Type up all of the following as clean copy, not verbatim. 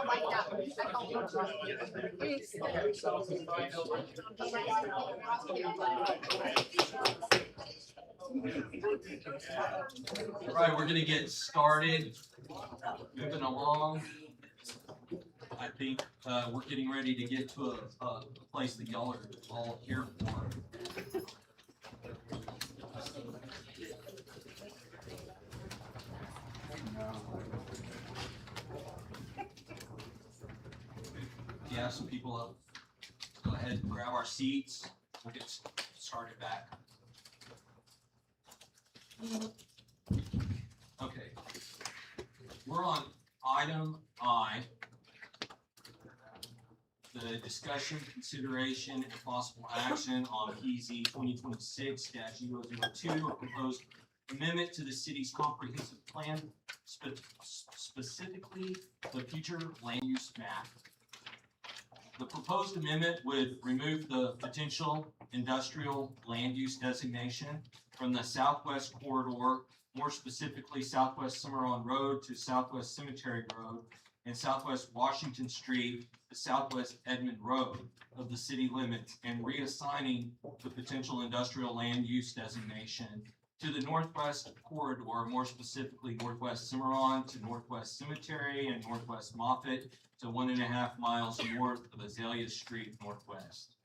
now like that. All right, we're gonna get started, moving along. I think we're getting ready to get to a place that y'all are all here for. Yeah, some people up. Go ahead and grab our seats. We'll get started back. Okay. We're on item I. The discussion, consideration, and possible action on PZ 2026-002, a proposed amendment to the city's comprehensive plan, specifically the future land use map. The proposed amendment would remove the potential industrial land use designation from the southwest corridor, more specifically Southwest Cimarron Road to Southwest Cemetery Road, and Southwest Washington Street to Southwest Edmond Road of the city limits, and reassigning the potential industrial land use designation to the northwest corridor, more specifically Northwest Cimarron to Northwest Cemetery and Northwest Moffett to 1.5 miles north of Azalea Street Northwest.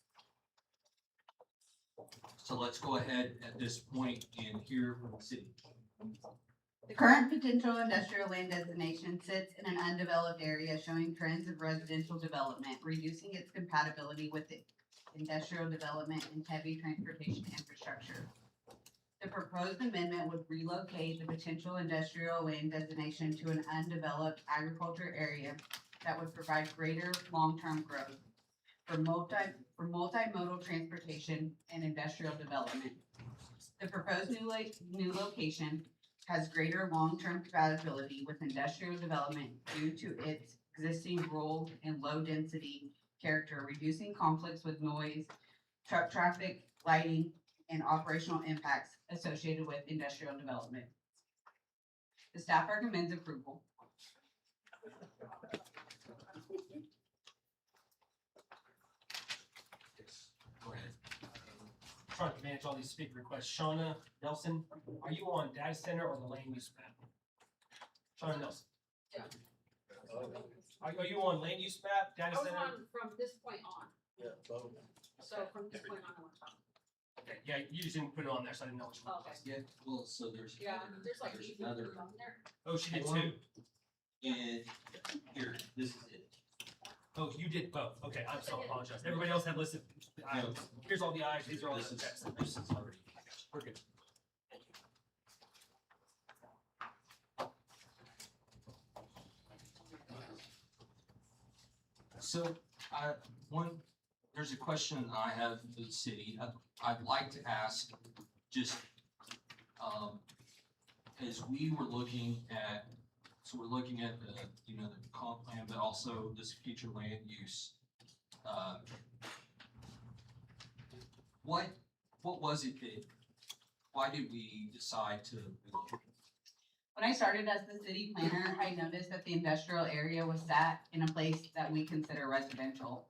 So let's go ahead at this point and hear from the city. The current potential industrial land designation sits in an undeveloped area showing trends of residential development, reducing its compatibility with the industrial development and heavy transportation infrastructure. The proposed amendment would relocate the potential industrial land designation to an undeveloped agriculture area that would provide greater long-term growth for multimodal transportation and industrial development. The proposed new location has greater long-term compatibility with industrial development due to its existing rural and low-density character, reducing conflicts with noise, truck traffic, lighting, and operational impacts associated with industrial development. The staff recommends approval. Go ahead. Trying to manage all these speaker requests. Shauna Nelson, are you on data center or the land use map? Shauna Nelson. Yeah. Are you on land use map, data I was center? on from this point on, Yeah, so. so from this point on, I want to talk. Okay, yeah, you just didn't put it on there, so I didn't know which one. Okay. Yeah, well, so there's. Yeah, there's like there's 8 another, videos on there. Oh, she did Hold on. two. and here, this is it. Oh, you did both. Okay, I'm so apologize. Everybody else had listed items. Here's all the ayes, these are all the This is, text. this is already. We're good. So, there's a question I have for the city. I'd like to ask, just, as we were looking at, so we're looking at the, the comp plan, but also this future land use. What was it that, why did we decide to relocate? When I started as the city planner, I noticed that the industrial area was sat in a place that we consider residential.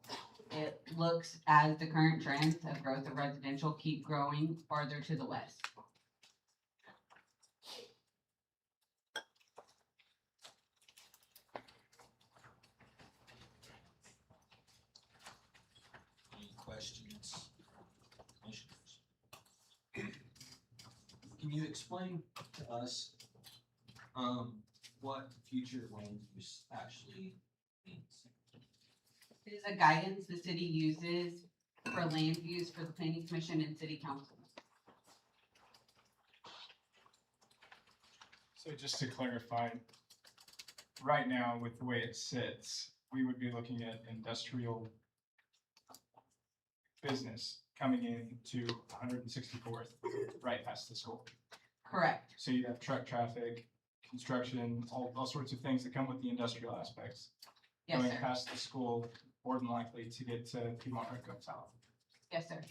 It looks as the current trends of growth of residential keep growing farther to the west. Any questions? Commissioners? Can you explain to us, what future land use actually means? It is a guidance the city uses for land use for the planning commission and city council. So just to clarify, right now with the way it sits, we would be looking at industrial business coming in to 164th, right past the school. Correct. So you have truck traffic, construction, all sorts of things that come with the industrial aspects. Yes, Going sir. past the school, more than likely to get to Piedmont or go south. Yes, sir.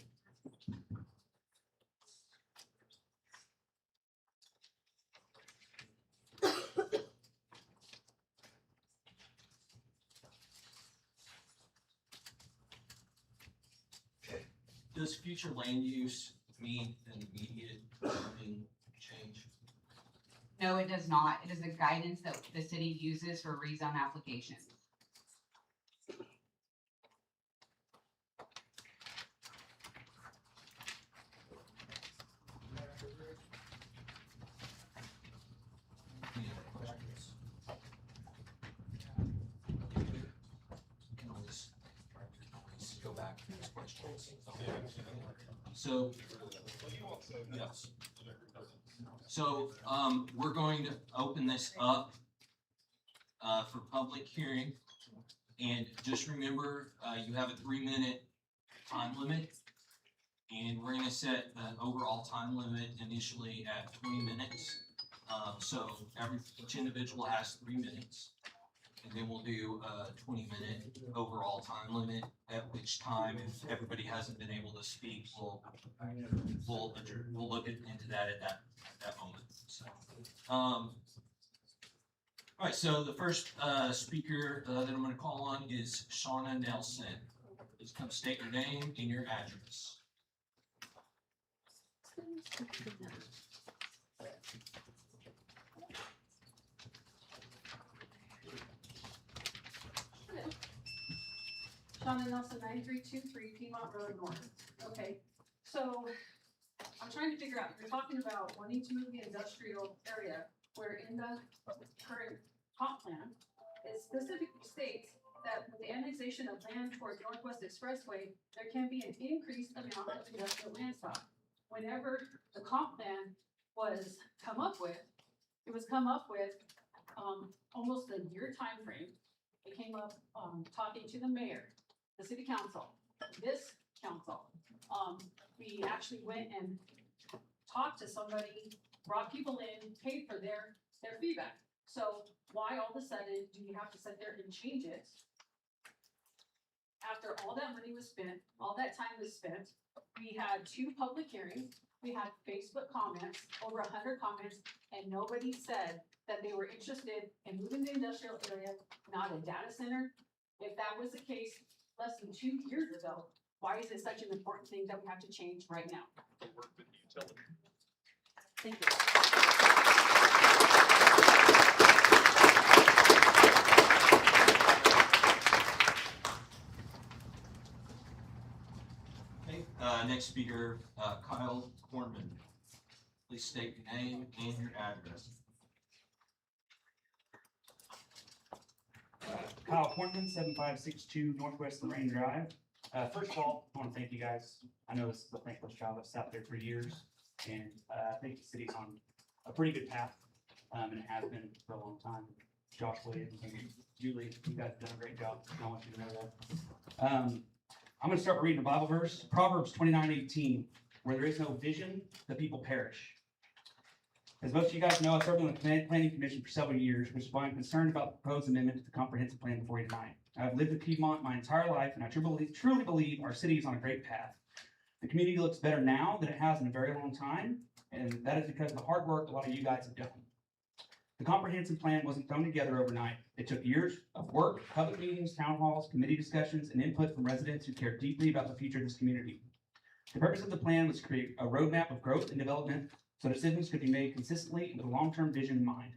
does future land use mean an immediate zoning change? No, it does not. It is a guidance that the city uses for rezone applications. Any other questions? Can always go back to these questions. So, yes. So, we're going to open this up for public hearing. And just remember, you have a 3-minute time limit. And we're gonna set an overall time limit initially at 20 minutes. So each individual has 3 minutes. And then we'll do a 20-minute overall time limit, at which time, if everybody hasn't been able to speak, we'll look into that at that moment, so. All right, so the first, speaker, that I'm gonna call on is Shauna Nelson. Please come state your name and your address. Shauna Nelson, 9323 Piedmont Road North. Okay, so I'm trying to figure out, you're talking about wanting to move the industrial area where in the current comp plan, it specifically states that with the annexation of land towards Northwest Expressway, there can be an increased amount of industrial land stock. Whenever the comp plan was come up with, it was come up with almost a year time frame. It came up talking to the mayor, the city council, this council. We actually went and talked to somebody, brought people in, paid for their feedback. So why all of a sudden do you have to sit there and change it? After all that money was spent, all that time was spent, we had 2 public hearings, we had Facebook comments, over 100 comments, and nobody said that they were interested in moving the industrial area, not a data center. If that was the case less than 2 years ago, why is it such an important thing that we have to change right now? Thank you. Okay, next speaker, Kyle Cornman. Please state your name and your address. Kyle Cornman, 7562 Northwest Lorraine Drive. First of all, I want to thank you guys. I know this is a thankless job. I've sat there for years, and I think the city's on a pretty good path, and it has been for a long time. Josh Williams and Julie, you guys have done a great job. I want you to know that. I'm going to start reading a Bible verse, Proverbs 29:18, where there is no vision, the people perish. As most of you guys know, I served on the Planning Commission for several years, which is why I'm concerned about the proposed amendment to the comprehensive plan before you tonight. I've lived in Piedmont my entire life, and I truly believe our city is on a great path. The community looks better now than it has in a very long time, and that is because of the hard work a lot of you guys have done. The comprehensive plan wasn't thrown together overnight. It took years of work, public meetings, town halls, committee discussions, and input from residents who care deeply about the future of this community. The purpose of the plan was to create a roadmap of growth and development so decisions could be made consistently with a long-term vision in mind.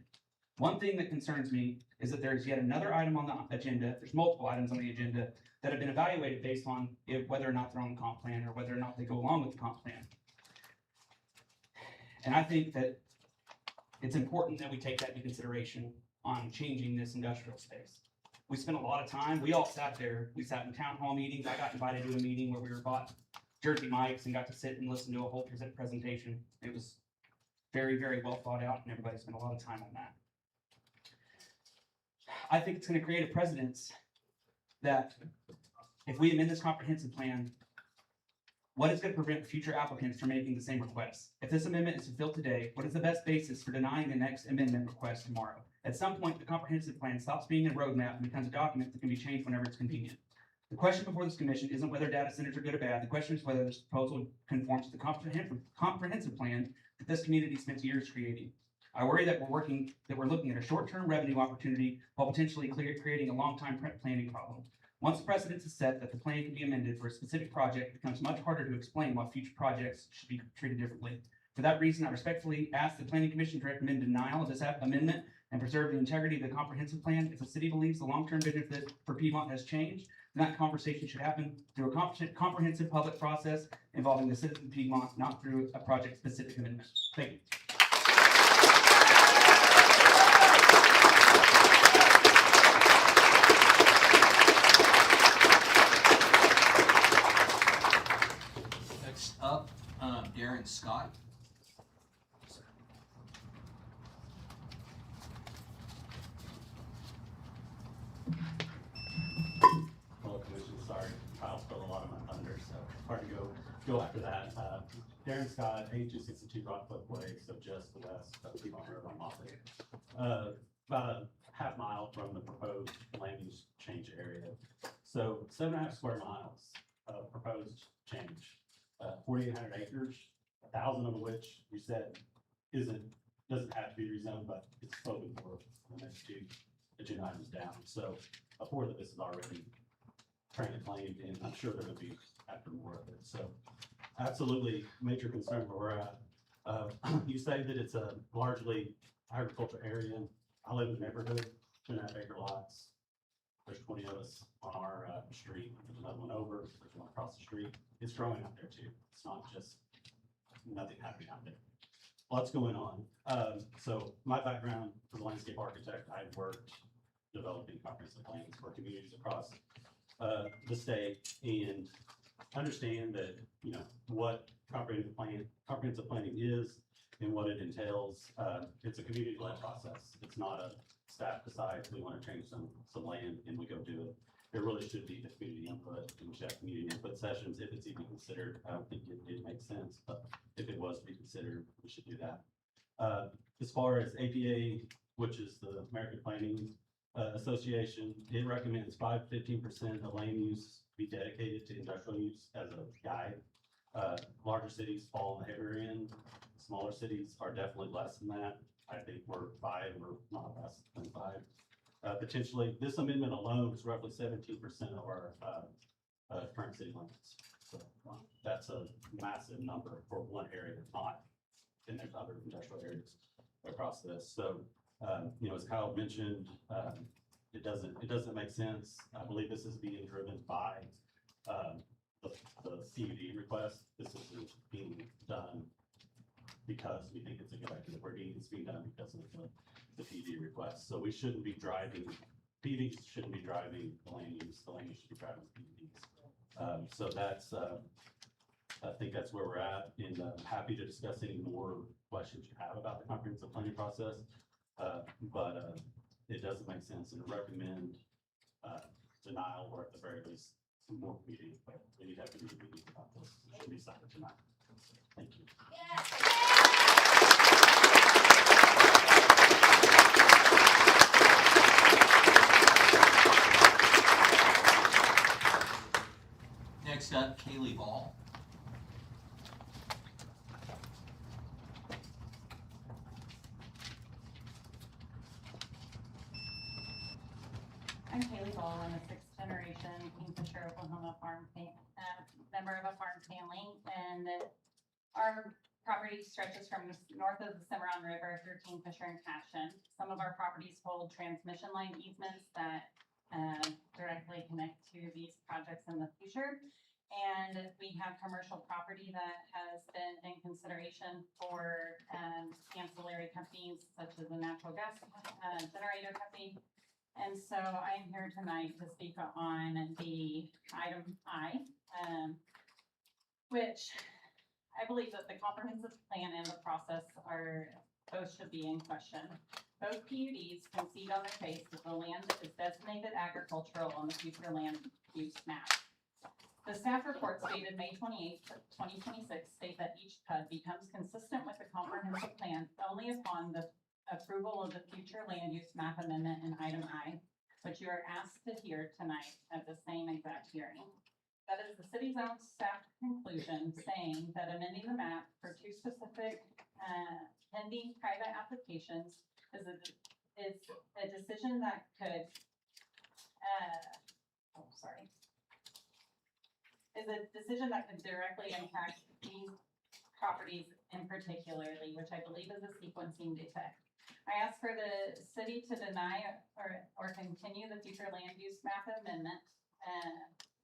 One thing that concerns me is that there's yet another item on the agenda, there's multiple items on the agenda that have been evaluated based on whether or not they're on the comp plan or whether or not they go along with the comp plan. And I think that it's important that we take that into consideration on changing this industrial space. We spent a lot of time, we all sat there, we sat in town hall meetings. I got invited to a meeting where we were bought Jersey mics and got to sit and listen to a whole presentation. It was very, very well thought out, and everybody spent a lot of time on that. I think it's going to create a precedence that if we amend this comprehensive plan, what is going to prevent future applicants from making the same requests? If this amendment is fulfilled today, what is the best basis for denying the next amendment request tomorrow? At some point, the comprehensive plan stops being a roadmap and becomes a document that can be changed whenever it's convenient. The question before this commission isn't whether data centers are good or bad. The question is whether this proposal conforms to the comprehensive plan that this community spent years creating. I worry that we're looking at a short-term revenue opportunity while potentially creating a long-time planning problem. Once the precedent is set that the plan can be amended for a specific project, it becomes much harder to explain why future projects should be treated differently. For that reason, I respectfully ask the planning commission to recommend denial of this amendment and preserve the integrity of the comprehensive plan. If the city believes the long-term vision for Piedmont has changed, then that conversation should happen through a comprehensive public process involving the citizens of Piedmont, not through a project-specific amendment. Thank you. Next up, Darren Scott. Hello, Commission, sorry, Kyle stole a lot of my thunder, so hard to go after that. Darren Scott, 8262 Rockcliffe Way, so just west of Piedmont Road on Moffett. About a half mile from the proposed land use change area. So 7.5 square miles of proposed change, 4,800 acres, 1,000 of which you said doesn't have to be rezoned, but it's spoken for the next two agenda items down. So a fourth of this is already currently claimed, and I'm sure there will be after more of it. So absolutely major concern where we're at. You say that it's a largely agricultural area. I live in the neighborhood, 2.5 acre lots. There's 20 of us on our street. There's another one over, there's one across the street. It's growing out there too. It's not just nothing happening out there. Lots going on. So my background as a landscape architect, I've worked developing comprehensive plans for communities across the state, and understand that, you know, what comprehensive planning is and what it entails. It's a community-led process. It's not a staff decides we want to change some land and we go do it. There really should be the community input, and we should have community input sessions if it's even considered. I don't think it makes sense, but if it was to be considered, we should do that. As far as APA, which is the American Planning Association, it recommends 5 to 15% of land use be dedicated to industrial use as a guide. Larger cities fall on the heavier end. Smaller cities are definitely less than that. I think we're 5 or not less than 5. Potentially, this amendment alone is roughly 17% of our current city limits. So that's a massive number for one area, not, and there's other industrial areas across this. So, you know, as Kyle mentioned, it doesn't make sense. I believe this is being driven by the CUD request. This is being done because we think it's a good idea. It's being done because of the PD request. So we shouldn't be driving, PDs shouldn't be driving the land use. The land use should be driving PDs. So that's, I think that's where we're at, and I'm happy to discuss any more questions you have about the comprehensive planning process. But it doesn't make sense, and recommend denial, or at the very least, some more meeting. But we need to have a meeting about this. It should be decided tonight. Thank you. Next up, Kaylee Ball. I'm Kaylee Ball. I'm a sixth generation Kingfisher, Oklahoma member of a farm family, and our property stretches from north of the Cimarron River through Kingfisher and Cashin. Some of our properties hold transmission line easements that directly connect to these projects in the future. And we have commercial property that has been in consideration for ancillary companies such as a natural gas generator company. And so I'm here tonight to speak on the item I, which I believe that the comprehensive plan and the process are, both should be in question. Both PUDs concede on their face that the land is designated agricultural on the future land use map. The staff report stated May 28th, 2026 state that each PUD becomes consistent with the comprehensive plan only upon the approval of the future land use map amendment in item I, which you are asked to hear tonight at the same exact hearing. That is the city's own staff conclusion, saying that amending the map for two specific pending private applications is a decision that could is a decision that could directly impact these properties in particularly, which I believe is a sequencing defect. I ask for the city to deny or continue the future land use map amendment,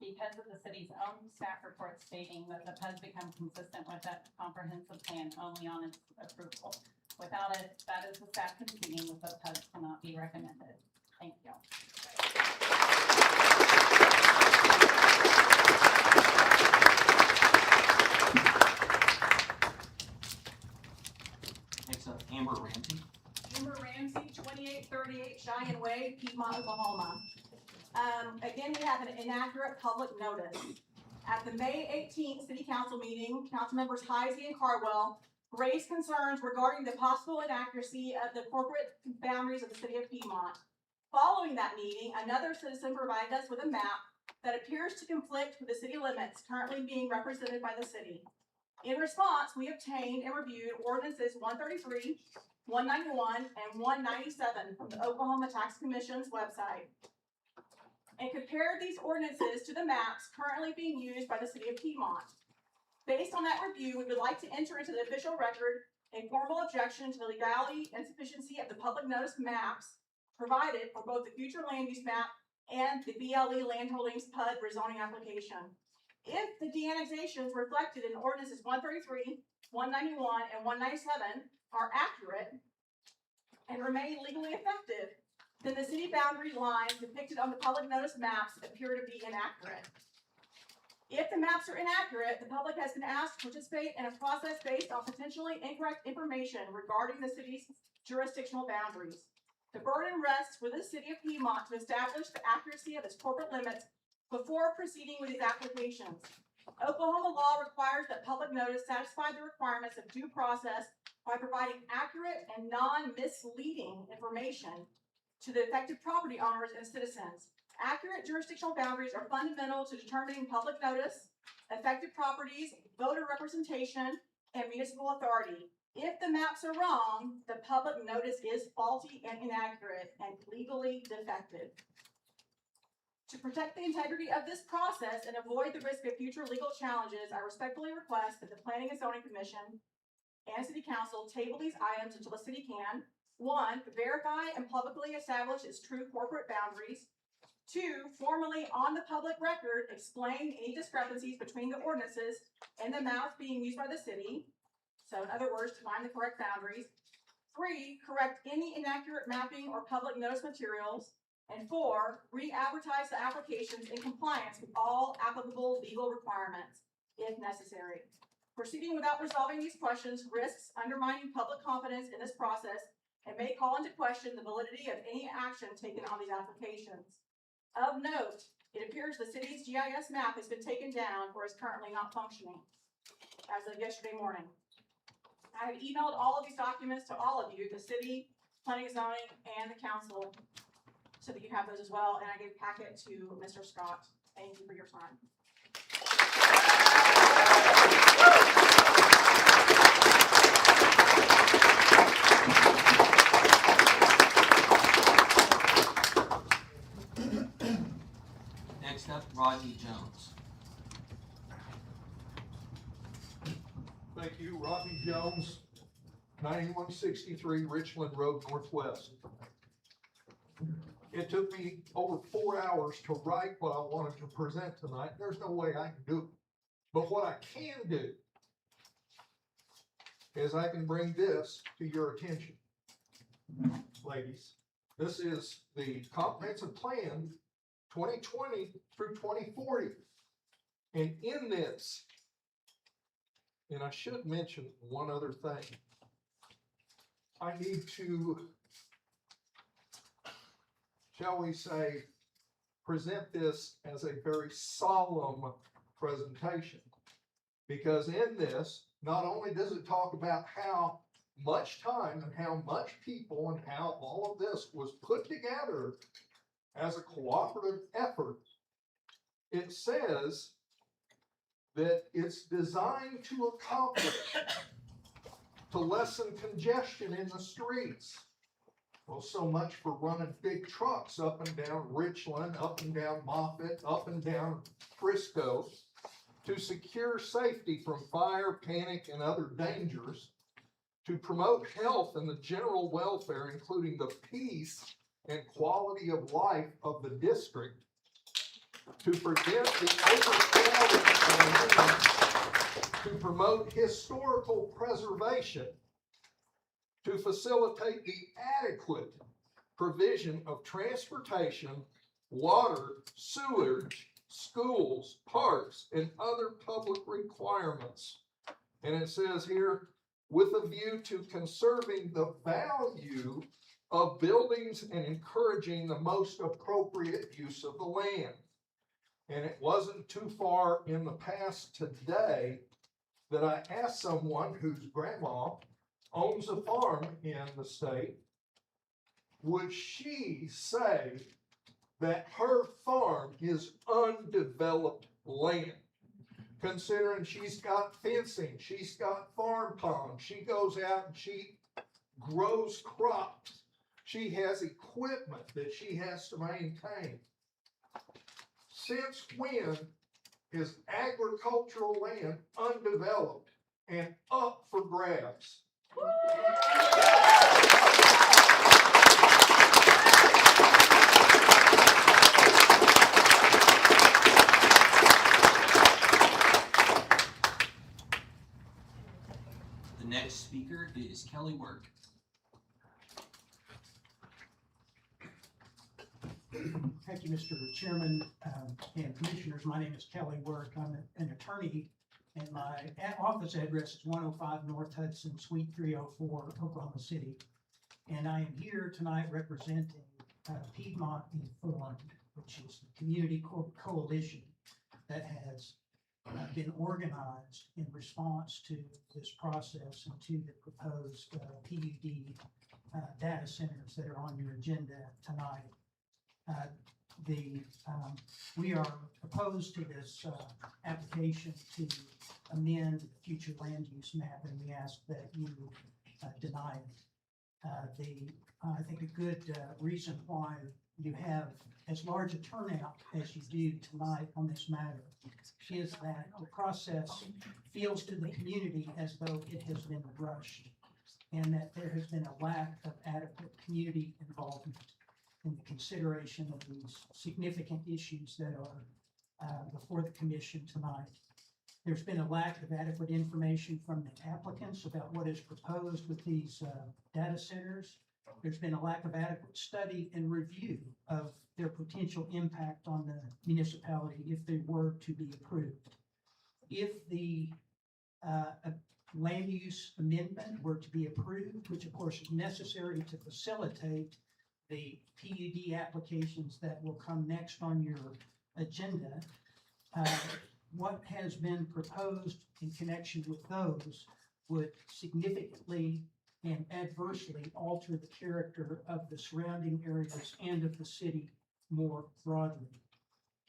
because of the city's own staff report stating that the PUD become consistent with that comprehensive plan only on its approval. Without it, that is the staff conceding that the PUD cannot be recommended. Thank you. Next up, Amber Ramsey. Amber Ramsey, 2838 Cheyenne Way, Piedmont, Oklahoma. Again, we have an inaccurate public notice. At the May 18th City Council meeting, council members Heisey and Cardwell raised concerns regarding the possible inaccuracy of the corporate boundaries of the city of Piedmont. Following that meeting, another citizen provided us with a map that appears to conflict with the city limits currently being represented by the city. In response, we obtained and reviewed ordinances 133, 191, and 197 from the Oklahoma Tax Commission's website, and compared these ordinances to the maps currently being used by the city of Piedmont. Based on that review, we would like to enter into the official record a formal objection to the legality and sufficiency of the public notice maps provided for both the future land use map and the BLE Landholdings PUD rezoning application. If the de-annexations reflected in ordinances 133, 191, and 197 are accurate and remain legally effective, then the city boundary lines depicted on the public notice maps appear to be inaccurate. If the maps are inaccurate, the public has been asked to participate in a process based on potentially incorrect information regarding the city's jurisdictional boundaries. The burden rests with the city of Piedmont to establish the accuracy of its corporate limits before proceeding with these applications. Oklahoma law requires that public notice satisfy the requirements of due process by providing accurate and non-misleading information to the affected property owners and citizens. Accurate jurisdictional boundaries are fundamental to determining public notice, affected properties, voter representation, and municipal authority. If the maps are wrong, the public notice is faulty and inaccurate and legally defective. To protect the integrity of this process and avoid the risk of future legal challenges, I respectfully request that the Planning and Zoning Commission and City Council table these items until the city can: 1, verify and publicly establish its true corporate boundaries; 2, formally on the public record explain any discrepancies between the ordinances and the maps being used by the city. So in other words, to find the correct boundaries. 3, correct any inaccurate mapping or public notice materials. And 4, re-advertise the applications in compliance with all applicable legal requirements, if necessary. Proceeding without resolving these questions risks undermining public confidence in this process and may call into question the validity of any action taken on these applications. Of note, it appears the city's GIS map has been taken down or is currently not functioning as of yesterday morning. I have emailed all of these documents to all of you, the city, planning and zoning, and the council, so that you have those as well, and I gave a packet to Mr. Scott. Thank you for your time. Next up, Rodney Jones. Thank you, Rodney Jones, 9163 Richland Road Northwest. It took me over 4 hours to write what I wanted to present tonight. There's no way I can do it. But what I can do is I can bring this to your attention. Ladies, this is the comprehensive plan 2020 through 2040. And in this, and I should mention one other thing. I need to, shall we say, present this as a very solemn presentation. Because in this, not only does it talk about how much time and how much people and how all of this was put together as a cooperative effort, it says that it's designed to accomplish, to lessen congestion in the streets. Well, so much for running big trucks up and down Richland, up and down Moffett, up and down Frisco. to secure safety from fire, panic, and other dangers, to promote health and the general welfare, including the peace and quality of life of the district, to prevent the overcrowding of land, to promote historical preservation, to facilitate the adequate provision of transportation, water, sewage, schools, parks, and other public requirements. And it says here, with a view to conserving the value of buildings and encouraging the most appropriate use of the land. And it wasn't too far in the past today that I asked someone whose grandma owns a farm in the state, would she say that her farm is undeveloped land? Considering she's got fencing, she's got farm ponds, she goes out and she grows crops. She has equipment that she has to maintain. Since when is agricultural land undeveloped and up for grabs? The next speaker is Kelly Work. Thank you, Mr. Chairman and Commissioners. My name is Kelly Work. I'm an attorney, and my office address is 105 North Hudson, Suite 304, Oklahoma City. And I am here tonight representing Piedmont Informed, which is the community coalition that has been organized in response to this process and to the proposed PUD data centers that are on your agenda tonight. We are opposed to this application to amend the future land use map, and we ask that you deny it. I think a good reason why you have as large a turnout as you do tonight on this matter is that the process feels to the community as though it has been rushed, and that there has been a lack of adequate community involvement in the consideration of these significant issues that are before the commission tonight. There's been a lack of adequate information from the applicants about what is proposed with these data centers. There's been a lack of adequate study and review of their potential impact on the municipality if they were to be approved. If the land use amendment were to be approved, which of course is necessary to facilitate the PUD applications that will come next on your agenda, what has been proposed in connection with those would significantly and adversely alter the character of the surrounding areas and of the city more broadly.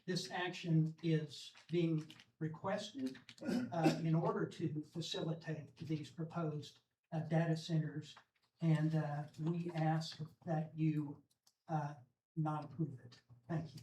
This action is being requested in order to facilitate these proposed data centers, and we ask that you not approve it. Thank you.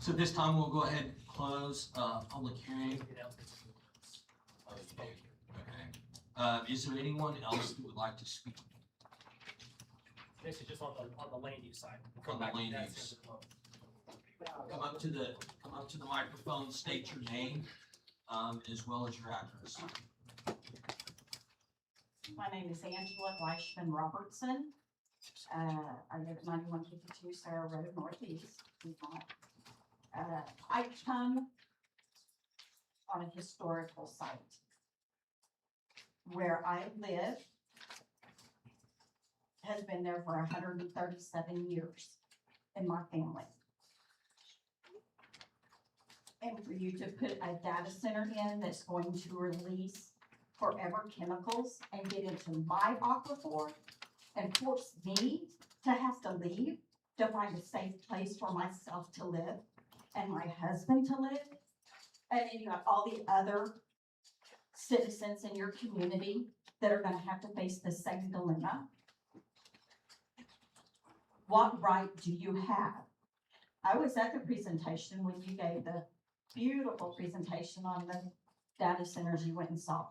So this time we'll go ahead and close public hearing. Oh, you do? Okay. Is there anyone else that would like to speak? This is just on the land use side. On the land use. Come up to the microphone, state your name, as well as your address. My name is Angela Weishman Robertson. I live at 9152 Sarah Road Northeast, Piedmont. I come on a historical site where I live has been there for 137 years in my family. And for you to put a data center in that's going to release forever chemicals and get into my aquifer and force me to have to leave to find a safe place for myself to live and my husband to live. And then you have all the other citizens in your community that are gonna have to face the same dilemma. What right do you have? I was at the presentation when you gave the beautiful presentation on the data centers you went and saw.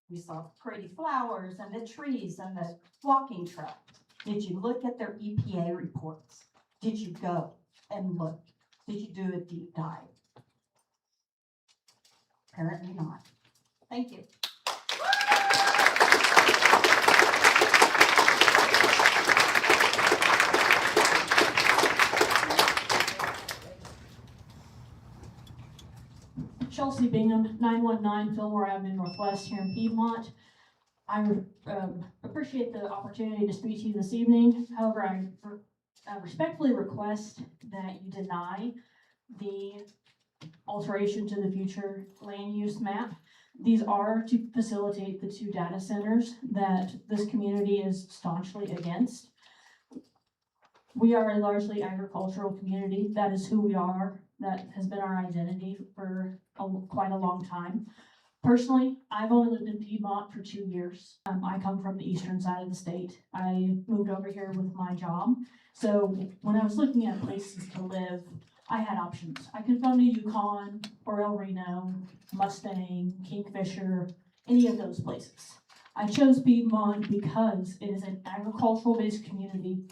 You saw pretty flowers and the trees and the walking track. Did you look at their EPA reports? Did you go and look? Did you do a deep dive? Apparently not. Thank you. Chelsea Bingham, 919 Fillmore Avenue Northwest here in Piedmont. I appreciate the opportunity to speak to you this evening. However, I respectfully request that you deny the alteration to the future land use map. These are to facilitate the 2 data centers that this community is staunchly against. We are a largely agricultural community. That is who we are. That has been our identity for quite a long time. Personally, I've only lived in Piedmont for 2 years. I come from the eastern side of the state. I moved over here with my job. So when I was looking at places to live, I had options. I could go to Yukon or El Reno, Mustang, Kingfisher, any of those places. I chose Piedmont because it is an agricultural-based community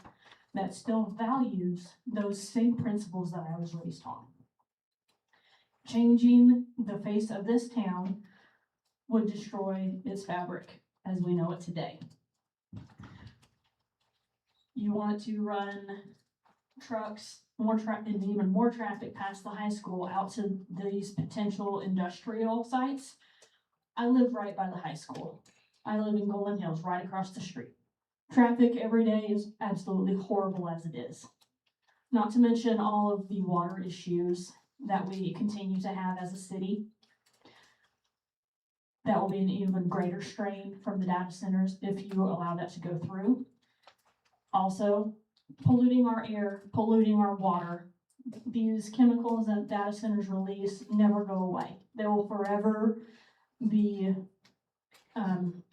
that still values those same principles that I was raised on. Changing the face of this town would destroy its fabric as we know it today. You want to run trucks, and even more traffic past the high school out to these potential industrial sites. I live right by the high school. I live in Golden Hills, right across the street. Traffic every day is absolutely horrible as it is. Not to mention all of the water issues that we continue to have as a city. That will be an even greater strain from the data centers if you allow that to go through. Also, polluting our air, polluting our water. These chemicals that data centers release never go away. They will forever be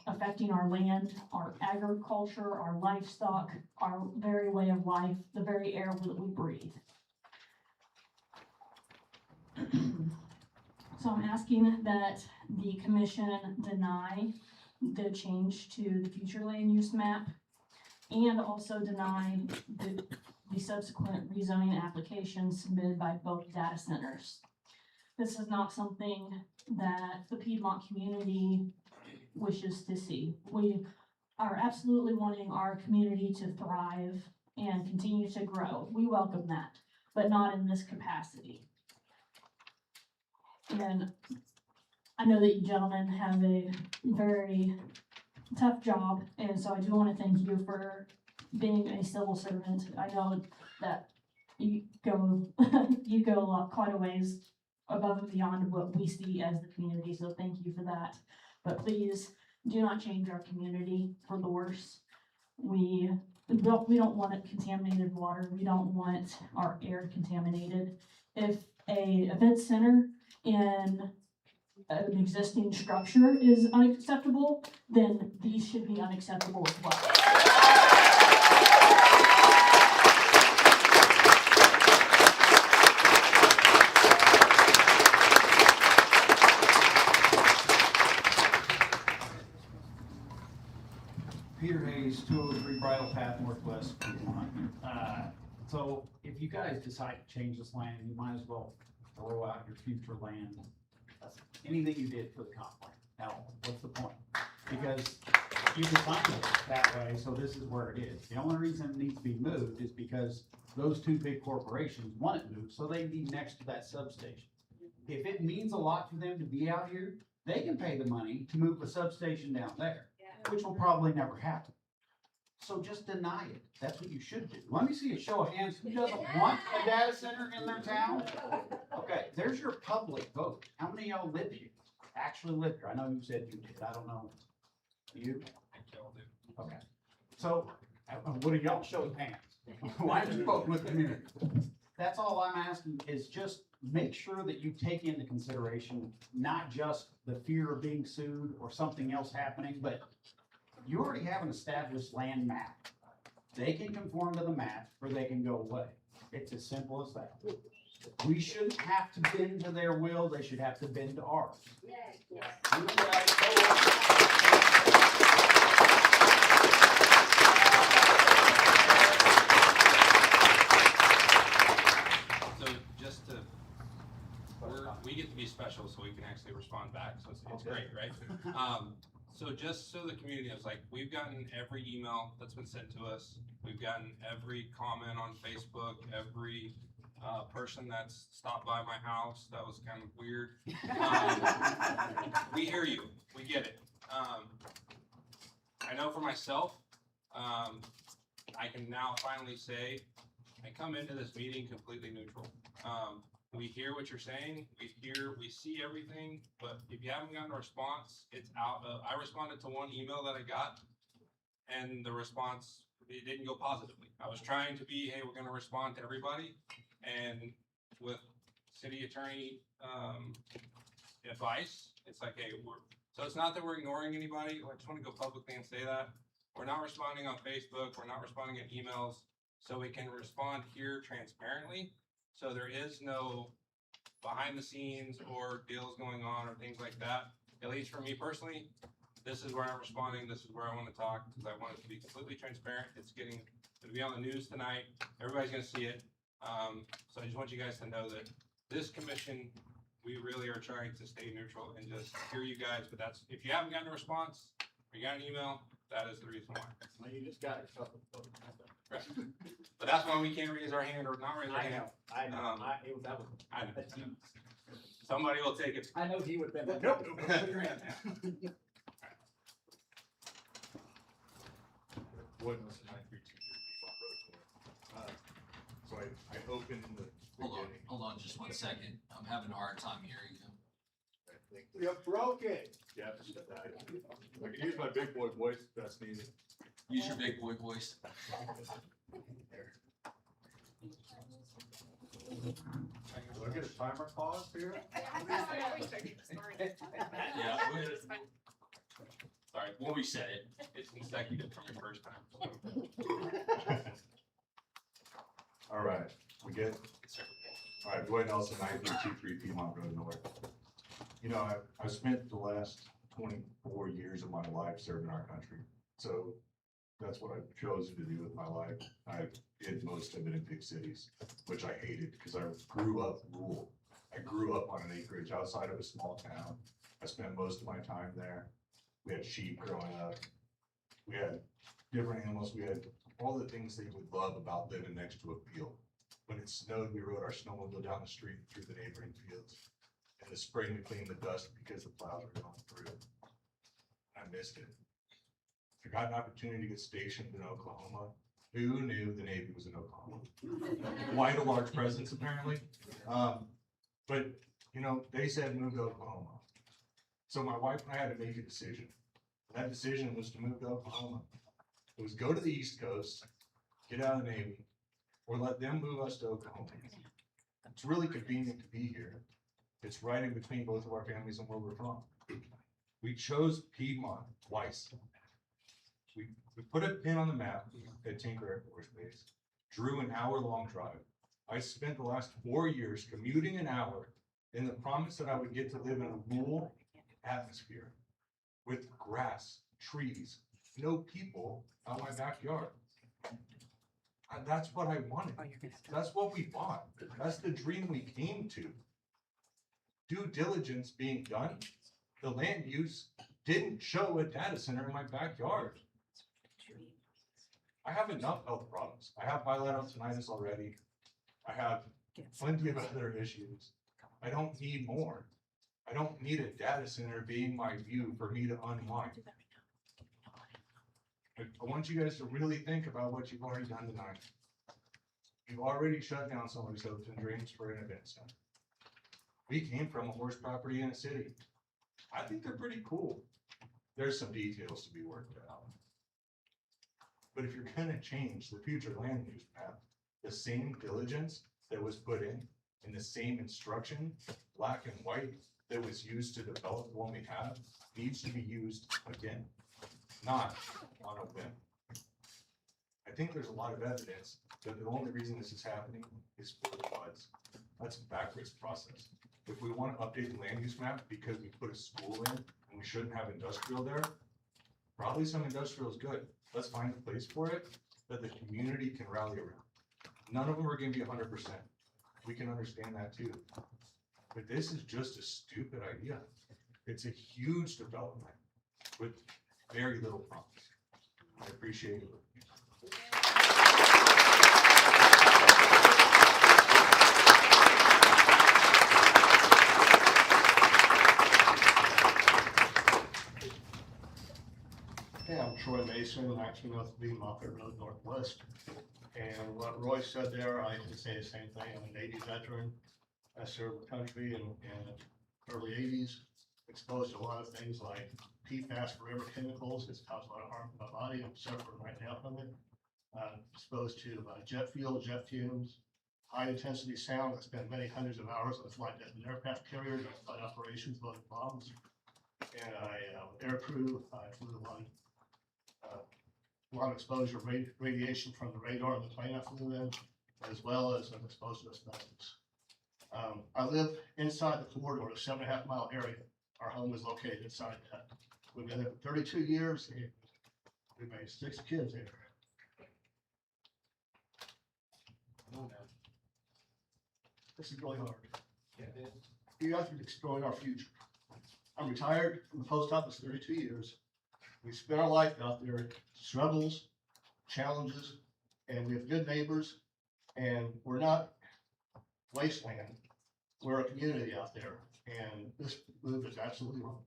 affecting our land, our agriculture, our livestock, our very way of life, the very air that we breathe. So I'm asking that the commission deny the change to the future land use map and also deny the subsequent rezoning applications submitted by both data centers. This is not something that the Piedmont community wishes to see. We are absolutely wanting our community to thrive and continue to grow. We welcome that, but not in this capacity. And I know that you gentlemen have a very tough job, and so I do want to thank you for being a civil servant. I know that you go quite a ways above and beyond what we see as the community, so thank you for that. But please do not change our community for the worse. We don't want contaminated water. We don't want our air contaminated. If a event center in an existing structure is unacceptable, then these should be unacceptable as well. Peter Hayes, 203 Bridle Path Northwest, Piedmont. So if you guys decide to change this land, you might as well throw out your future land. That's anything you did for the comp plan. Now, what's the point? Because you designed it that way, so this is where it is. The only reason it needs to be moved is because those 2 big corporations want it moved, so they can be next to that substation. If it means a lot to them to be out here, they can pay the money to move the substation down there, which will probably never happen. So just deny it. That's what you should do. Let me see a show of hands. Who doesn't want a data center in their town? Okay, there's your public vote. How many of y'all live here? Actually live here? I know you said you did. I don't know. You? Okay. So, what do y'all show of hands? Why aren't you voting with the community? That's all I'm asking, is just make sure that you take into consideration, not just the fear of being sued or something else happening, but you already have an established land map. They can conform to the map or they can go away. It's as simple as that. We shouldn't have to bend to their will, they should have to bend to ours. You So just to, we get to be special, so we can actually respond back, so it's great, right? So just so the community knows, like, we've gotten every email that's been sent to us. We've gotten every comment on Facebook, every person that's stopped by my house. That was kind of weird. We hear you, we get it. I know for myself, I can now finally say, I come into this meeting completely neutral. We hear what you're saying, we see everything, but if you haven't gotten a response, it's out of, I responded to one email that I got, and the response, it didn't go positively. I was trying to be, hey, we're gonna respond to everybody, and with city attorney, advice, it's like, hey, so it's not that we're ignoring anybody, I just wanna go publicly and say that. We're not responding on Facebook, we're not responding in emails, so we can respond here transparently. So there is no behind the scenes or deals going on or things like that. At least for me personally, this is where I'm responding, this is where I wanna talk, because I want it to be completely transparent. It's gonna be on the news tonight, everybody's gonna see it. So I just want you guys to know that this commission, we really are trying to stay neutral and just hear you guys, but that's, if you haven't gotten a response, or you got an email, that is the reason why. Well, you just got yourself. Right. But that's why we can't raise our hand or not raise our hand. I know, that was. I know. Somebody will take it. I know he would have been, nope, put your hand down. What was 9323 so I opened the beginning. Hold on just one second. I'm having a hard time hearing you. You broke it. Yeah, I can use my big boy voice if that's needed. Use your big boy voice. Do I get a timer pause here? Yeah. Sorry, we'll reset it. It's consecutive from your first time. All right, we get. All right, Dwight Nelson, 9323 Piedmont Road North. You know, I've spent the last 24 years of my life serving our country. So that's what I've chosen to do with my life. I did most of it in big cities, which I hated because I grew up rural. I grew up on an acreage outside of a small town. I spent most of my time there. We had sheep growing up. We had different animals. We had all the things that you would love about living next to a field. When it snowed, we rode our snowmobile down the street through the neighboring fields. In the spring, we cleaned the dust because the plows were going through. I missed it. I got an opportunity to get stationed in Oklahoma. Who knew the Navy was in Oklahoma? Quite a large presence, apparently. But, you know, they said move to Oklahoma. So my wife and I had to make a decision. That decision was to move to Oklahoma. It was go to the East Coast, get out of the Navy, or let them move us to Oklahoma. It's really convenient to be here. It's right in between both of our families and where we're from. We chose Piedmont twice. We put a pin on the map at Tinker Air Force Base, drew an hour-long drive. I spent the last 4 years commuting an hour in the promise that I would get to live in a rural atmosphere with grass, trees, no people out my backyard. And that's what I wanted. That's what we bought. That's the dream we came to. Due diligence being done, the land use didn't show a data center in my backyard. I have enough health problems. I have bilateral tinnitus already. I have plenty of other issues. I don't need more. I don't need a data center being my view for me to unwind. I want you guys to really think about what you've already done tonight. You've already shut down somebody's hopes and dreams for an event center. We came from a horse property in a city. I think they're pretty cool. There's some details to be worked out. But if you're gonna change the future land use map, the same diligence that was put in the same instruction, black and white, that was used to develop the one we have, needs to be used again, not on a whim. I think there's a lot of evidence that the only reason this is happening is for the floods. That's a backwards process. If we want to update the land use map because we put a school in and we shouldn't have industrial there, probably some industrial is good. Let's find a place for it that the community can rally around. None of them are gonna be 100%. We can understand that too. But this is just a stupid idea. It's a huge development with very little promise. I appreciate it. Hey, I'm Troy Mason, 1903 Moffett Road Northwest. And what Roy said there, I can say the same thing. I'm a Navy veteran. I served the country in the early 80s, exposed to a lot of things like PFAS, forever chemicals. It's caused a lot of harm to my body. I'm suffering right now from it. Exposed to jet fuel, jet fumes, high intensity sound. I spent many hundreds of hours on flight deck and aircraft carriers, flight operations, loading bombs. And air crew, I flew on a lot of exposure, radiation from the radar on the plane I flew in, as well as I'm exposed to asbestos. I live inside the corridor, a 7.5 mile area. Our home is located inside that. We've been there for 32 years. And we made 6 kids here. This is really hard. You guys are destroying our future. I'm retired from the post office 32 years. We spent our life out there, struggles, challenges, and we have good neighbors, and we're not wasteland. We're a community out there, and this move is absolutely wrong.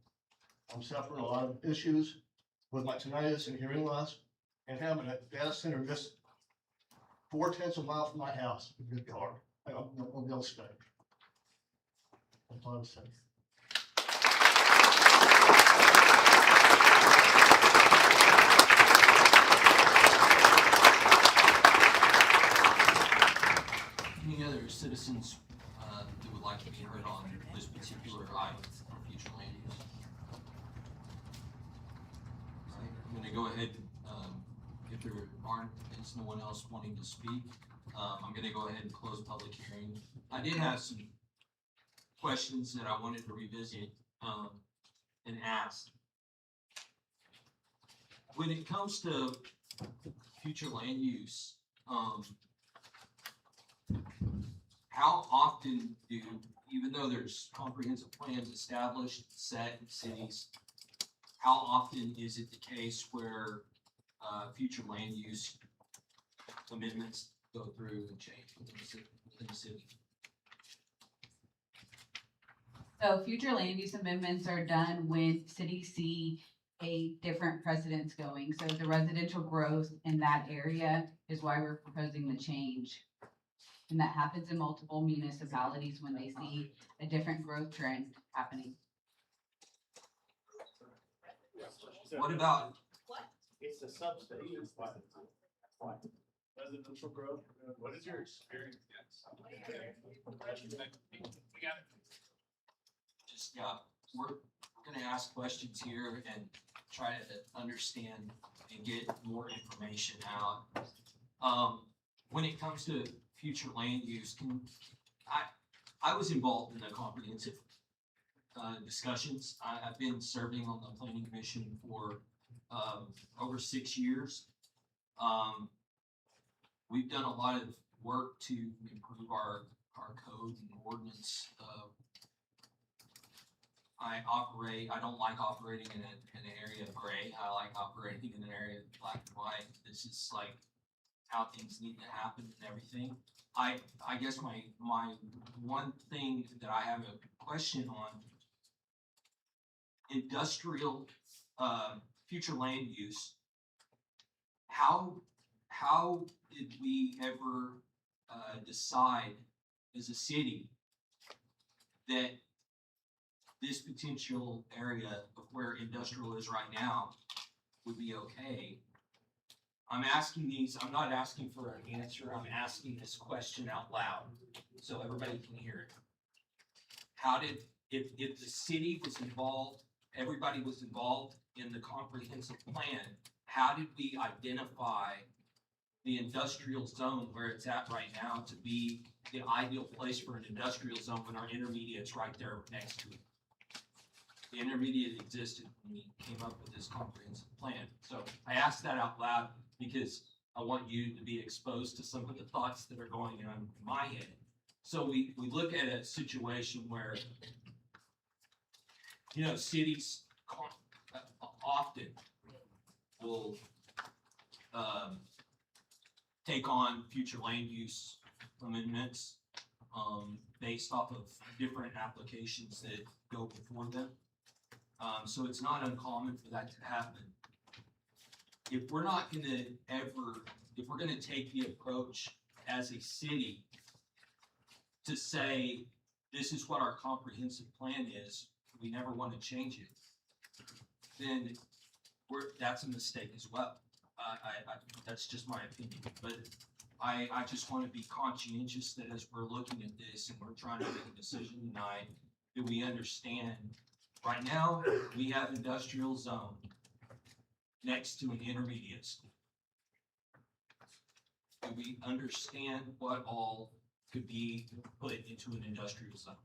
I'm suffering a lot of issues with my tinnitus and hearing loss, and having a data center just 4/10 of a mile from my house would be hard. I'm gonna be able to stay. That's all I'm saying. Any other citizens that would like to be heard on this particular item for future land use? All right, I'm gonna go ahead, if there is no one else wanting to speak, I'm gonna go ahead and close public hearing. I did have some questions that I wanted to revisit, and ask. When it comes to future land use, how often do, even though there's comprehensive plans established, set in cities, how often is it the case where, future land use amendments go through and change within the city? So future land use amendments are done when cities see a different precedence going. So the residential growth in that area is why we're proposing the change. And that happens in multiple municipalities when they see a different growth trend happening. What about, It's a substation. Residential growth, what is your experience? just, we're gonna ask questions here and try to understand and get more information out. When it comes to future land use, I was involved in the comprehensive discussions. I've been serving on the planning commission for over 6 years. We've done a lot of work to improve our code and ordinance. I don't like operating in an area of gray. I like operating in an area of black and white. This is like how things need to happen and everything. I guess my one thing that I have a question on, industrial, future land use. How did we ever, decide as a city that this potential area of where industrial is right now would be okay? I'm asking these, I'm not asking for an answer, I'm asking this question out loud, so everybody can hear it. How did, if the city was involved, everybody was involved in the comprehensive plan, how did we identify the industrial zone where it's at right now to be the ideal place for an industrial zone when our intermediate's right there next to it? The intermediate existed when we came up with this comprehensive plan. So I asked that out loud because I want you to be exposed to some of the thoughts that are going on in my head. So we look at a situation where, you know, cities often will take on future land use amendments based off of different applications that go before them. So it's not uncommon for that to happen. If we're not gonna if we're gonna take the approach as a city to say, this is what our comprehensive plan is, we never want to change it, then that's a mistake as well. That's just my opinion, but I just want to be conscientious that as we're looking at this and we're trying to make a decision tonight, that we understand, right now, we have industrial zone next to an intermediate school. Do we understand what all could be put into an industrial zone,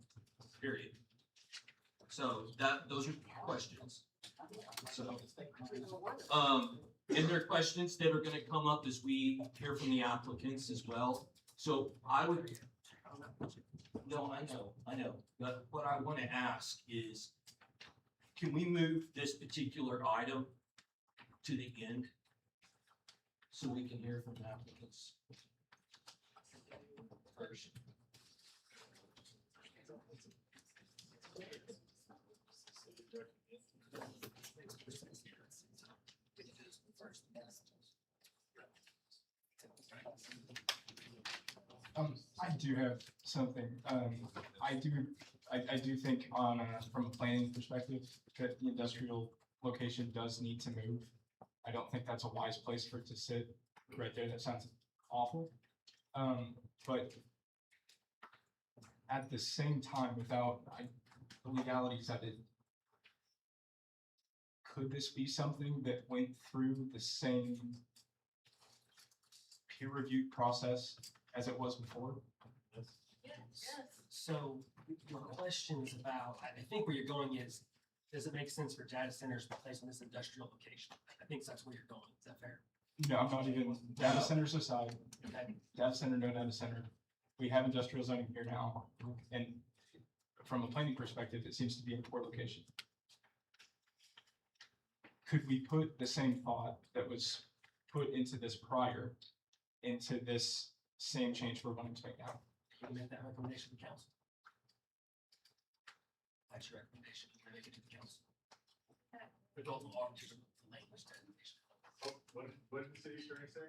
period? So those are questions. So, and there are questions that are gonna come up as we hear from the applicants as well. So I would, no, I know, but what I wanna ask is, can we move this particular item to the end so we can hear from the applicants first? I do have something. I do think on, from a planning perspective, that the industrial location does need to move. I don't think that's a wise place for it to sit right there. That sounds awful. But at the same time, without the legalities of it, could this be something that went through the same peer-reviewed process as it was before? So your questions about, I think where you're going is, does it make sense for data centers to be placed in this industrial location? I think that's where you're going. Is that fair? No, I'm not even, data centers aside, Okay. data center, no data center. We have industrial zoning here now, and from a planning perspective, it seems to be in a poor location. Could we put the same thought that was put into this prior, into this same change we're wanting to make now? You make that recommendation to the council. That's your recommendation. You make it to the council. But don't belong to the language designation. What did the city attorney say?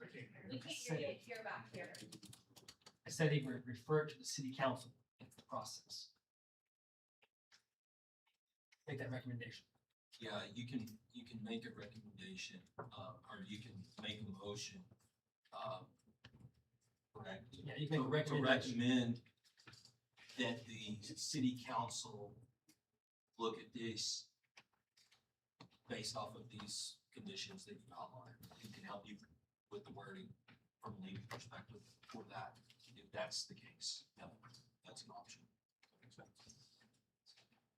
I can't hear. We can't hear back here. I said he would refer to the city council in the process. Make that recommendation. Yeah, you can make a recommendation, or you can make a motion, correct? Yeah, you can make a To recommendation. recommend that the city council look at this based off of these conditions that you outlined. It can help you with the wording from a legal perspective for that, if that's the case. Yeah, that's an option.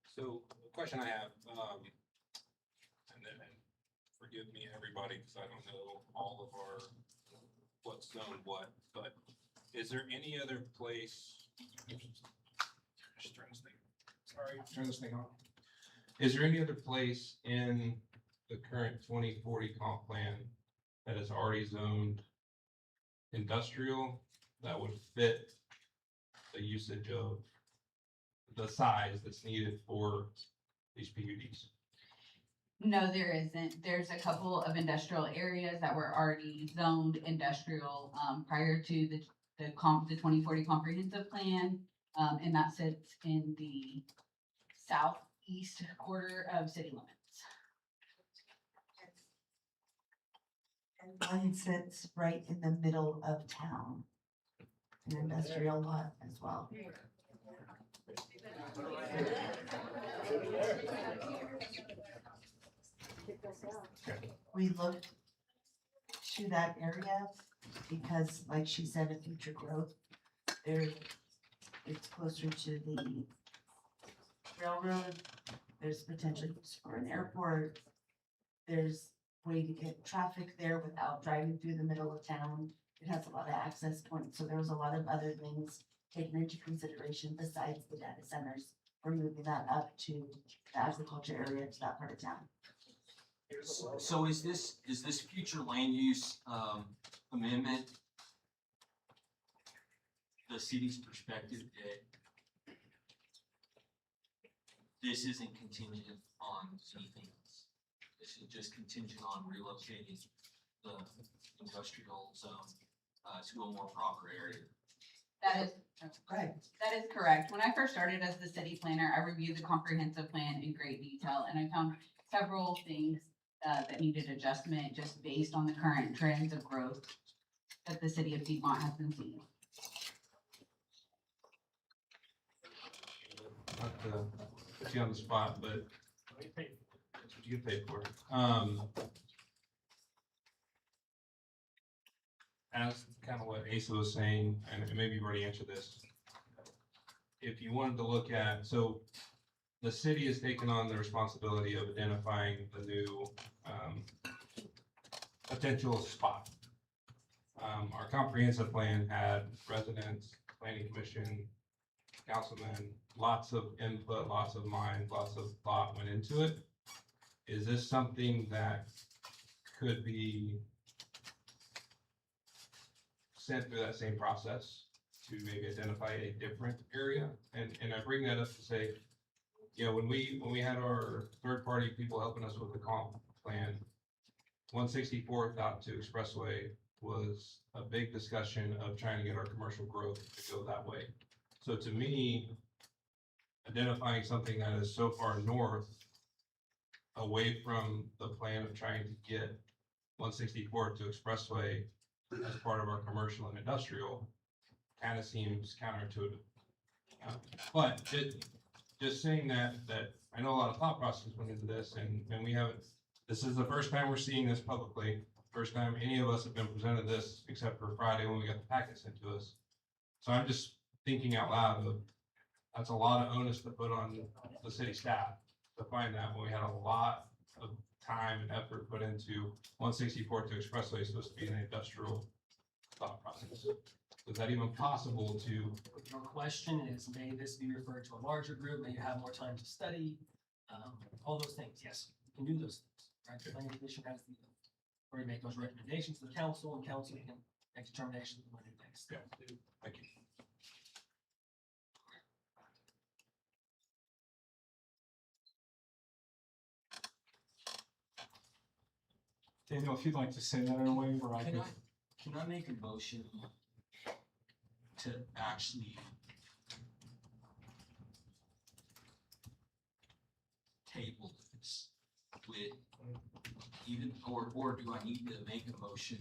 So the question I have, and then forgive me, everybody, because I don't know all of our, what's zoned what, but is there any other place? Just turn this thing. Sorry, turn this thing on. Is there any other place in the current 2040 comp plan that is already zoned industrial that would fit the usage of the size that's needed for these PUDs? No, there isn't. There's a couple of industrial areas that were already zoned industrial, prior to the 2040 comprehensive plan. And that sits in the southeast quarter of city limits. And one sits right in the middle of town. An industrial lot as well. We looked to that area because, like she said, of future growth, there, it's closer to the railroad. There's potential use for an airport. There's way to get traffic there without driving through the middle of town. It has a lot of access points, so there was a lot of other things taken into consideration besides the data centers. We're moving that up to the agriculture area to that part of town. So is this future land use, amendment the city's perspective that this isn't contingent on anything else? This is just contingent on relocating the industrial zone, to a more proper area? That is correct. When I first started as the city planner, I reviewed the comprehensive plan in great detail, and I found several things that needed adjustment just based on the current trends of growth that the city of Piedmont has been seeing. Not to put you on the spot, but that's what you get paid for. As kind of what Asa was saying, and maybe you've already answered this. If you wanted to look at, so the city has taken on the responsibility of identifying the new potential spot. Our comprehensive plan had residents, planning commission, councilmen, lots of input, lots of mind, lots of thought went into it. Is this something that could be sent through that same process to maybe identify a different area? And I bring that up to say, you know, when we had our third party people helping us with the comp plan, 164th out to Expressway was a big discussion of trying to get our commercial growth to go that way. So to me, identifying something that is so far north, away from the plan of trying to get 164th to Expressway as part of our commercial and industrial, kind of seems counterintuitive. But just saying that I know a lot of thought process went into this, and we haven't, this is the first time we're seeing this publicly, first time any of us have been presented this, except for Friday when we got the packet sent to us. So I'm just thinking out loud of, that's a lot of onus to put on the city staff to find that when we had a lot of time and effort put into 164 to Expressway is supposed to be an industrial thought process. Is that even possible to? Your question is, may this be referred to a larger group? May you have more time to study? All those things, yes, you can do those things, right? The planning commission has the, or you make those recommendations to the council, and council can make determinations on what it takes. Yeah, thank you. Daniel, if you'd like to say that in a way where I could. Can I make a motion to actually table this with even, or do I need to make a motion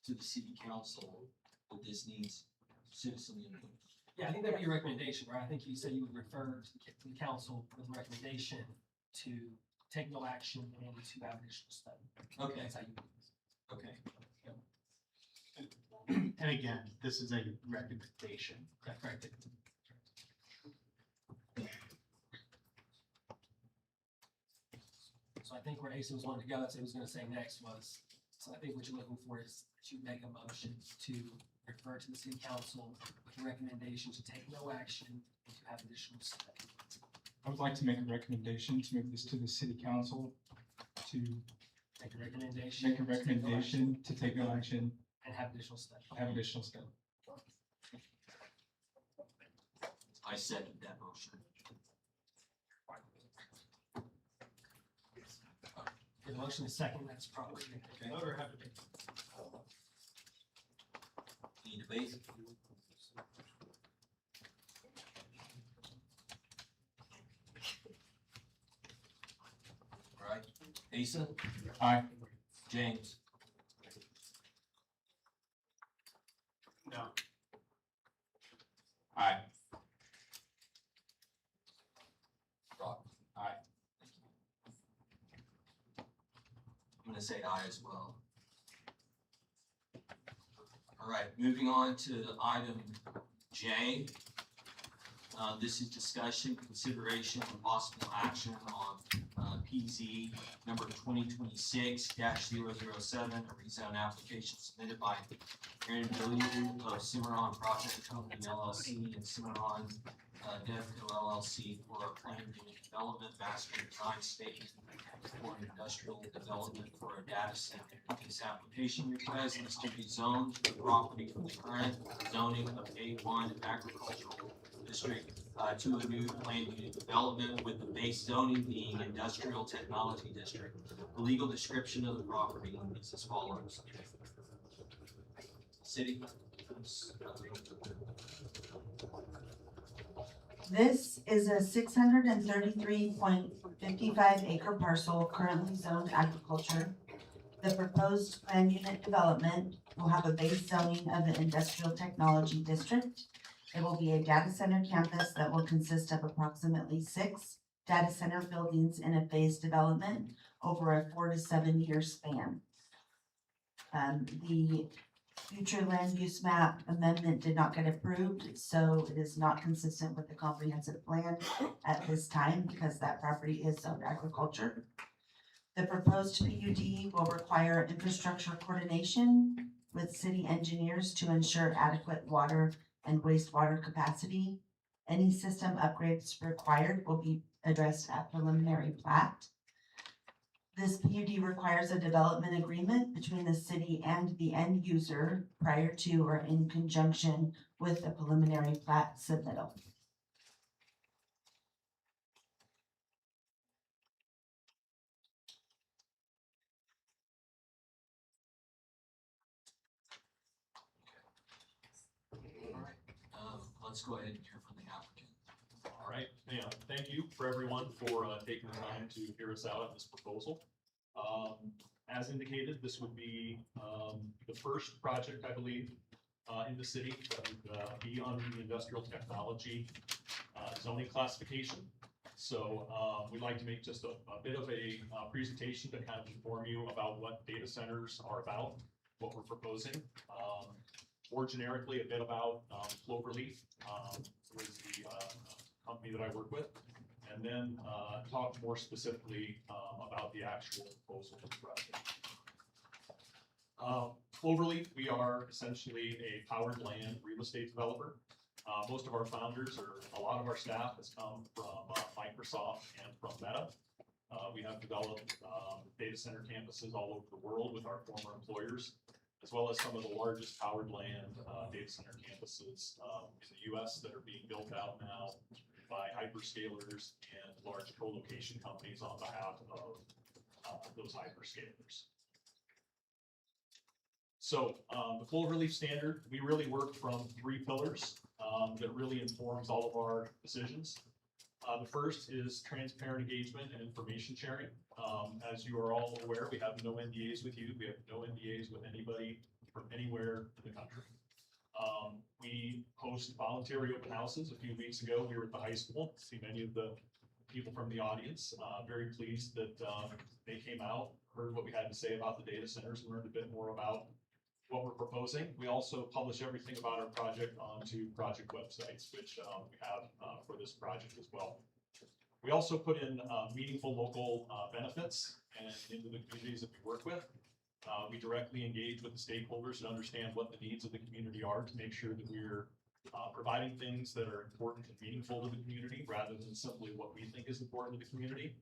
to the city council that this needs citizen input? Yeah, I think that'd be your recommendation, right? I think you said you would refer to the council with a recommendation to take no action and to have additional study. Okay. That's how you. Okay. And again, this is a recommendation. Correct. So I think where Asa was wanting to go, that's what he was gonna say next was, so I think what you're looking for is that you make a motion to refer to the city council with a recommendation to take no action and to have additional study. I would like to make a recommendation to move this to the city council to Make a recommendation. to take no action, And have additional study. have additional stuff. I second that motion. The motion is second, that's probably. Okay. Vote or have debate. Any debate? All right, Asa? Aye. James? say aye as well. All right, moving on to item J. This is discussion, consideration, and possible action on PZ number 2026-007, a rezone application submitted by Aaron Billion of Cimarron Project Company LLC and Cimarron Devco LLC for a planned unit development master design statement for industrial development for a data center. This application request is to rezone the property from the current zoning of A1 agricultural district to a new planned unit development with the base zoning being industrial technology district. The legal description of the property is as follows. City. This is a 633.55 acre parcel currently zoned agriculture. The proposed planned unit development will have a base zoning of the industrial technology district. It will be a data center campus that will consist of approximately 6 data center buildings in a phased development over a 4 to 7 year span. The future land use map amendment did not get approved, so it is not consistent with the comprehensive plan at this time because that property is zoned agriculture. The proposed PUD will require infrastructure coordination with city engineers to ensure adequate water and wastewater capacity. Any system upgrades required will be addressed at preliminary plat. This PUD requires a development agreement between the city and the end user prior to or in conjunction with the preliminary plat submittal. Let's go ahead and hear from the applicant. All right, yeah, thank you for everyone for taking the time to hear us out on this proposal. As indicated, this would be the first project, I believe, in the city that would be under the industrial technology zoning classification. So we'd like to make just a bit of a presentation to kind of inform you about what data centers are about, what we're proposing. More generically, a bit about Cloverleaf, was the company that I work with, and then talk more specifically about the actual proposal for the project. Cloverleaf, we are essentially a powered land real estate developer. Most of our founders, or a lot of our staff, has come from Microsoft and from Meta. We have developed data center campuses all over the world with our former employers, as well as some of the largest powered land data center campuses in the US that are being built out now by hyperscalers and large co-location companies on behalf of those hyperscalers. So the Cloverleaf standard, we really work from 3 pillars that really informs all of our decisions. The first is transparent engagement and information sharing. As you are all aware, we have no NDAs with you. We have no NDAs with anybody from anywhere in the country. We host voluntary open houses. A few weeks ago, we were at the high school. See many of the people from the audience. Very pleased that they came out, heard what we had to say about the data centers, and learned a bit more about what we're proposing. We also publish everything about our project onto project websites, which we have for this project as well. We also put in meaningful local benefits and into the communities that we work with. We directly engage with the stakeholders and understand what the needs of the community are to make sure that we're providing things that are important and meaningful to the community rather than simply what we think is important to the community.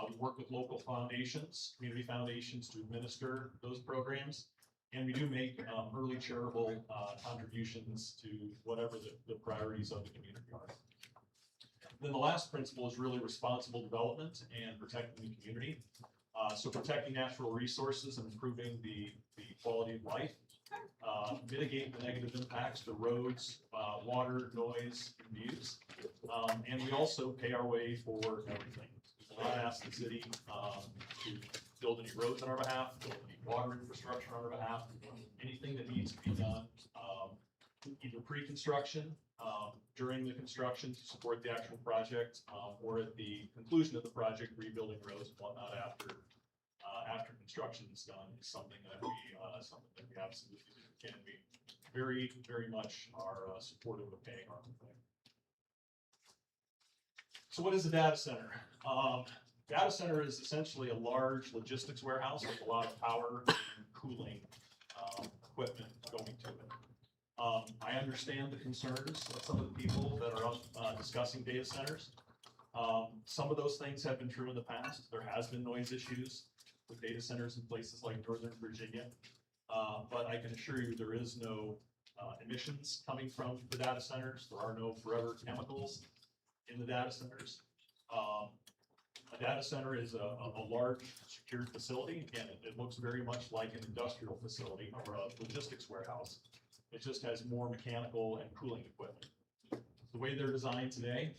We work with local foundations, community foundations, to administer those programs. And we do make early charitable contributions to whatever the priorities of the community are. Then the last principle is really responsible development and protecting the community. So protecting natural resources and improving the quality of life, mitigate the negative impacts to roads, water, noise, and views. And we also pay our way for everything. We will not ask the city to build any roads on our behalf, build any water infrastructure on our behalf, anything that needs to be done, either pre-construction, during the construction to support the actual project, or at the conclusion of the project, rebuilding roads and whatnot after construction is done is something that we absolutely do. And we very much are supportive of paying our own thing. So what is a data center? Data center is essentially a large logistics warehouse with a lot of power and cooling equipment going to it. I understand the concerns of some of the people that are discussing data centers. Some of those things have been true in the past. There has been noise issues with data centers in places like Northern Virginia. But I can assure you there is no emissions coming from the data centers. There are no forever chemicals in the data centers. A data center is a large secured facility. Again, it looks very much like an industrial facility or a logistics warehouse. It just has more mechanical and cooling equipment. The way they're designed today,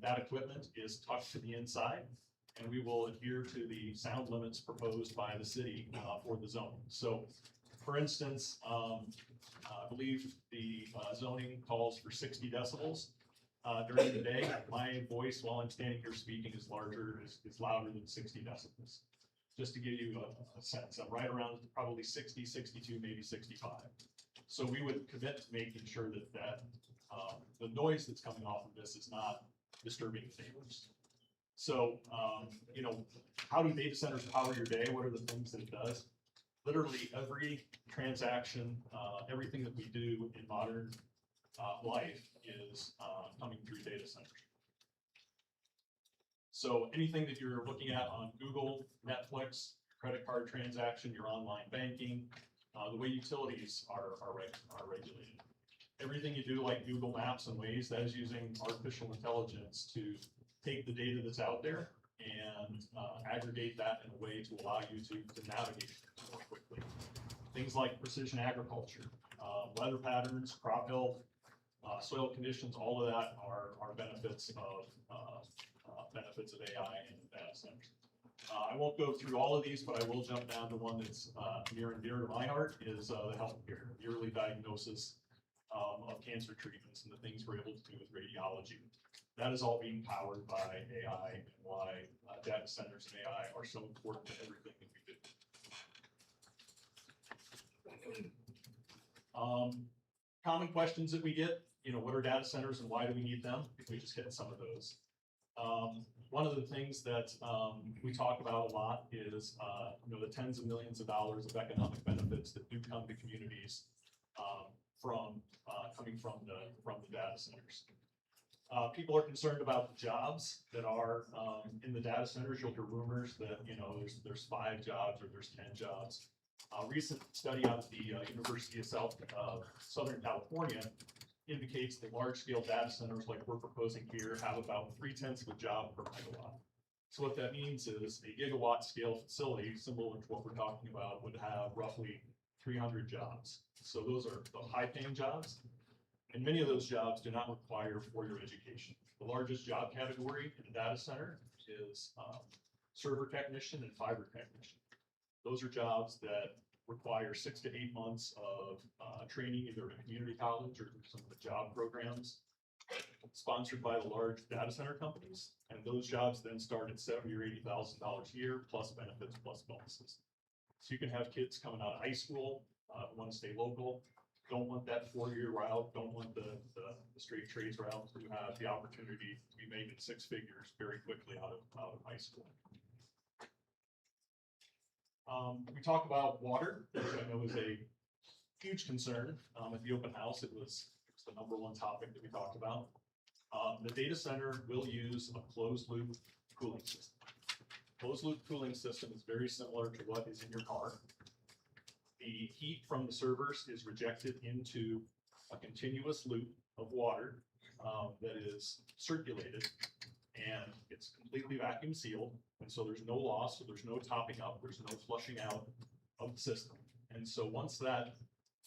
that equipment is tucked to the inside, and we will adhere to the sound limits proposed by the city for the zone. So, for instance, I believe the zoning calls for 60 decibels. During the day, my voice while I'm standing here speaking is louder than 60 decibels. Just to give you a sense, I'm right around probably 60, 62, maybe 65. So we would commit to making sure that the noise that's coming off of this is not disturbing the neighbors. So, you know, how do data centers power your day? What are the things that it does? Literally every transaction, everything that we do in modern life is coming through data centers. So anything that you're looking at on Google, Netflix, credit card transaction, your online banking, the way utilities are regulated. Everything you do like Google Maps and Waze, that is using artificial intelligence to take the data that's out there and aggregate that in a way to allow you to navigate more quickly. Things like precision agriculture, weather patterns, crop health, soil conditions, all of that are benefits of AI and data centers. I won't go through all of these, but I will jump down to one that's near and dear to my heart is the healthcare, the early diagnosis of cancer treatments and the things we're able to do with radiology. That is all being powered by AI and why data centers and AI are so important to everything that we do. Common questions that we get, you know, what are data centers and why do we need them? We just hit some of those. One of the things that we talk about a lot is, you know, the tens of millions of dollars of economic benefits that do come to communities coming from the data centers. People are concerned about the jobs that are in the data centers. You'll hear rumors that, you know, there's 5 jobs or there's 10 jobs. A recent study out of the University of Southern California indicates that large-scale data centers like we're proposing here have about 0.3 of a job per megawatt. So what that means is a gigawatt scale facility, similar to what we're talking about, would have roughly 300 jobs. So those are the high-paying jobs, and many of those jobs do not require 4-year education. The largest job category in a data center is server technician and fiber technician. Those are jobs that require 6 to 8 months of training, either at a community college or some of the job programs sponsored by the large data center companies. And those jobs then start at $70,000 or $80,000 a year, plus benefits, plus bonuses. So you can have kids coming out of high school, want to stay local, don't want that 4-year route, don't want the straight trades route, who have the opportunity to be making 6 figures very quickly out of high school. We talk about water, which I know is a huge concern. At the open house, it was the #1 topic that we talked about. The data center will use a closed loop cooling system. Closed loop cooling system is very similar to what is in your car. The heat from the servers is rejected into a continuous loop of water that is circulated, and it's completely vacuum sealed. And so there's no loss, so there's no topping up, there's no flushing out of the system. And so once that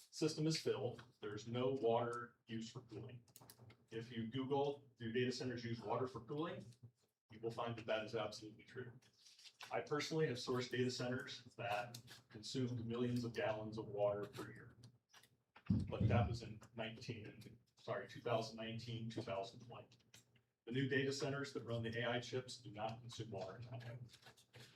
system is filled, there's no water used for cooling. If you Google, do data centers use water for cooling? You will find that that is absolutely true. I personally have sourced data centers that consumed millions of gallons of water per year. But that was in 2019, 2020. The new data centers that run the AI chips do not consume water.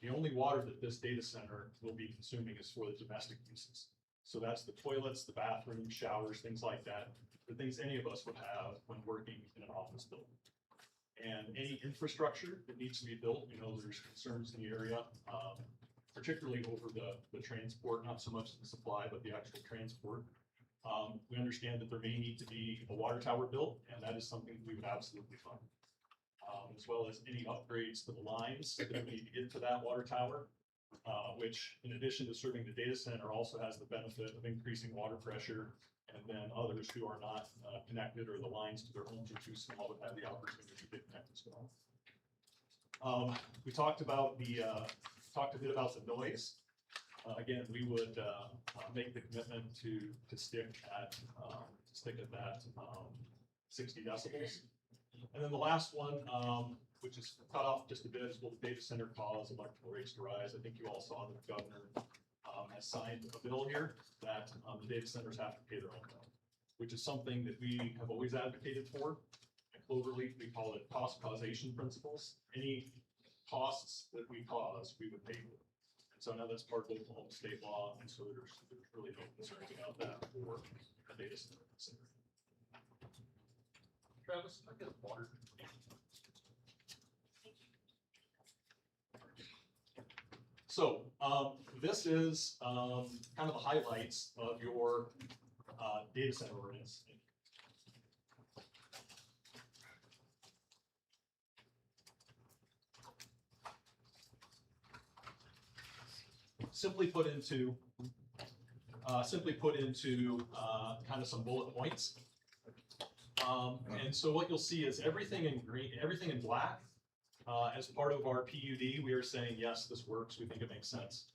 the only water that this data center will be consuming is for the domestic uses. So that's the toilets, the bathrooms, showers, things like that, the things any of us would have when working in an office building. And any infrastructure that needs to be built, there's concerns in the area, particularly over the transport, not so much the supply, but the actual transport. We understand that there may need to be a water tower built, and that is something we would absolutely fund. As well as any upgrades to the lines that we need to get to that water tower, which in addition to serving the data center also has the benefit of increasing water pressure, and then others who are not connected or the lines to their homes are too small would have the opportunity to get connected as well. We talked about talked a bit about the noise. Again, we would make the commitment to stick at that 60 decibels. And then the last one, which is cut off just a bit, is will the data center cause electrical rates to rise? I think you all saw that the governor has signed a bill here that the data centers have to pay their own bill, which is something that we have always advocated for. At Cloverleaf, we call it cost causation principles. Any costs that we cause, we would pay for. And so now that's part of Oklahoma state law, and so there's really no concerns about that for a data center. Travis, I get water. So this is kind of the highlights of your data center ordinance. Simply put into kind of some bullet points. And so what you'll see is everything in green, everything in black. As part of our PUD, we are saying, yes, this works. We think it makes sense.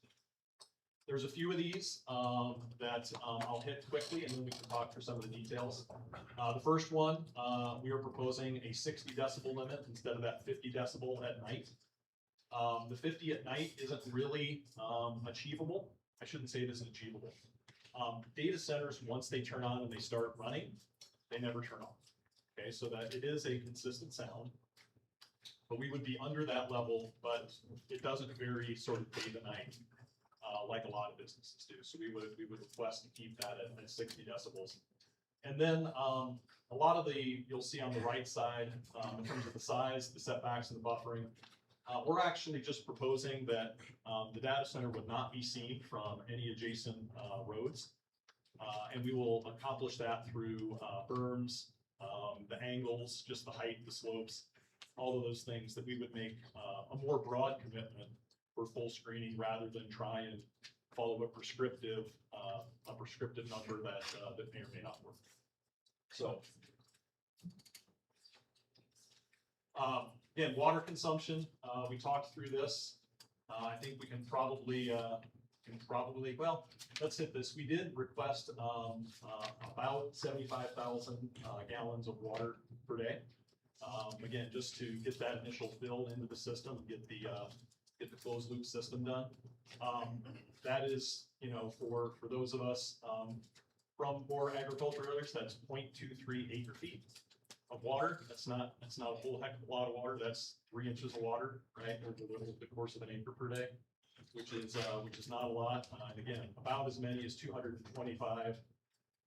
There's a few of these that I'll hit quickly, and then we can talk through some of the details. The first one, we are proposing a 60 decibel limit instead of that 50 decibel at night. The 50 at night isn't really achievable. I shouldn't say it isn't achievable. Data centers, once they turn on and they start running, they never turn off. Okay, so that it is a consistent sound, but we would be under that level, but it doesn't vary sort of day to night like a lot of businesses do. So we would request to keep that at 60 decibels. And then a lot of you'll see on the right side, in terms of the size, the setbacks, and the buffering, we're actually just proposing that the data center would not be seen from any adjacent roads. And we will accomplish that through berms, the angles, just the height, the slopes, all of those things that we would make a more broad commitment for full screening rather than try and follow a prescriptive number that may or may not work. So again, water consumption, we talked through this. I think we can probably, well, let's hit this. We did request about 75,000 gallons of water per day. Again, just to get that initial fill into the system, get the closed loop system done. That is, for those of us from more agriculture areas, that's 0.23 acre feet of water. That's not a whole heck of a lot of water. That's 3 inches of water, right, over the course of an acre per day, which is not a lot. And again, about as many as 225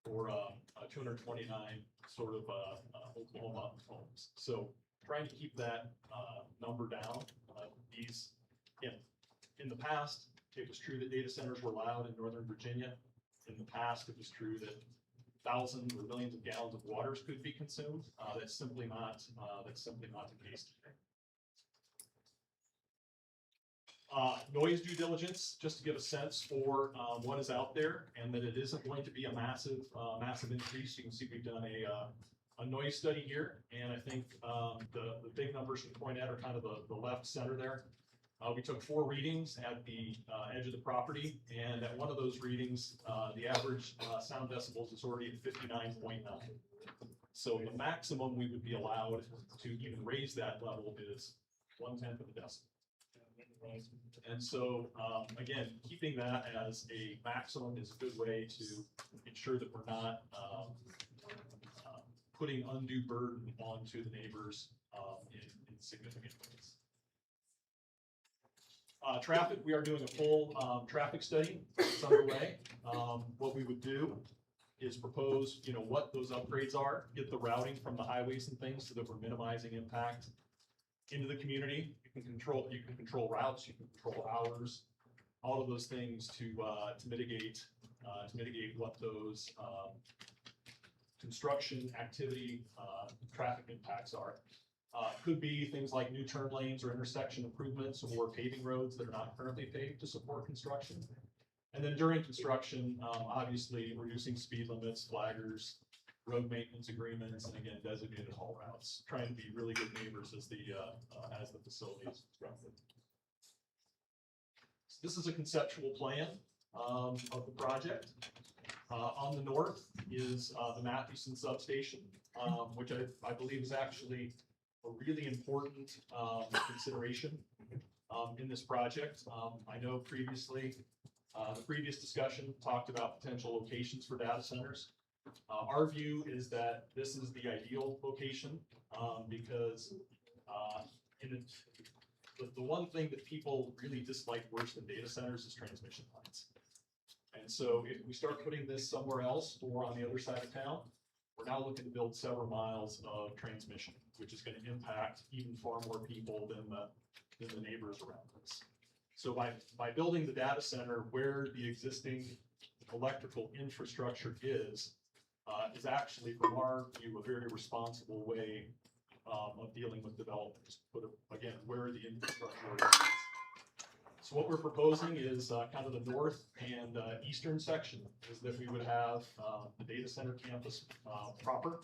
or 229 sort of Oklahoma homes. So trying to keep that number down. In the past, it was true that data centers were allowed in Northern Virginia. In the past, it was true that thousands or millions of gallons of waters could be consumed. That's simply not the case today. Noise due diligence, just to give a sense for what is out there, and that it isn't going to be a massive increase. You can see we've done a noise study here, and I think the big numbers to point at are kind of the left center there. We took 4 readings at the edge of the property, and at one of those readings, the average sound decibels is already at 59.9. So the maximum we would be allowed to even raise that level is 1/10 of a decibel. And so, again, keeping that as a maximum is a good way to ensure that we're not putting undue burden onto the neighbors in significant ways. Traffic, we are doing a full, traffic study. It's underway. What we would do is propose, what those upgrades are, get the routing from the highways and things so that we're minimizing impact into the community. You can control routes, you can control hours, all of those things to mitigate what those, construction activity, traffic impacts are. Could be things like new turn lanes or intersection improvements or paving roads that are not currently paved to support construction. And then during construction, obviously reducing speed limits, flaggers, road maintenance agreements, and again, designated haul routes, trying to be really good neighbors as the facility is constructed. So this is a conceptual plan of the project. On the north is the Mathewson substation, which I believe is actually a really important consideration in this project. I know previously, the previous discussion talked about potential locations for data centers. Our view is that this is the ideal location because the one thing that people really dislike worse than data centers is transmission lines. And so if we start putting this somewhere else or on the other side of town, we're now looking to build several miles of transmission, which is going to impact even far more people than the neighbors around us. So by building the data center where the existing electrical infrastructure is actually, from our view, a very responsible way of dealing with developers. But again, where the infrastructure is. So what we're proposing is kind of the north and eastern section is that we would have the data center campus proper.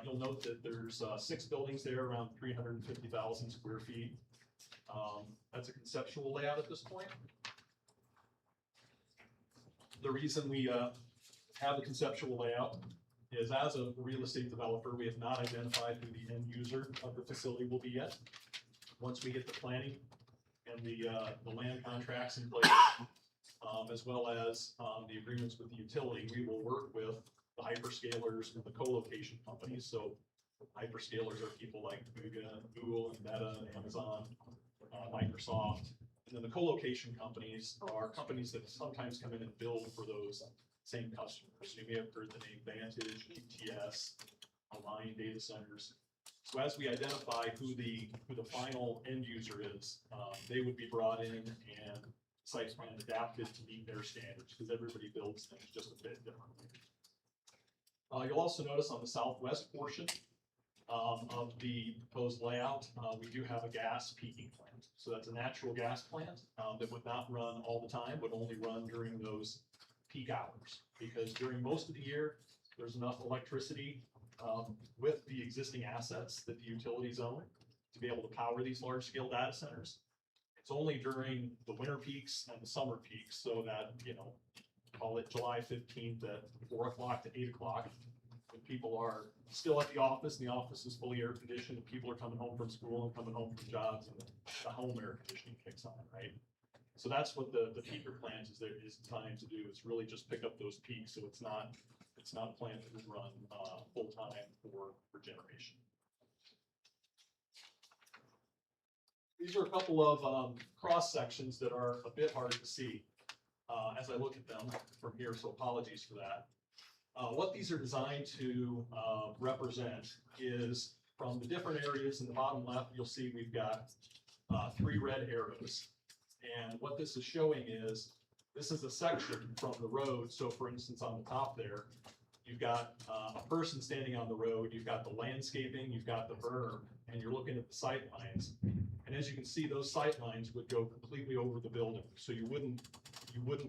You'll note that there's 6 buildings there, around 350,000 square feet. That's a conceptual layout at this point. The reason we have a conceptual layout is, as a real estate developer, we have not identified who the end user of the facility will be yet. Once we get the planning and the land contracts in place, as well as the agreements with the utility, we will work with the hyperscalers and the co-location companies. So hyperscalers are people like Google and Meta and Amazon, Microsoft. And then the co-location companies are companies that sometimes come in and build for those same customers. You may have heard the name Vantage, ETS, Align Data Centers. So as we identify who the final end user is, they would be brought in and site plan adapted to meet their standards, because everybody builds things just a bit differently. You'll also notice on the southwest portion of the proposed layout, we do have a gas peaking plant. So that's a natural gas plant that would not run all the time, would only run during those peak hours, because during most of the year, there's enough electricity with the existing assets that the utilities own to be able to power these large scale data centers. It's only during the winter peaks and the summer peaks, so that, call it July 15th at 4 o'clock to 8 o'clock, when people are still at the office, and the office is fully air conditioned, and people are coming home from school and coming home from jobs, and the home air conditioning kicks on, right? So that's what the peaker plant is designed to do. It's really just pick up those peaks, so it's not a plant that would run full time for generation. These are a couple of cross sections that are a bit hard to see as I look at them from here, so apologies for that. What these are designed to represent is, from the different areas in the bottom left, you'll see we've got 3 red arrows. And what this is showing is, this is a section from the road. So for instance, on the top there, you've got a person standing on the road, you've got the landscaping, you've got the berm, and you're looking at the sight lines. And as you can see, those sight lines would go completely over the building. So you wouldn't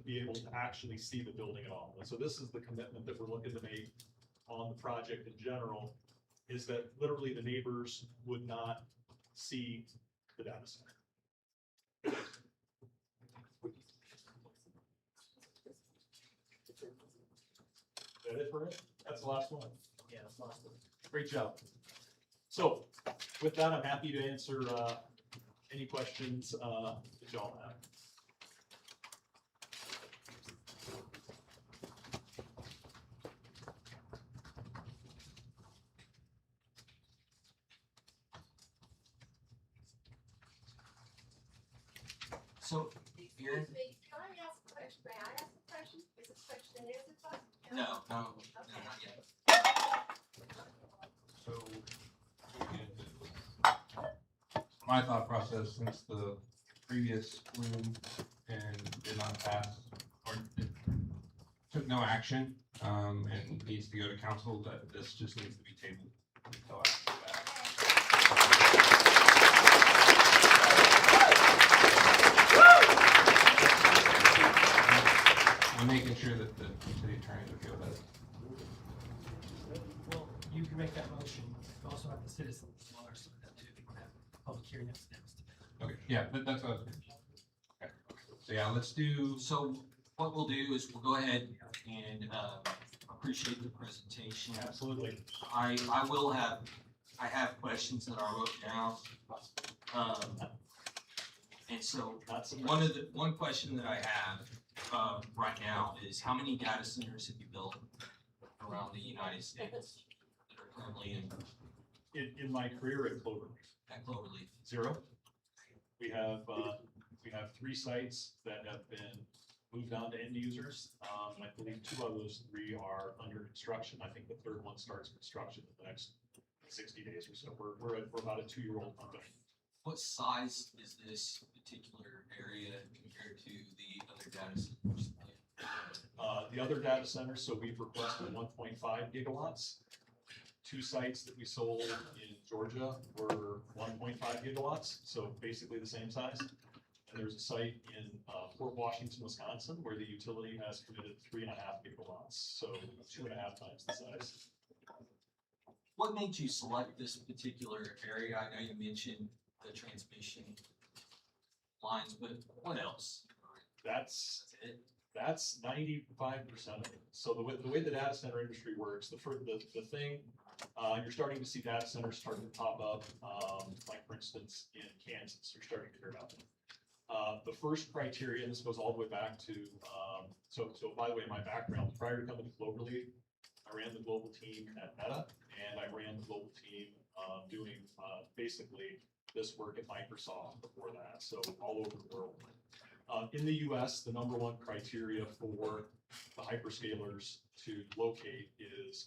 be able to actually see the building at all. And so this is the commitment that we're looking to make on the project in general, is that literally the neighbors would not see the data center. Is that it for it? That's the last one. Yeah, that's the last one. Great job. So with that, I'm happy to answer any questions that y'all have. So, Aaron? Excuse me, can I ask a question? May I ask a question? Is this question and answer time? No, not yet. So, my thought process, since the previous room and did not pass, or took no action, and needs to go to council, that this just needs to be tabled until after that. I'm making sure that the city attorney is okay with that. Well, you can make that motion. You also have the citizens, well, or some of that too, if you want to have a public hearing next. Okay, yeah, that's what I was. Okay, so yeah, let's do. So what we'll do is we'll go ahead and, appreciate the presentation. Absolutely. I have questions that I wrote down. And so one question that I have, right now is how many data centers have you built around the United States that are currently In my career at Cloverleaf? 0. We have 3 sites that have been moved on to end users. And I believe 2 of those 3 are under construction. I think the 3rd one starts construction in the next 60 days or so. We're about a 2-year-old company. What size is this particular area compared to the other data centers? The other data centers, so we've requested 1.5 gigawatts. 2 sites that we sold in Georgia were 1.5 gigawatts, so basically the same size. And there's a site in Fort Washington, Wisconsin, where the utility has committed 3.5 gigawatts, so 2.5 times the size. What made you select this particular area? I know you mentioned the transmission lines, but what else? That's 95% of it. So the way the data center industry works, the thing, you're starting to see data centers starting to pop up, like for instance, in Kansas, you're starting to hear about them. The first criteria, and this goes all the way back to, so by the way, my background, prior to coming to Cloverleaf, I ran the global team at Meta, and I ran the global team doing basically this work at Microsoft before that, so all over the world. In the US, the #1 criteria for the hyperscalers to locate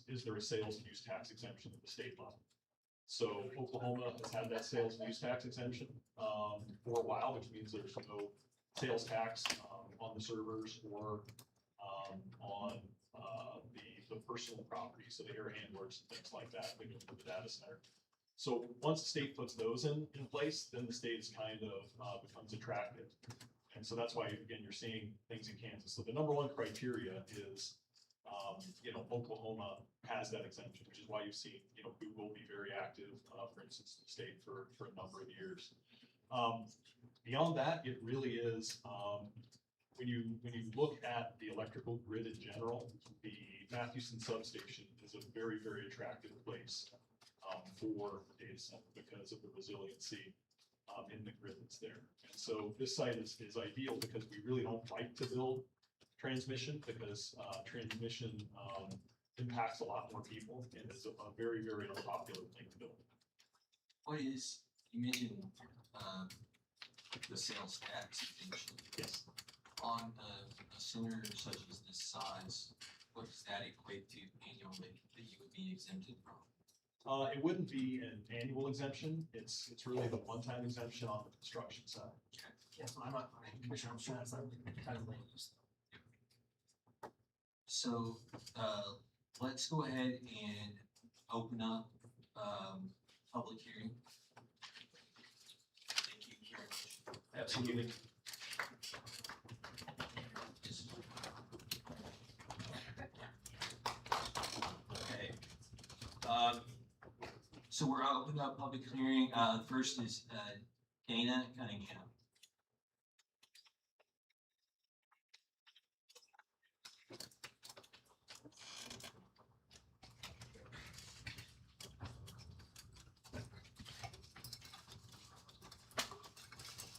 is there a sales and use tax exemption at the state level? So Oklahoma has had that sales and use tax exemption for a while, which means there's no sales tax on the servers or on the personal property, so the air handlers and things like that that go into the data center. So once the state puts those in place, then the state is kind of becomes attractive. And so that's why, again, you're seeing things in Kansas. So the #1 criteria is, Oklahoma has that exemption, which is why you've seen, Google be very active, for instance, in the state for a number of years. Beyond that, it really is, when you look at the electrical grid in general, the Mathewson substation is a very, very attractive place for data center because of the resiliency in the grid that's there. And so this site is ideal because we really don't like to build transmission because transmission impacts a lot more people and it's a very, very unpopular thing to build. What is, you mentioned the sales tax exemption. Yes. On a center such as this size, what does that equate to annually that you would be exempted from? It wouldn't be an annual exemption. It's really the one-time exemption on the construction side. Yes, I'm not, Commissioner, I'm sure that's not kind of land use. So, let's go ahead and open up, public hearing. Thank you very much. Absolutely. Okay. So we're opening up public hearing. First is, Dana Cunningham.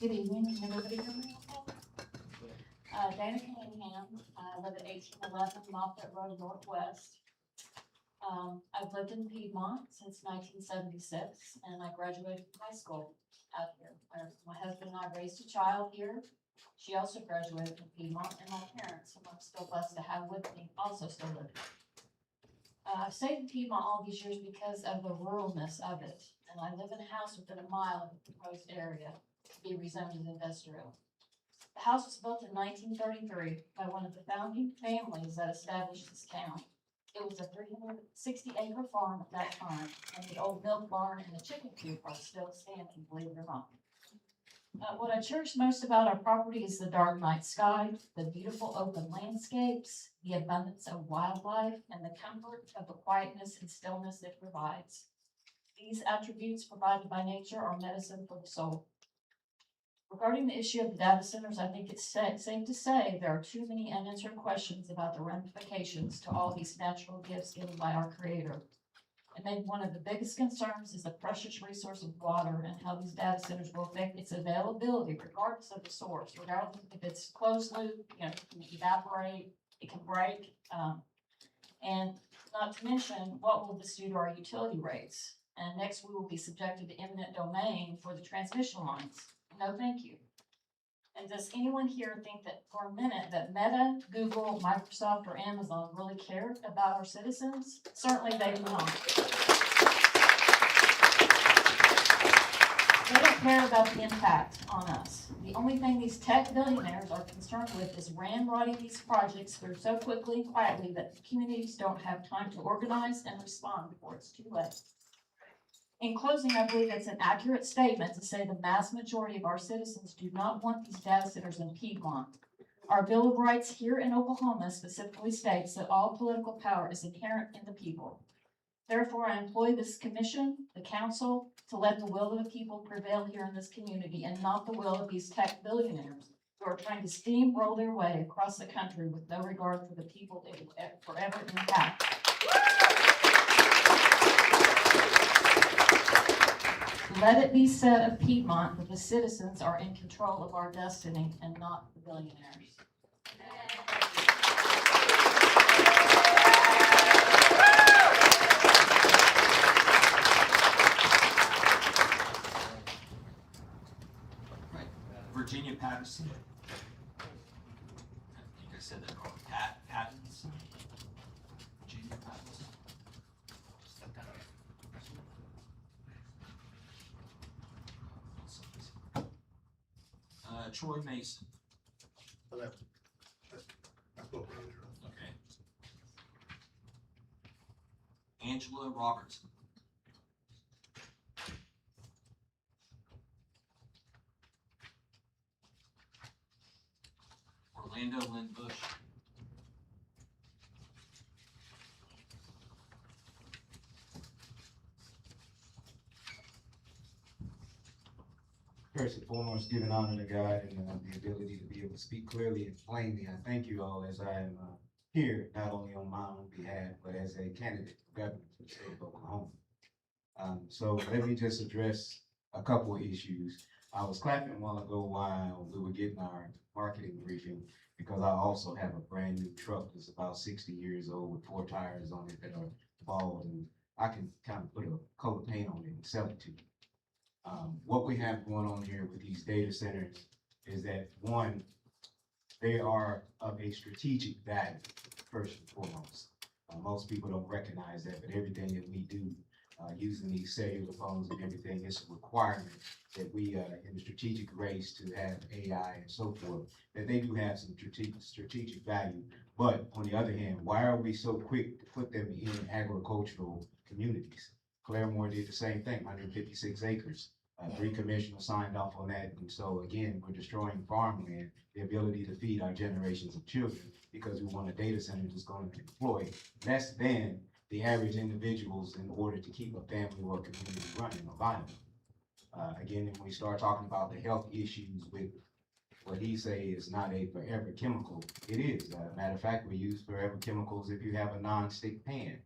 Good evening, can everybody hear me okay? Dana Cunningham, I live at 1811 Moffett Road Northwest. I've lived in Piedmont since 1976, and I graduated from high school out here. My husband and I raised a child here, She also graduated from Piedmont, and my parents, whom I'm still blessed to have with me, also still live here. I've stayed in Piedmont all these years because of the ruralness of it, and I live in a house within a mile of the proposed area to be rezoned as industrial. The house was built in 1933 by one of the founding families that established this town. It was a 360-acre farm at that time, and the old milk barn and the chicken coop are still standing, believe it or not. What I cherish most about our property is the dark night sky, the beautiful open landscapes, the abundance of wildlife, and the comfort of the quietness and stillness it provides. These attributes provided by nature are medicine for the soul. Regarding the issue of the data centers, I think it's safe to say there are too many unanswered questions about the ramifications to all these natural gifts given by our Creator. And maybe one of the biggest concerns is the precious resource of water and how these data centers will affect its availability regardless of the source, regardless if it's closed loop, you know, it can evaporate, it can break, and not to mention, what will this do to our utility rates? And next, we will be subjected to eminent domain for the transmission lines. No, thank you. And does anyone here think that for a minute that Meta, Google, Microsoft, or Amazon really care about our citizens? Certainly they do not. They don't care about the impact on us. The only thing these tech billionaires are concerned with is ramrodding these projects through so quickly and quietly that communities don't have time to organize and respond before it's too late. In closing, I believe it's an accurate statement to say the mass majority of our citizens do not want these data centers in Piedmont. Our Bill of Rights here in Oklahoma specifically states that all political power is inherent in the people. Therefore, I employ this commission, the council, to let the will of the people prevail here in this community and not the will of these tech billionaires who are trying to steamroll their way across the country with no regard for the people they will forever impact. Let it be said of Piedmont that the citizens are in control of our destiny and not the billionaires. Right. Virginia Patterson. I think I said that wrong. Pattinson. Virginia Patterson. Troy Mason. Okay. Angela Robertson. Orlando Lynn Bush. First and foremost, giving honor to God and the ability to be able to speak clearly and plainly. I thank you all as I am here, not only on my own behalf, but as a candidate for governor for the state of Oklahoma. So let me just address a couple of issues. I was clapping a while ago while we were getting our marketing briefing because I also have a brand new truck that's about 60 years old with 4 tires on it that are bald, and I can kind of put a coat of paint on it and sell it to you. What we have going on here with these data centers is that, one, they are of a strategic value, first and foremost. Most people don't recognize that, but everything that we do using these cellular phones and everything, it's a requirement that we, in the strategic race to have AI and so forth, that they do have some strategic value. But on the other hand, why are we so quick to put them in agricultural communities? Claremore did the same thing, 156 acres. 3 commissioners signed off on that. And so again, we're destroying farmland, the ability to feed our generations of children, because we want a data center that's going to employ less than the average individuals in order to keep a family or a community running or viable. Again, when we start talking about the health issues with what he say is not a forever chemical, it is. Matter of fact, we use forever chemicals if you have a non-stick pan.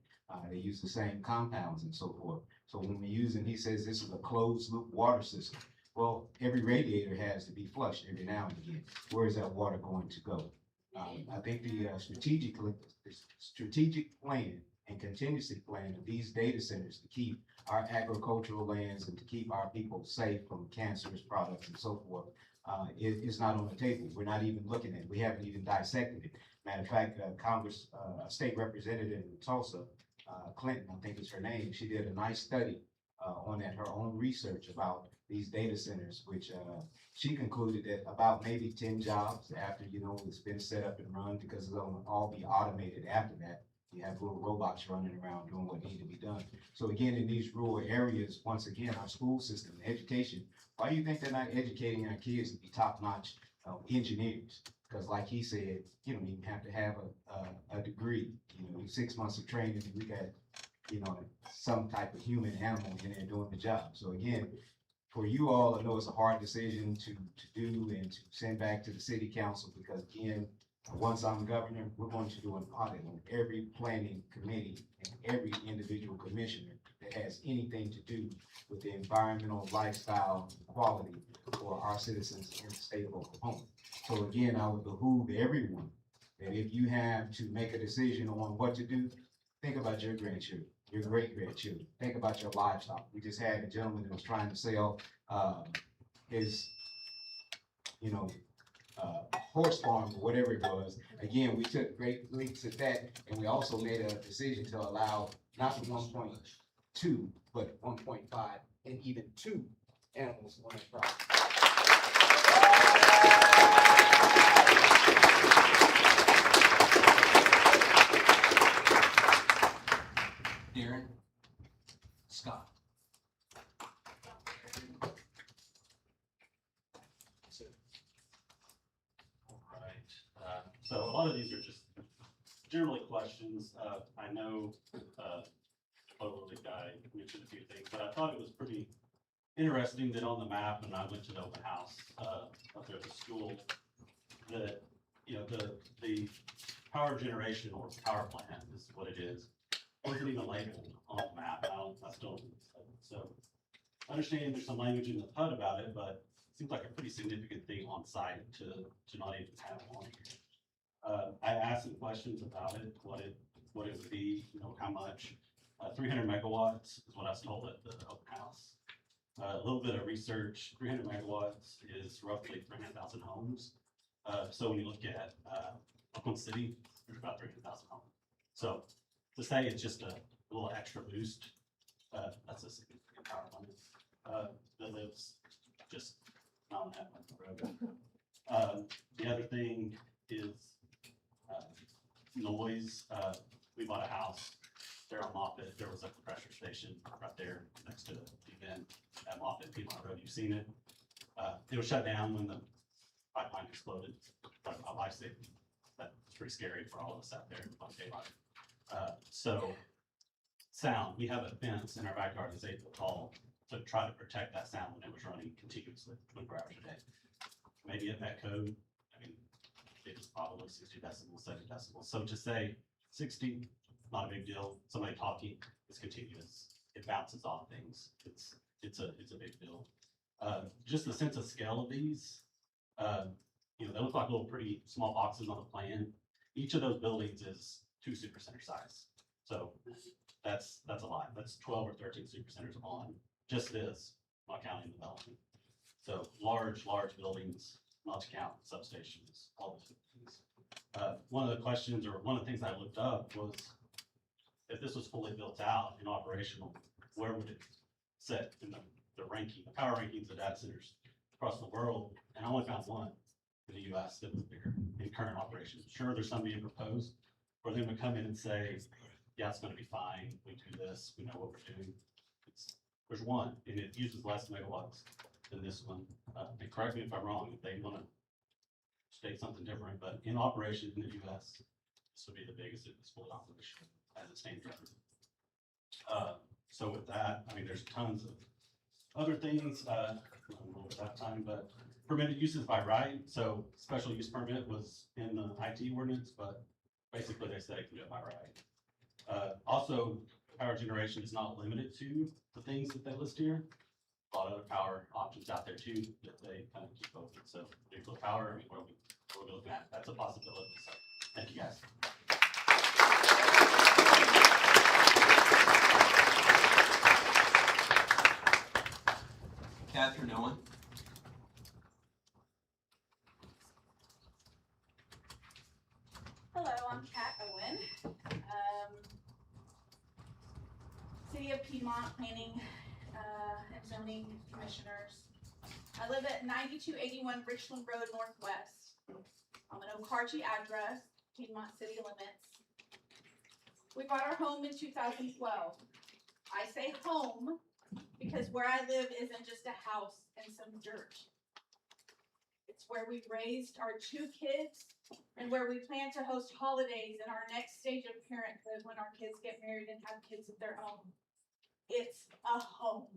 They use the same compounds and so forth. So when we're using, he says this is a closed loop water system. Well, every radiator has to be flushed every now and again. Where is that water going to go? I think the strategic plan and contingency plan of these data centers to keep our agricultural lands and to keep our people safe from cancerous products and so forth is not on the table. We're not even looking at it. We haven't even dissected it. Matter of fact, state representative in Tulsa, Clinton, I think is her name, she did a nice study on that, her own research about these data centers, which she concluded that about maybe 10 jobs after, it's been set up and run, because it'll all be automated after that. You have little robots running around doing what needs to be done. So again, in these rural areas, once again, our school system, education, why do you think they're not educating our kids to be top-notch engineers? Because like he said, you don't even have to have a degree. 6 months of training, and we got, some type of human animal in there doing the job. So again, for you all, I know it's a hard decision to do and to send back to the city council, because again, once I'm governor, we're going to do an audit on every planning committee and every individual commissioner that has anything to do with the environmental lifestyle quality for our citizens in the state of Oklahoma. So again, I would behoove everyone that if you have to make a decision on what to do, think about your grandchildren, your great-grandchildren. Think about your livestock. We just had a gentleman that was trying to sell his, horse farm or whatever it was. Again, we took great leaps at that, and we also made a decision to allow not the 1.2, but 1.5 and even 2 animals on that property. Darren, Scott. All right, so a lot of these are just generally questions. I know, the guy mentioned a few things, but I thought it was pretty interesting that on the map, and I went to the open house, up there at the school, that, the power generation or power plant is what it is, wasn't even labeled on the map. I still, so I understand there's some language in the PUD about it, but it seems like a pretty significant thing on site to not even have it on here. I asked some questions about it, what it would be, how much. 300 megawatts is what I was told at the open house. A little bit of research, 300 megawatts is roughly 300,000 homes. So when you look at Oakland City, there's about 300,000 homes. So to say it's just a little extra boost, that's a significant power plant that lives just not on that road. The other thing is noise. We bought a house there on Moffett. There was a pressure station right there next to the event at Moffett, Piedmont Road. You've seen it. It was shut down when the pipeline exploded. Talking about life safety. That's pretty scary for all of us out there on daylight. So sound, we have a fence in our backyard that's 8 foot tall to try to protect that sound when it was running continuously 24 hours a day. Maybe at that code, it was probably 60 decibels, 70 decibels. So to say 60, not a big deal. Somebody talking is continuous. It bounces off things. It's a big deal. Just the sense of scale of these, they look like little pretty small boxes on the plan. Each of those buildings is 2 supercenter size. So that's a lot. That's 12 or 13 supercenters on just this, not counting development. So large buildings, not to count substations, all those things. One of the questions, or one of the things I looked up was, if this was fully built out and operational, where would it sit in the ranking, the power rankings of data centers across the world? And I only found one in the US that was bigger in current operations. Sure, there's some being proposed for them to come in and say, yeah, it's gonna be fine, we do this, we know what we're doing. There's one, and it uses less megawatts than this one. And correct me if I'm wrong, if they wanna state something different, but in operation in the US, this would be the biggest if it's fully operational as it stands right now. So with that, there's tons of other things, I don't know at that time, but permitted uses by right. So special use permit was in the IT ordinance, but basically they said it can do it by right. Also, power generation is not limited to the things that they list here. A lot of other power options out there too that they kind of keep open. So nuclear power, what are we looking at? That's a possibility. So thank you guys. Catherine Owen. City of Piedmont Planning, and Zoning Commissioners. I live at 9281 Richland Road Northwest. I'm an Okarchi address, Piedmont city limits. We bought our home in 2012. I say home because where I live isn't just a house and some dirt. It's where we raised our 2 kids and where we plan to host holidays in our next stage of parenthood when our kids get married and have kids of their own. It's a home.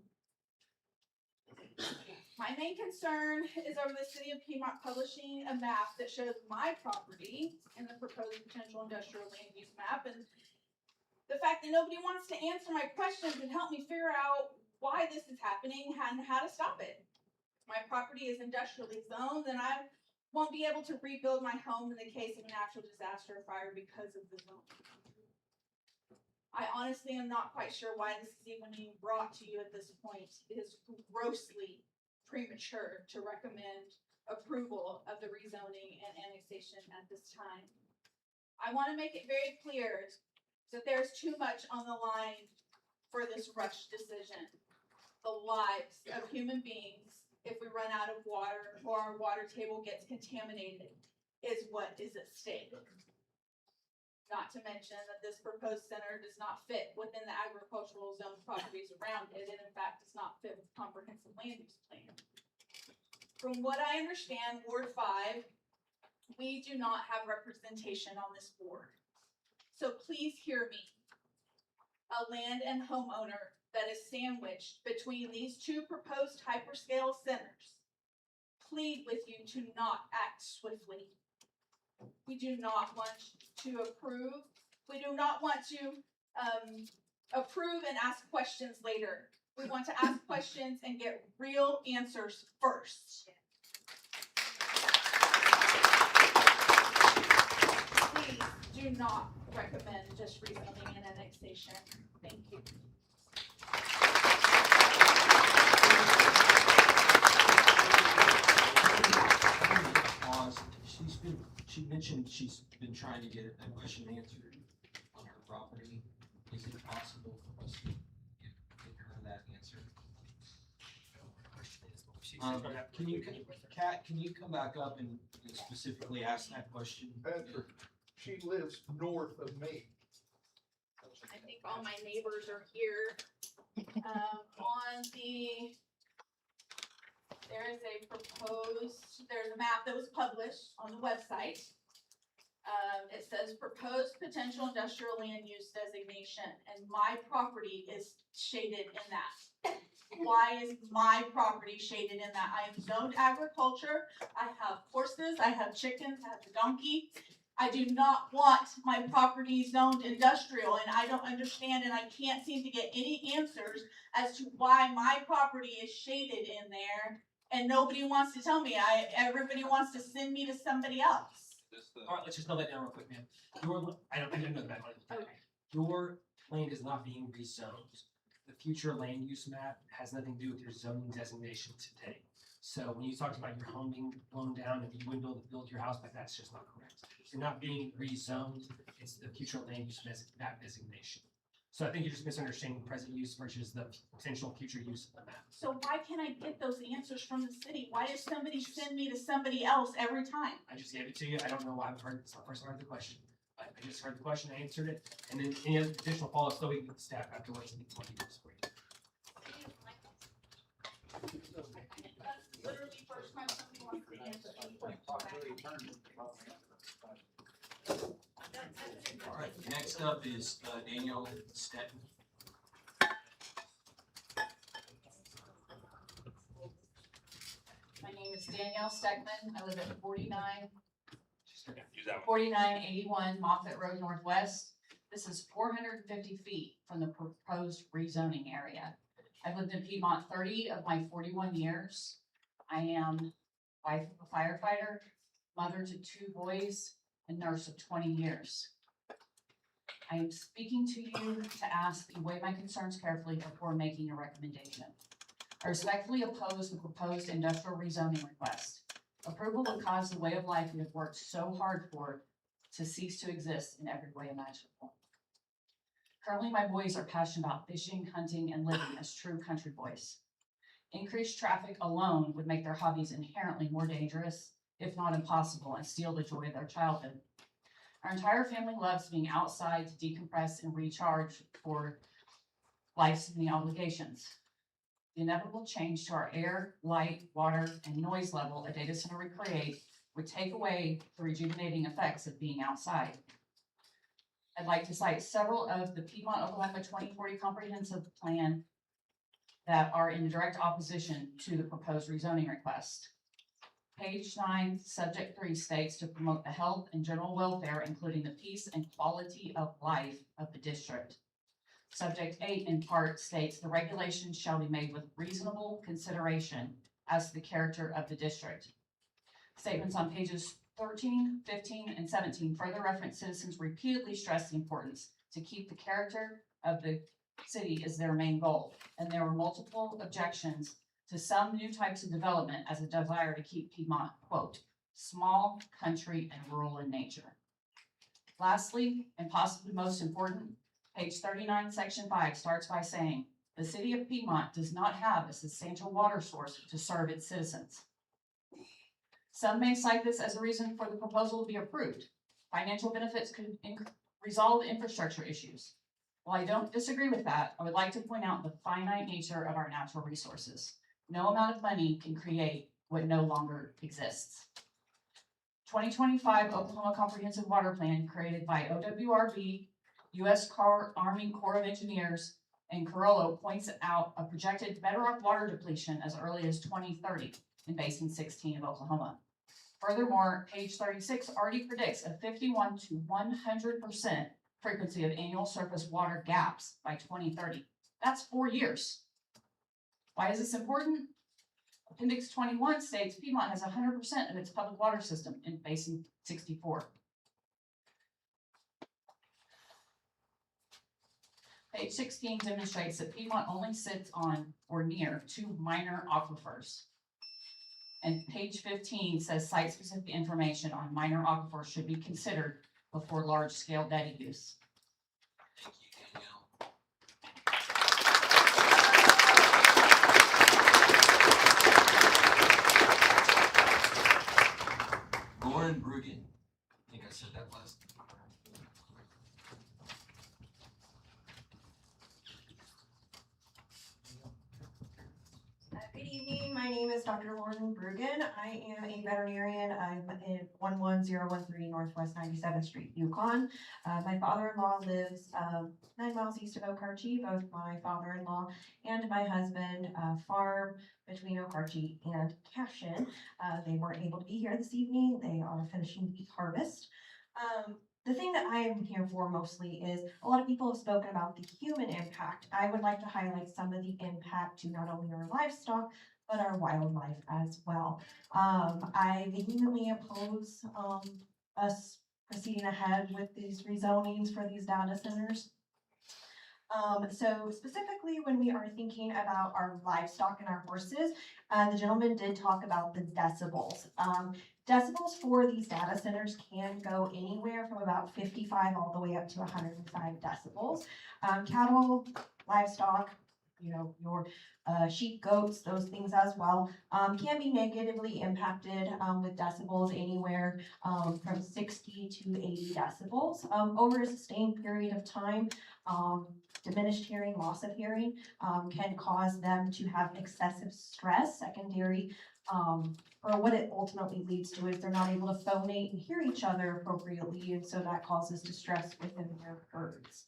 My main concern is over the City of Piedmont publishing a map that shows my property in the proposed potential industrial land use map, and the fact that nobody wants to answer my questions and help me figure out why this is happening and how to stop it. My property is industrially zoned, and I won't be able to rebuild my home in the case of a natural disaster or fire because of the zone. I honestly am not quite sure why this is even being brought to you at this point. It is grossly premature to recommend approval of the rezoning and annexation at this time. I want to make it very clear that there's too much on the line for this rushed decision. The lives of human beings, if we run out of water or our water table gets contaminated, is what is at stake. Not to mention that this proposed center does not fit within the agricultural zone properties around it, and in fact does not fit with the comprehensive land use plan. From what I understand, Ward 5, we do not have representation on this board. So please hear me. A land and homeowner that is sandwiched between these 2 proposed hyperscale centers, plead with you to not act swiftly. We do not want to approve. We do not want to approve and ask questions later. We want to ask questions and get real answers first. Please do not recommend just rezoning and annexation. Thank you. Pause. She mentioned she's been trying to get a question answered on her property. Is it possible for us to get her that answer? Kat, can you come back up and specifically ask that question? Patrick, she lives north of me. I think all my neighbors are here. There's a map that was published on the website. It says proposed potential industrial land use designation, and my property is shaded in that. Why is my property shaded in that? I am zoned agriculture. I have horses, I have chickens, I have a donkey. I do not want my property zoned industrial, and I don't understand, and I can't seem to get any answers as to why my property is shaded in there, and nobody wants to tell me. Everybody wants to send me to somebody else. All right, let's just know that down real quick, man. I don't know the background. Okay. Your land is not being rezoned. The future land use map has nothing to do with your zoning designation today. So when you talked about your home being blown down, if you wouldn't be able to build your house, but that's just not correct. You're not being rezoned. It's the future land use map designation. So I think you're just misunderstanding present use versus the potential future use of the map. So why can't I get those answers from the city? Why does somebody send me to somebody else every time? I just gave it to you. I don't know why I've heard, it's not the first time I heard the question. I just heard the question, I answered it, and then any other additional follow-up, so we can get the staff afterwards and get more details for you. That's literally first time somebody wants to answer any question. All right, next up is Daniel Stetton. My name is Danielle Steckman. I live at 4981 Moffett Road Northwest. This is 450 feet from the proposed rezoning area. I've lived in Piedmont 30 of my 41 years. I am wife of a firefighter, mother to 2 boys, and nurse of 20 years. I am speaking to you to ask that you weigh my concerns carefully before making a recommendation. I respectfully oppose the proposed industrial rezoning request. Approval would cause the way of life we have worked so hard for to cease to exist in every way imaginable. Currently, my boys are passionate about fishing, hunting, and living as true country boys. Increased traffic alone would make their hobbies inherently more dangerous, if not impossible, and steal the joy of their childhood. Our entire family loves being outside to decompress and recharge for life's many obligations. The inevitable change to our air, light, water, and noise level a data center would create would take away the rejuvenating effects of being outside. I'd like to cite several of the Piedmont, Oklahoma 2040 comprehensive plan that are in direct opposition to the proposed rezoning request. Page 9, subject 3 states to promote the health and general welfare, including the peace and quality of life of the district. Subject 8 in part states the regulations shall be made with reasonable consideration as to the character of the district. Statements on pages 13, 15, and 17 further reference citizens repeatedly stress the importance to keep the character of the city is their main goal, and there were multiple objections to some new types of development as a desire to keep Piedmont, quote, small, country, and rural in nature. Lastly, and possibly most important, page 39, section 5 starts by saying, the city of Piedmont does not have a substantial water source to serve its citizens. Some may cite this as a reason for the proposal to be approved. Financial benefits could resolve infrastructure issues. While I don't disagree with that, I would like to point out the finite nature of our natural resources. No amount of money can create what no longer exists. 2025 Oklahoma Comprehensive Water Plan created by OWRB, U.S. Army Corps of Engineers, and Carollo points out a projected bedrock water depletion as early as 2030 in Basin 16 of Oklahoma. Furthermore, page 36 already predicts a 51 to 100% frequency of annual surface water gaps by 2030. That's 4 years. Why is this important? Appendix 21 states Piedmont has 100% of its public water system in Basin 64. Page 16 demonstrates that Piedmont only sits on or near 2 minor aquifers. And page 15 says site-specific information on minor aquifers should be considered before large-scale data use. Thank you, Danielle. Lauren Brugan. I think I said that last. Good evening, my name is Dr. Lauren Brugan. I am a veterinarian. I'm in 11013 Northwest 97th Street, Yukon. My father-in-law lives 9 miles east of Okarche. Both my father-in-law and my husband farm between Okarche and Cashin. They weren't able to be here this evening. They are finishing beef harvest. The thing that I am here for mostly is a lot of people have spoken about the human impact. I would like to highlight some of the impact to not only our livestock, but our wildlife as well. I vehemently oppose us proceeding ahead with these rezonings for these data centers. So specifically when we are thinking about our livestock and our horses, the gentleman did talk about the decibels. Decibels for these data centers can go anywhere from about 55 all the way up to 105 decibels. Cattle, livestock, you know, your sheep, goats, those things as well, can be negatively impacted with decibels anywhere from 60 to 80 decibels. Over a sustained period of time, diminished hearing, loss of hearing, can cause them to have excessive stress, secondary, or what it ultimately leads to is they're not able to phonate and hear each other appropriately, and so that causes distress within their herds.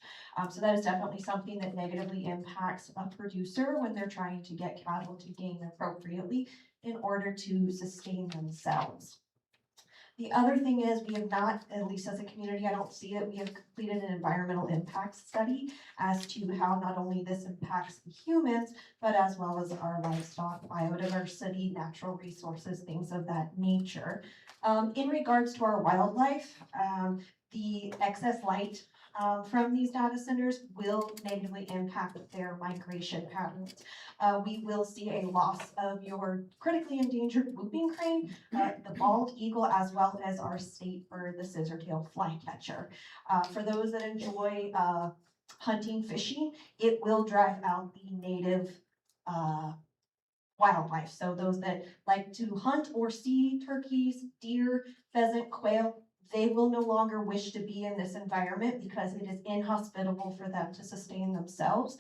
So that is definitely something that negatively impacts a producer when they're trying to get cattle to gain appropriately in order to sustain themselves. The other thing is we have not, at least as a community, I don't see that we have completed an environmental impact study as to how not only this impacts the humans, but as well as our livestock, biodiversity, natural resources, things of that nature. In regards to our wildlife, the excess light from these data centers will negatively impact their migration patterns. We will see a loss of your critically endangered whooping crane, the bald eagle, as well as our state bird, the scissortail flycatcher. For those that enjoy hunting, fishing, it will drive out the native, wildlife. So those that like to hunt or see turkeys, deer, pheasant, quail, they will no longer wish to be in this environment because it is inhospitable for them to sustain themselves,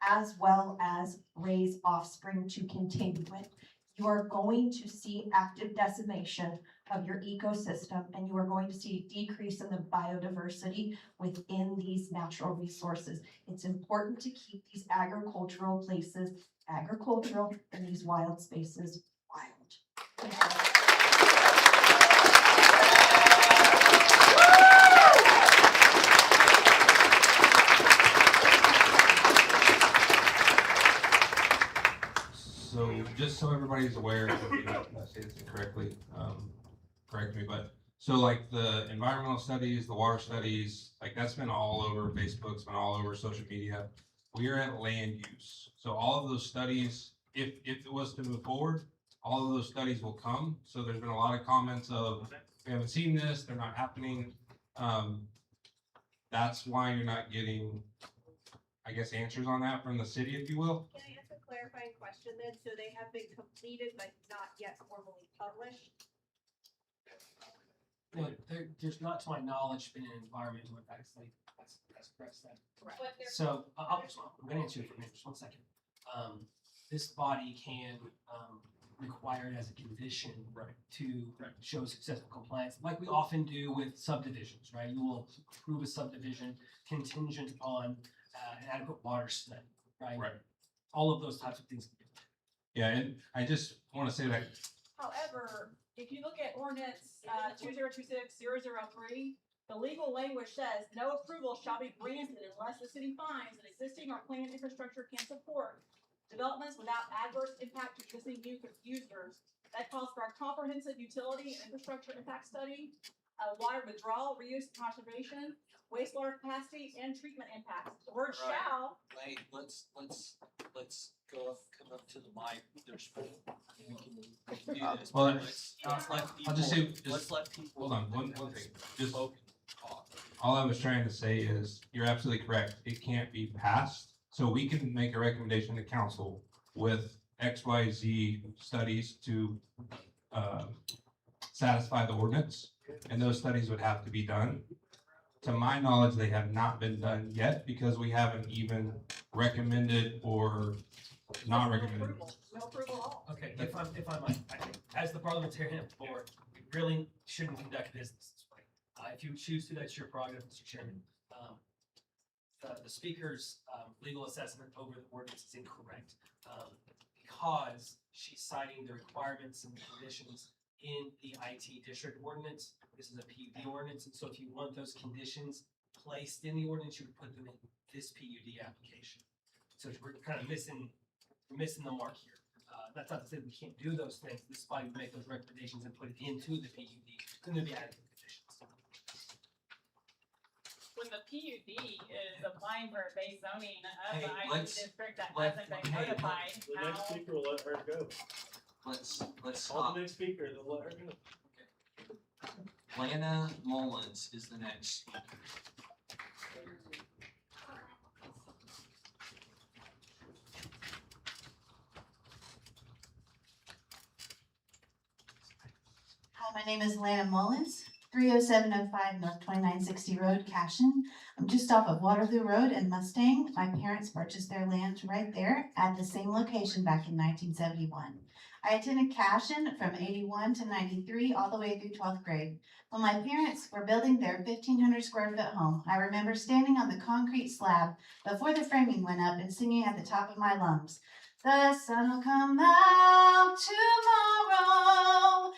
as well as raise offspring to continue it. You are going to see active decimation of your ecosystem, and you are going to see a decrease in the biodiversity within these natural resources. It's important to keep these agricultural places agricultural and these wild spaces wild. So just so everybody's aware, if I say this incorrectly, correct me, but so like the environmental studies, the water studies, like that's been all over Facebook, it's been all over social media. We are at land use. So all of those studies, if it was to move forward, all of those studies will come. So there's been a lot of comments of, we haven't seen this, they're not happening. That's why you're not getting, I guess, answers on that from the city, if you will. Can I ask a clarifying question then? So they have been completed but not yet formally published? No, there's not, to my knowledge, been an environmental impact study as Brett said. Correct. So, I'm gonna answer you for a minute, just 1 second. This body can, require it as a condition to show successful compliance, like we often do with subdivisions, right? You will approve a subdivision contingent upon, an adequate water study, right? Right. All of those types of things. Yeah, and I just want to say that However, if you look at ordinance, 2026-003, the legal language says, no approval shall be granted unless the city finds that existing or planned infrastructure can support developments without adverse impact to existing users. That calls for a comprehensive utility and infrastructure impact study, water withdrawal, reuse, conservation, wastewater capacity, and treatment impacts. The word Right. shall. Wait, let's go up, come up to the mic. There's. We can do this. Well, Let's let I'll just people- say, Let's let people. hold on, one thing, just, Spoken talk. all I was trying to say is, you're absolutely correct, it can't be passed. So we can make a recommendation to council with XYZ studies to, satisfy the ordinance, and those studies would have to be done. To my knowledge, they have not been done yet, because we haven't even recommended or not recommended. No approval at all. Okay, if I might, I think as the parliamentarian board, we really shouldn't conduct business this way. If you choose to, that's your prerogative, Mr. Chairman. The speaker's, legal assessment over the ordinance is incorrect, because she's citing the requirements and conditions in the IT district ordinance. This is a PUD ordinance, and so if you want those conditions placed in the ordinance, you would put them in this PUD application. So we're kind of missing the mark here. That's not to say we can't do those things. This is why we make those recommendations and put it into the PUD. Then there'll be added conditions. When the PUD is applying for a base zoning of Hey, the IT let's- district that let- hasn't been hey, notified, The next how? speaker will let her go. Let's Call stop. the next speaker, they'll let her go. Lana Mullins is the next speaker. Hi, my name is Lana Mullins, 30705 North 2960 Road, Cashin. I'm just off of Waterloo Road in Mustang. My parents purchased their land right there at the same location back in 1971. I attended Cashin from 81 to 93, all the way through 12th grade. When my parents were building their 1,500 square foot home, I remember standing on the concrete slab before the framing went up and singing at the top of my lungs, "The sun will come out tomorrow."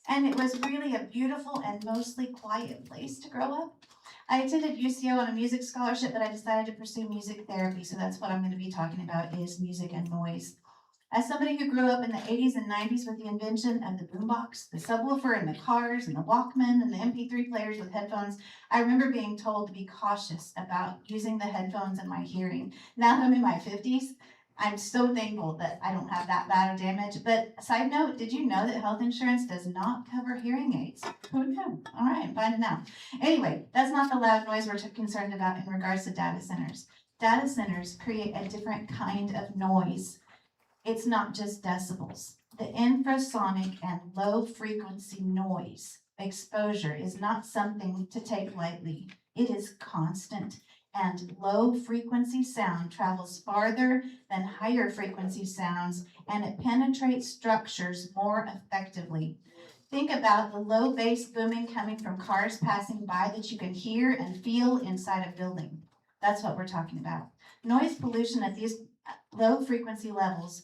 And it was really a beautiful and mostly quiet place to grow up. I attended UCO on a music scholarship, but I decided to pursue music therapy, so that's what I'm going to be talking about is music and noise. As somebody who grew up in the 80s and 90s with the invention of the boombox, the subwoofer in the cars, and the Walkman, and the MP3 players with headphones, I remember being told to be cautious about using the headphones in my hearing. Now that I'm in my 50s, I'm so thankful that I don't have that bad of damage. But side note, did you know that health insurance does not cover hearing aids? Who knew? All right, I'm finding out. Anyway, that's not the loud noise we're concerned about in regards to data centers. Data centers create a different kind of noise. It's not just decibels. The infrasonic and low frequency noise exposure is not something to take lightly. It is constant, and low frequency sound travels farther than higher frequency sounds, and it penetrates structures more effectively. Think about the low bass booming coming from cars passing by that you can hear and feel inside a building. That's what we're talking about. Noise pollution at these low frequency levels,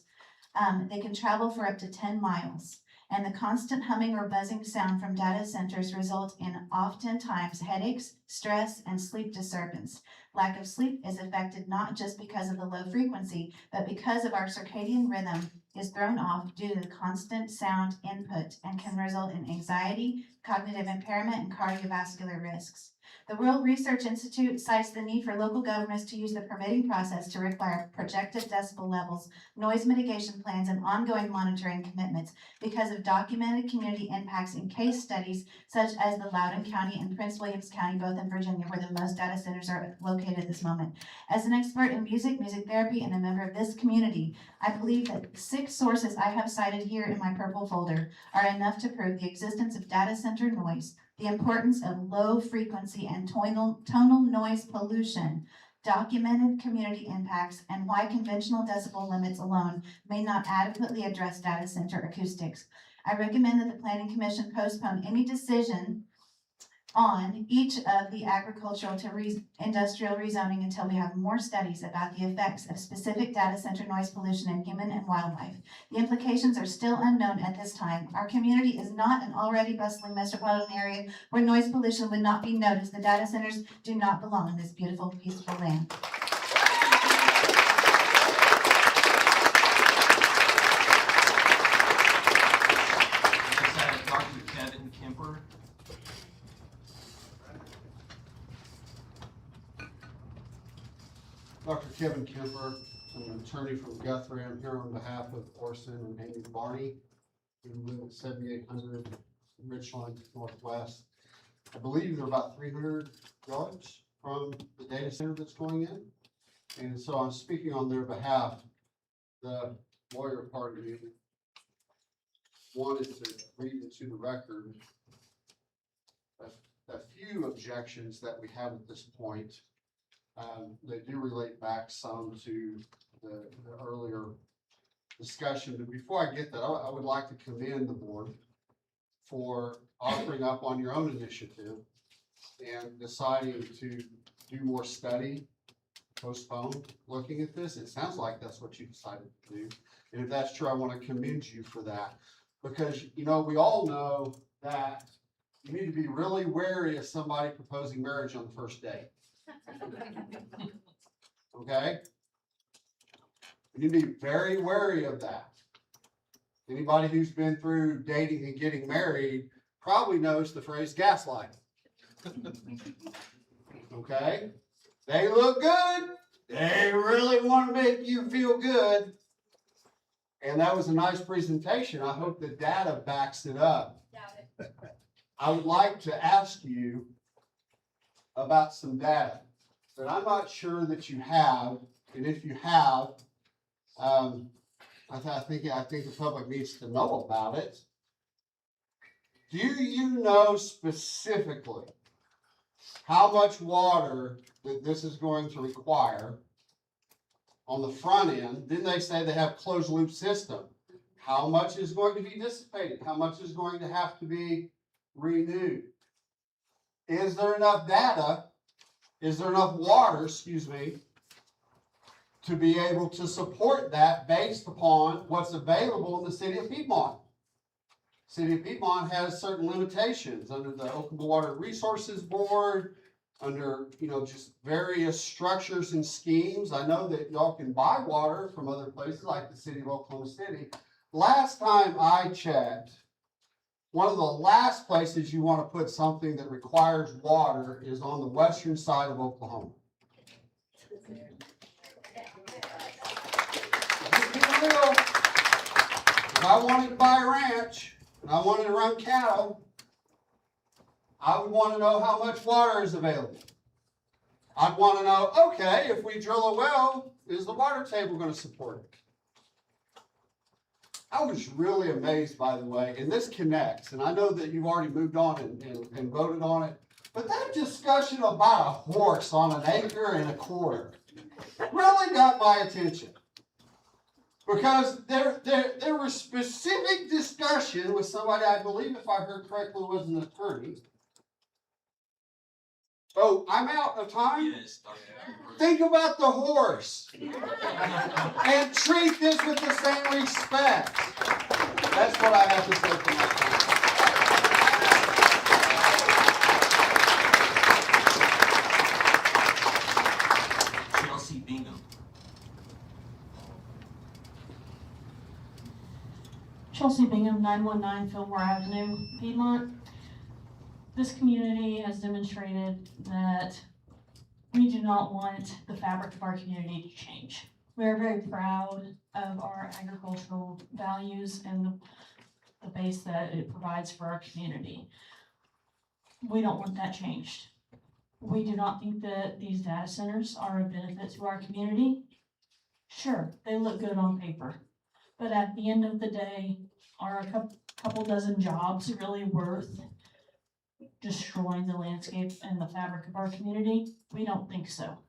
they can travel for up to 10 miles. And the constant humming or buzzing sound from data centers result in oftentimes headaches, stress, and sleep disturbance. Lack of sleep is affected not just because of the low frequency, but because of our circadian rhythm is thrown off due to the constant sound input and can result in anxiety, cognitive impairment, and cardiovascular risks. The World Research Institute cites the need for local governments to use the permitting process to require projected decibel levels, noise mitigation plans, and ongoing monitoring commitments because of documented community impacts in case studies such as the Loudoun County and Prince Williams County, both in Virginia, where the most data centers are located at this moment. As an expert in music therapy, and a member of this community, I believe that 6 sources I have cited here in my purple folder are enough to prove the existence of data center noise, the importance of low frequency and tonal noise pollution, documented community impacts, and why conventional decibel limits alone may not adequately address data center acoustics. I recommend that the Planning Commission postpone any decision on each of the agricultural to industrial rezoning until we have more studies about the effects of specific data center noise pollution in human and wildlife. The implications are still unknown at this time. Our community is not an already bustling metropolitan area where noise pollution would not be noticed. The data centers do not belong in this beautiful, peaceful land. Dr. Kevin Kemper. Dr. Kevin Kemper, I'm an attorney from Guthrie. I'm here on behalf of Orson and Amy Barney, who live at 7800 Richland Northwest. I believe they're about 300 yards from the data center that's going in. And so I'm speaking on their behalf. The lawyer part of me wanted to read into the record a few objections that we have at this point. They do relate back some to the earlier discussion, but before I get that, I would like to commend the board for offering up on your own initiative and deciding to do more study, postpone looking at this. It sounds like that's what you decided to do. And if that's true, I want to commend you for that. Because, you know, we all know that you need to be really wary of somebody proposing marriage on the first date. Okay? You need to be very wary of that. Anybody who's been through dating and getting married probably knows the phrase gaslighting. Okay? They look good. They really want to make you feel good. And that was a nice presentation. I hope the data backs it up. I would like to ask you about some data that I'm not sure that you have, and if you have, I think the public needs to know about it. Do you know specifically how much water that this is going to require on the front end? Didn't they say they have closed loop system? How much is going to be dissipated? How much is going to have to be renewed? Is there enough data? Is there enough water, to be able to support that based upon what's available in the city of Piedmont? City of Piedmont has certain limitations under the Open Water Resources Board, under, just various structures and schemes. I know that y'all can buy water from other places like the city of Oklahoma City. Last time I checked, one of the last places you want to put something that requires water is on the western side of Oklahoma. If I wanted to buy a ranch and I wanted to run cattle, I would want to know how much water is available. I'd wanna know, okay, if we drill a well, is the water table gonna support it? I was really amazed, by the way, and this connects, and I know that you've already moved on and voted on it, but that discussion about a horse on an acre and a quarter really got my attention. Because there was specific discussion with somebody, I believe if I heard correctly, was an attorney. Oh, I'm out of time? Yes, Dr. Think about the horse and treat this with the same respect. That's what I have to say for my time. Chelsea Bingham. Chelsea Bingham, 919 Fillmore Avenue, Piedmont. This community has demonstrated that we do not want the fabric of our community to change. We are very proud of our agricultural values and the base that it provides for our community. We don't want that changed. We do not think that these data centers are a benefit to our community. Sure, they look good on paper, but at the end of the day, are a couple dozen jobs really worth destroying the landscape and the fabric of our community? We don't think so.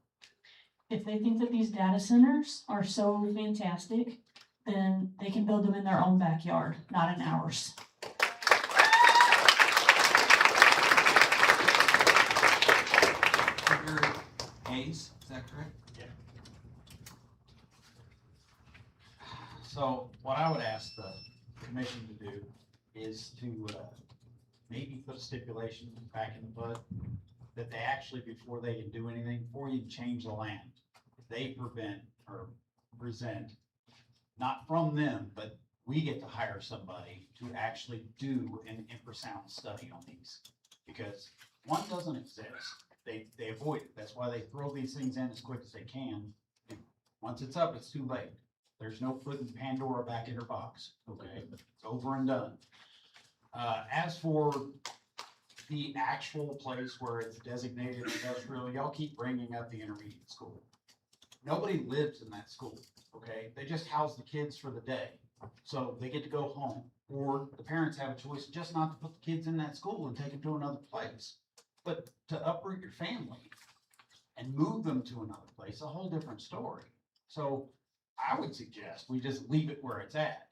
If they think that these data centers are so fantastic, then they can build them in their own backyard, not in ours. Trigger Hayes, is that correct? Yeah. So what I would ask the commission to do is to maybe put a stipulation back in the bud that they actually, before they can do anything, before you change the land, they present, not from them, but we get to hire somebody to actually do an infrasound study on these. Because one doesn't exist. They avoid it. That's why they throw these things in as quick as they can. And once it's up, it's too late. There's no putting Pandora back in her box, okay? It's over and done. As for the actual place where it's designated industrial, y'all keep bringing up the intermediate school. Nobody lives in that school, okay? They just house the kids for the day. So they get to go home. Or the parents have a choice just not to put the kids in that school and take them to another place. But to uproot your family and move them to another place, a whole different story. So I would suggest we just leave it where it's at.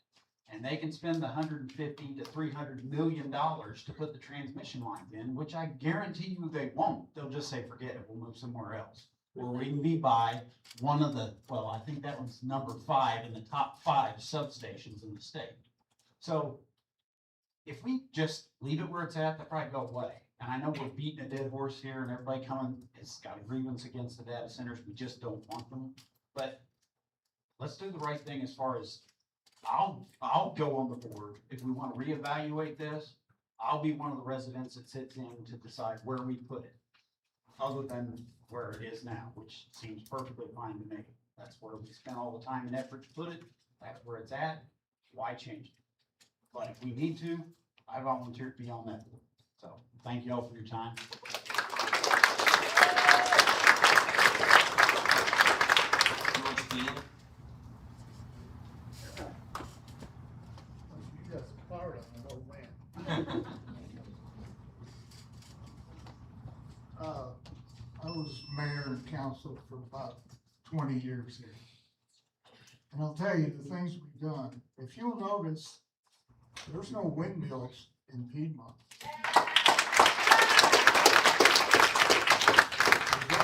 And they can spend $150 to $300 million to put the transmission lines in, which I guarantee you they won't. They'll just say, forget it, we'll move somewhere else. Or we can be by one of the, well, I think that one's number 5 in the top 5 substations in the state. So if we just leave it where it's at, they'll probably go away. And I know we're beating a dead horse here and everybody coming has got a grievance against the data centers. We just don't want them. But let's do the right thing as far as I'll go on the board. If we want to reevaluate this, I'll be one of the residents that sits in to decide where we put it, other than where it is now, which seems perfectly fine to me. That's where we spent all the time and effort to put it. That's where it's at. Why change it? But if we need to, I volunteer to be on that board. So thank you all for your time. You got some power on that old man. I was mayor and council for about 20 years here. And I'll tell you, the things we've done, if you'll notice, there's no windmills in Piedmont.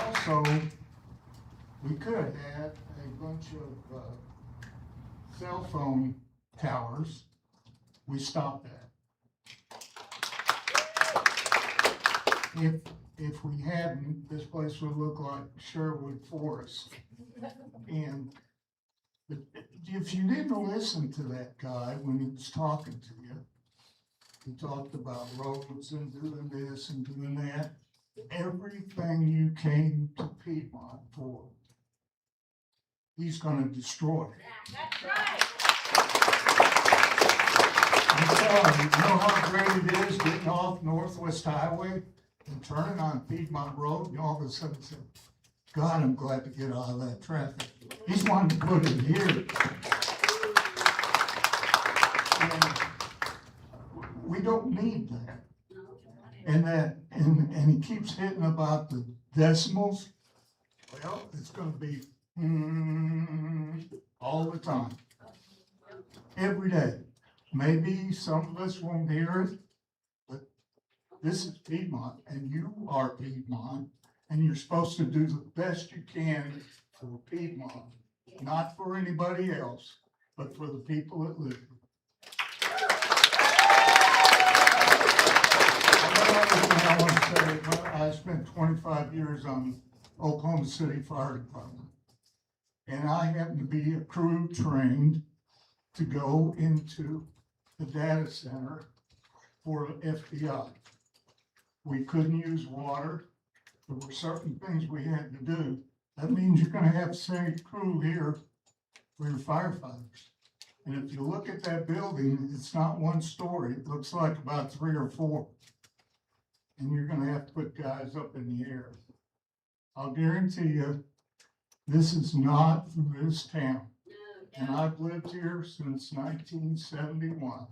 Also, we could have had a bunch of cell phone towers. We stopped that. If we hadn't, this place would look like Sherwood Forest. And if you didn't listen to that guy when he was talking to you, he talked about roads and doing this and doing that. Everything you came to Piedmont for, he's gonna destroy. That's right. I'm telling you, you know how great it is getting off Northwest Highway and turning on Piedmont Road, and all of a sudden say, God, I'm glad to get out of that traffic. He's wanting to put it here. And we don't need that. And he keeps hitting about the decimals. Well, it's gonna be, all the time. Every day. Maybe some of us won't hear it, but this is Piedmont and you are Piedmont and you're supposed to do the best you can for Piedmont, not for anybody else, but for the people that live here. I want to say, I spent 25 years on Oklahoma City Fire Department. And I happened to be a crew trained to go into the data center for the FBI. We couldn't use water. There were certain things we had to do. That means you're gonna have the same crew here for your firefighters. And if you look at that building, it's not one story. It looks like about 3 or 4. And you're gonna have to put guys up in the air. I'll guarantee you, this is not for this town. And I've lived here since 1971.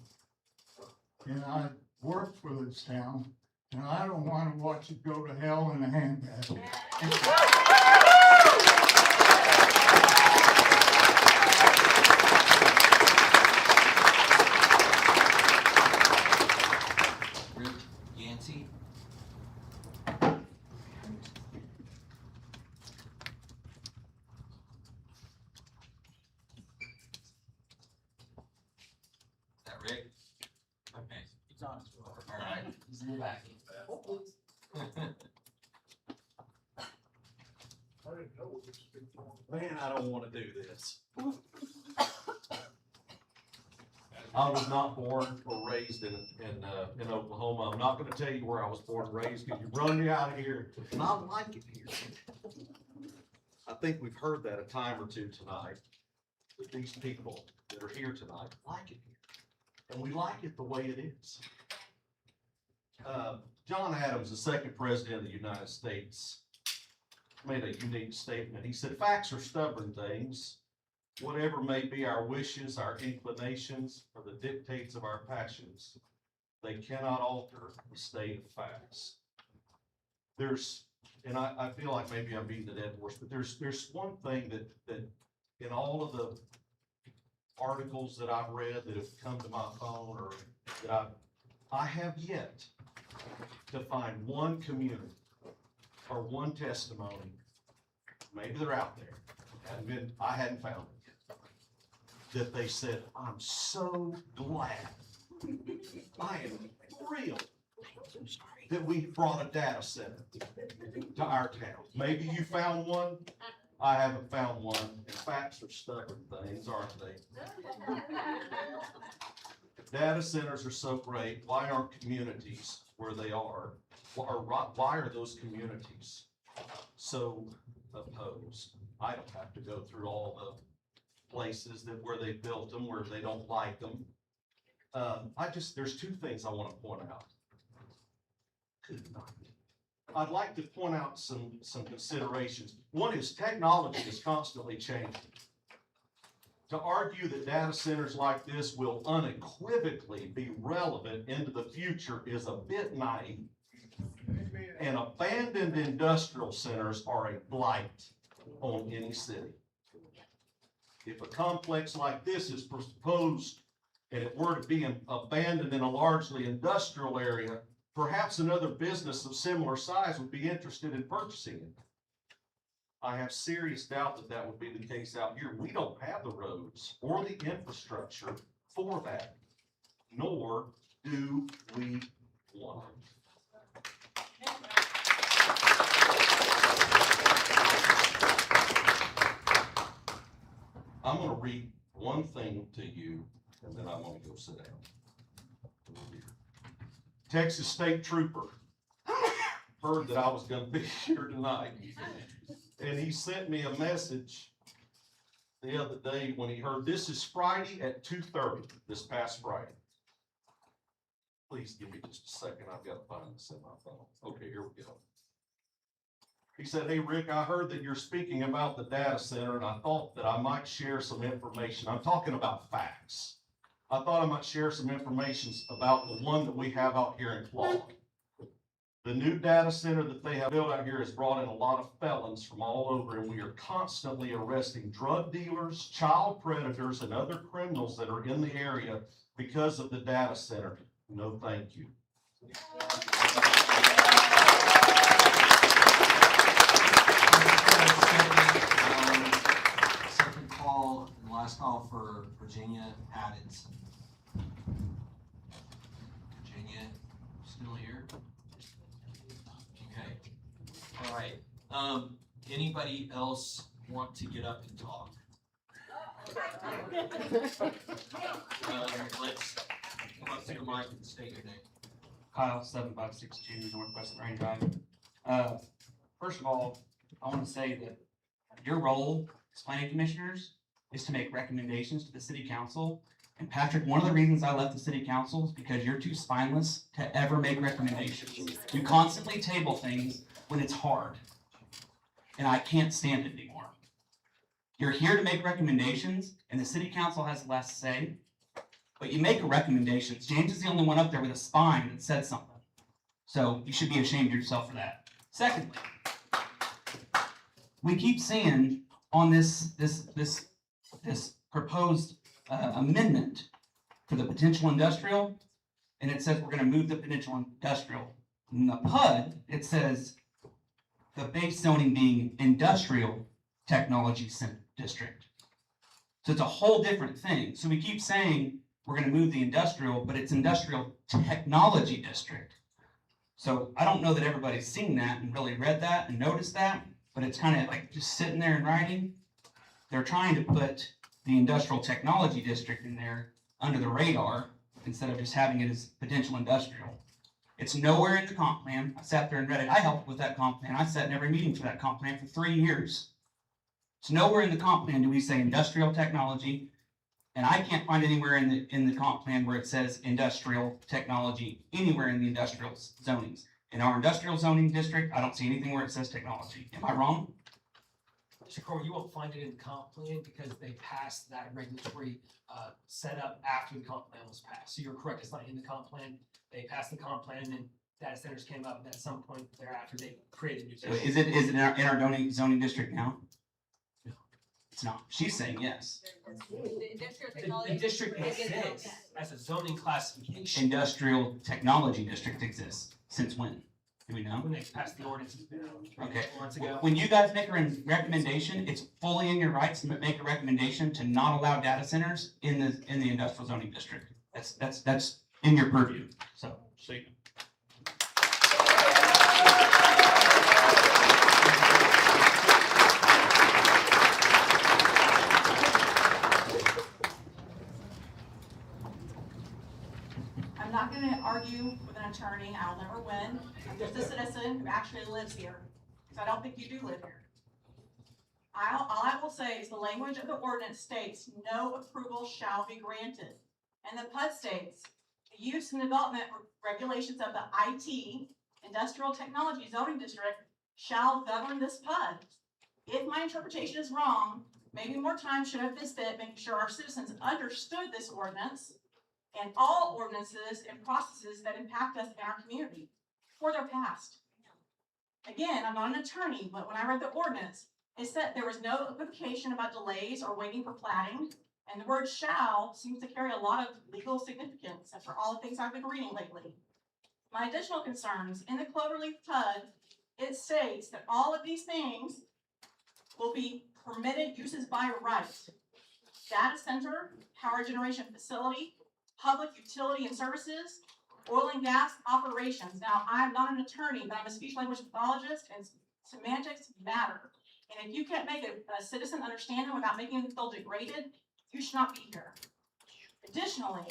And I've worked for this town, and I don't want to watch it go to hell in a handbasket. Rick Yancey. Is that Rick? Okay. He's on his way. All right. He's in the back. Man, I don't wanna do this. I was not born or raised in Oklahoma. I'm not gonna tell you where I was born and raised, because you run me out of here, and I like it here. I think we've heard that a time or two tonight, that these people that are here tonight like it here. And we like it the way it is. John Adams, the second president of the United States, made a unique statement. He said, "Facts are stubborn things. Whatever may be our wishes, our inclinations, or the dictates of our passions, they cannot alter the state of facts." And I feel like maybe I'm beating the dead horse, but there's one thing that in all of the articles that I've read that have come to my phone, or that I have yet to find one community or one testimony, maybe they're out there, I hadn't found it yet, that they said, "I'm so glad, I am thrilled that we brought a data center to our town." Maybe you found one, I haven't found one, and facts are stubborn things, aren't they? Data centers are so great, why aren't communities where they are, or why are those communities so opposed? I don't have to go through all the places where they built them, where they don't like them. There's two things I want to point out. Good night. I'd like to point out some considerations. One is technology is constantly changing. To argue that data centers like this will unequivocally be relevant into the future is a bit naive. And abandoned industrial centers are a blight on any city. If a complex like this is proposed and it were to be abandoned in a largely industrial area, perhaps another business of similar size would be interested in purchasing it. I have serious doubt that that would be the case out here. We don't have the roads or the infrastructure for that, nor do we want it. I'm going to read one thing to you, and then I'm going to go sit down. Texas State Trooper heard that I was going to be here tonight, and he sent me a message the other day when he heard this is Friday at 2:30, this past Friday. Please give me just a second. I've got to find this in my phone. Okay, here we go. He said, "Hey, Rick, I heard that you're speaking about the data center and I thought that I might share some information." I'm talking about facts. I thought I might share some information about the one that we have out here in Claude. The new data center that they have built out here has brought in a lot of felons from all over, and we are constantly arresting drug dealers, child predators, and other criminals that are in the area because of the data center. No, thank you. Second call, and last call for Virginia Addison. Virginia, still here? Okay, all right. Anybody else want to get up and talk? Let's come up to the mic and state your name. Kyle, 7562 Northwest Range Drive. First of all, I want to say that your role as planning commissioners is to make recommendations to the city council. And Patrick, one of the reasons I left the city council is because you're too spineless to ever make recommendations. You constantly table things when it's hard. And I can't stand it anymore. You're here to make recommendations, and the city council has the last say. But you make recommendations. James is the only one up there with a spine that said something. So you should be ashamed of yourself for that. Secondly, we keep seeing on this proposed amendment for the potential industrial, and it says we're going to move the potential industrial. In the PUD, it says the base zoning being industrial technology district. So it's a whole different thing. So we keep saying we're going to move the industrial, but it's industrial technology district. So I don't know that everybody's seen that and really read that and noticed that, but it's kind of like just sitting there in writing. They're trying to put the industrial technology district in there under the radar instead of just having it as potential industrial. It's nowhere in the comp plan. I sat there and read it. I helped with that comp plan. I sat in every meeting for that comp plan for 3 years. It's nowhere in the comp plan do we say industrial technology, and I can't find anywhere in the comp plan where it says industrial technology anywhere in the industrial zonings. In our industrial zoning district, I don't see anything where it says technology. Am I wrong? Mr. Corey, you won't find it in the comp plan because they passed that regulatory setup after the comp plan was passed. So you're correct, it's not in the comp plan. They passed the comp plan and then data centers came up, and at some point thereafter they created new. So is it in our zoning district now? No. It's not. She's saying yes. The district exists as a zoning classification. Industrial technology district exists. Since when? Do we know? When they passed the ordinance, Okay. months ago. When you guys make a recommendation, it's fully in your rights to make a recommendation to not allow data centers in the industrial zoning district. That's in your purview. So, see. I'm not gonna argue with an attorney, I'll never win. I'm just a citizen who actually lives here, because I don't think you do live here. All I will say is the language of the ordinance states, no approval shall be granted. And the PUD states, the use and development regulations of the IT, Industrial Technology Zoning District, shall govern this PUD. If my interpretation is wrong, maybe more time should have been spent making sure our citizens understood this ordinance and all ordinances and processes that impact us in our community before they're passed. Again, I'm not an attorney, but when I read the ordinance, it said there was no equivocation about delays or waiting for plating, and the word shall seems to carry a lot of legal significance after all the things I've been reading lately. My additional concerns, in the Cloverleaf PUD, it states that all of these things will be permitted uses by right. Data center, power generation facility, public utility and services, oil and gas operations. Now, I'm not an attorney, but I'm a speech language pathologist, and semantics matter. And if you can't make a citizen understand them without making them feel degraded, you should not be here. Additionally,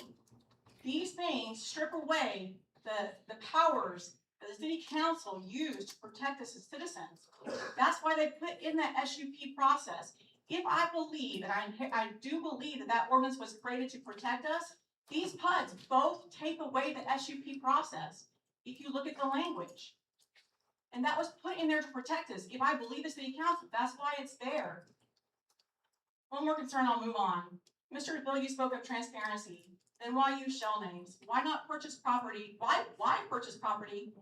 these things strip away the powers that the city council used to protect us as citizens. That's why they put in that SUP process. If I believe, and I do believe that ordinance was created to protect us, these PUDs both take away the SUP process if you look at the language. And that was put in there to protect us. If I believe the city council, that's why it's there. One more concern, I'll move on. Mr. Bill, you spoke of transparency. Then why use shell names? Why not purchase property? Why purchase property?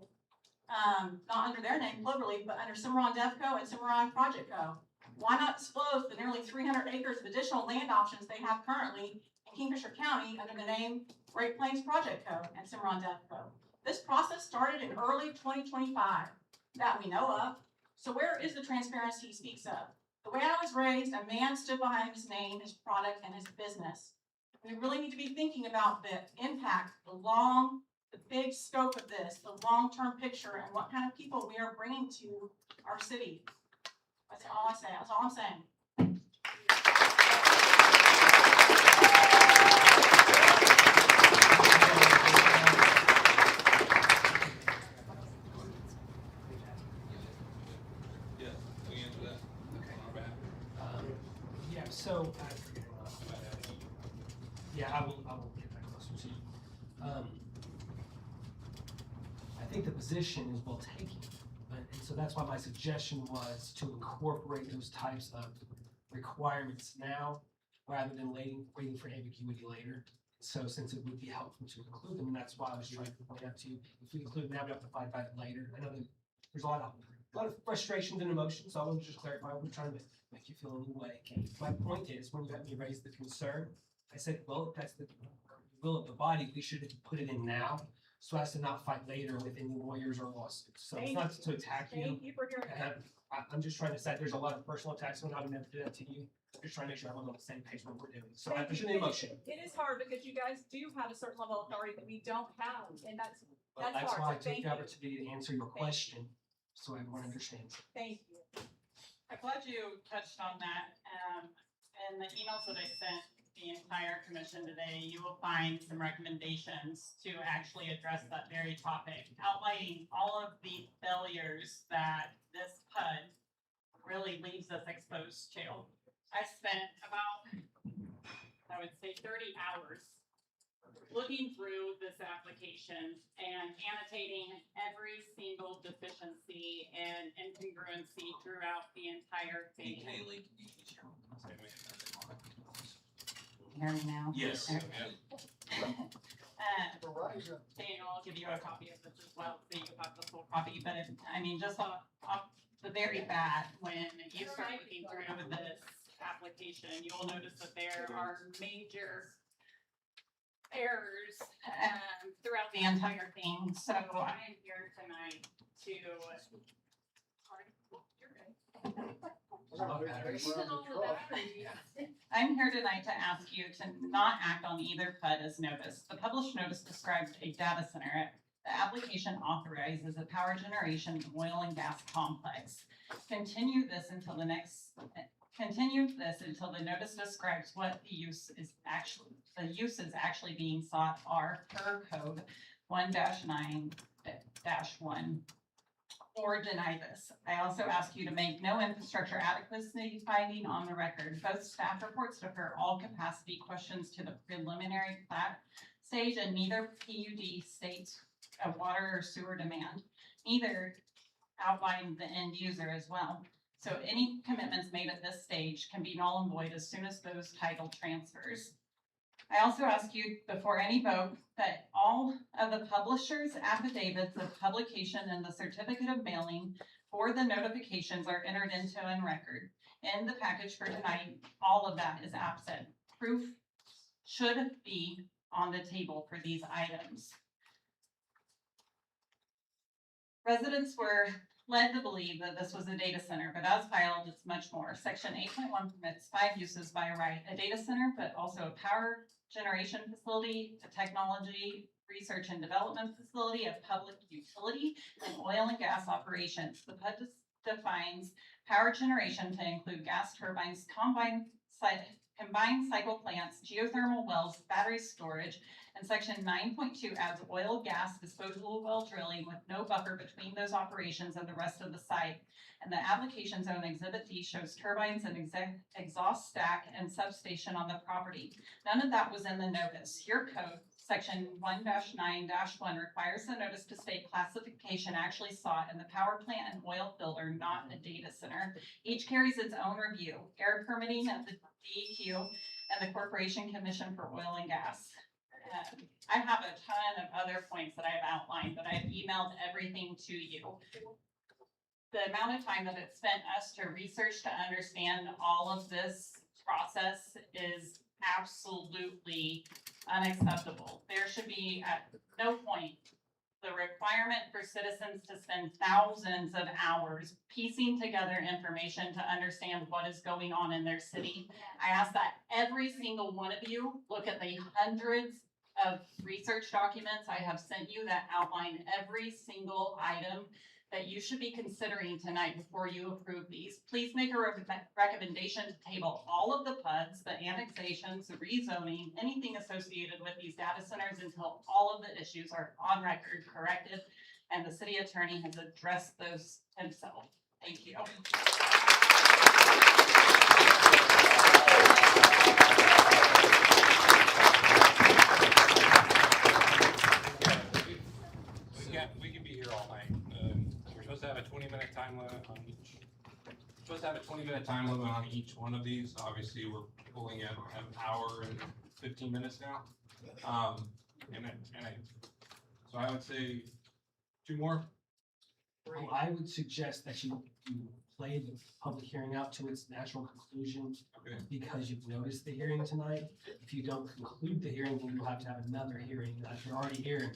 Not under their name, literally, but under Cimarron Devco and Cimarron Project Co. Why not disclose the nearly 300 acres of additional land options they have currently in Kingfisher County under the name Great Plains Project Co. and Cimarron Devco? This process started in early 2025 that we know of. So where is the transparency he speaks of? The way I was raised, a man stood behind his name, his product, and his business. We really need to be thinking about the impact, the big scope of this, the long-term picture, and what kind of people we are bringing to our city. That's all I say. That's all I'm saying. Yeah, we answer that. Our bad. Yeah, so, I will get that closer to you. I think the position is well taken, and so that's why my suggestion was to incorporate those types of requirements now, rather than waiting for ambiguity later. So since it would be helpful to include them, and that's why I was trying to point out to you, if we include them now, we have to fight about it later. I know that there's a lot of frustrations and emotions, so I want to just clarify, I'm trying to make you feel any way. My point is, when you had me raise the concern, I said, well, if that's the will of the body, we should put it in now, so as to not fight later with any lawyers or lawsuits. So it's not to attack you. Thank you for hearing that. I'm just trying to say, there's a lot of personal attacks, and I would never do that to you. I'm just trying to make sure everyone's on the same page what we're doing. So there's an emotion. It is hard because you guys do have a certain level of authority that we don't have, and that's That's hard. why I So took thank the you. opportunity to answer your question, so everyone understands. Thank you. I'm glad you touched on that. In the emails that I sent the entire commission today, you will find some recommendations to actually address that very topic, outlining all of the failures that this PUD really leaves us exposed to. I spent about, I would say, 30 hours looking through this application and annotating every single deficiency and incongruency throughout the entire thing. Kaylee, can you use your Hear me now? Yes. Daniel, I'll give you a copy of this as well, so you can have the full copy, but just off the very bat, when you start looking through this application, you will notice that there are major errors throughout the entire thing. So I am here tonight to. I'm here tonight to ask you to not act on either PUD as noticed. The published notice describes a data center. The application authorizes a power generation oil and gas complex. Continue this until the notice describes what the uses actually being sought are per code 1-9-1, or deny this. I also ask you to make no infrastructure adequacy finding on the record. Both staff reports defer all capacity questions to the preliminary plat stage, and neither PUD states a water or sewer demand. Neither outline the end user as well. So any commitments made at this stage can be null and void as soon as those title transfers. I also ask you before any vote that all of the publisher's affidavits of publication and the certificate of mailing for the notifications are entered into in record. In the package for tonight, all of that is absent. Proof should be on the table for these items. Residents were led to believe that this was a data center, but as filed, it's much more. Section 8.1 permits 5 uses by right: a data center, but also a power generation facility, a technology research and development facility, a public utility, and oil and gas operations. The PUD defines power generation to include gas turbines, combined cycle plants, geothermal wells, battery storage, and section 9.2 adds oil, gas, disposal well drilling with no buffer between those operations and the rest of the site. And the application zone exhibit D shows turbines and exhaust stack and substation on the property. None of that was in the notice. Your code, Section 1-9-1 requires the notice to state classification actually sought in the power plant and oil filter, not a data center. Each carries its own review, air permitting at the DEQ and the Corporation Commission for Oil and Gas. I have a ton of other points that I have outlined, but I've emailed everything to you. The amount of time that it spent us to research to understand all of this process is absolutely unacceptable. There should be at no point the requirement for citizens to spend thousands of hours piecing together information to understand what is going on in their city. I ask that every single one of you look at the hundreds of research documents I have sent you that outline every single item that you should be considering tonight before you approve these. Please make a recommendation to table all of the PUDs, the annexations, the rezoning, anything associated with these data centers until all of the issues are on record, corrected, and the city attorney has addressed those himself. Thank you. We can be here all night. We're supposed to have a 20-minute time limit on each. Supposed to have a 20-minute time limit on each one of these. Obviously, we're pulling at an hour and 15 minutes now. So I would say 2 more. Well, I would suggest that you play the public hearing out to its natural conclusion. Okay. Because you've noticed the hearing tonight. If you don't conclude the hearing, then you'll have to have another hearing. If you're already here,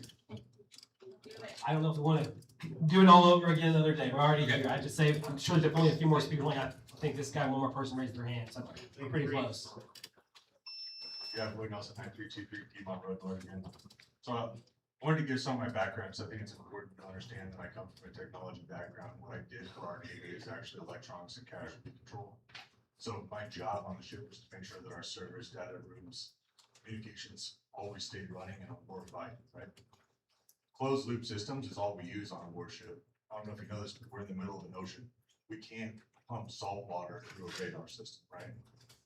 I don't know if we want to do it all over again another day. We're already here. I just say, I'm sure there's only a few more speakers. I think this guy, one more person raised their hand, so we're pretty close. Yeah, Lloyd Nelson, 9323 Piedmont Road, Oregon. So I wanted to give some of my background, so I think it's important to understand that I come from a technology background. What I did for our Navy is actually electronics and casualty control. So my job on the ship was to make sure that our servers, data rooms, communications always stayed running and on warfight, right? Closed loop systems is all we use on a warship. I don't know if you know this, but we're in the middle of an ocean. We can't pump salt water through a radar system, right?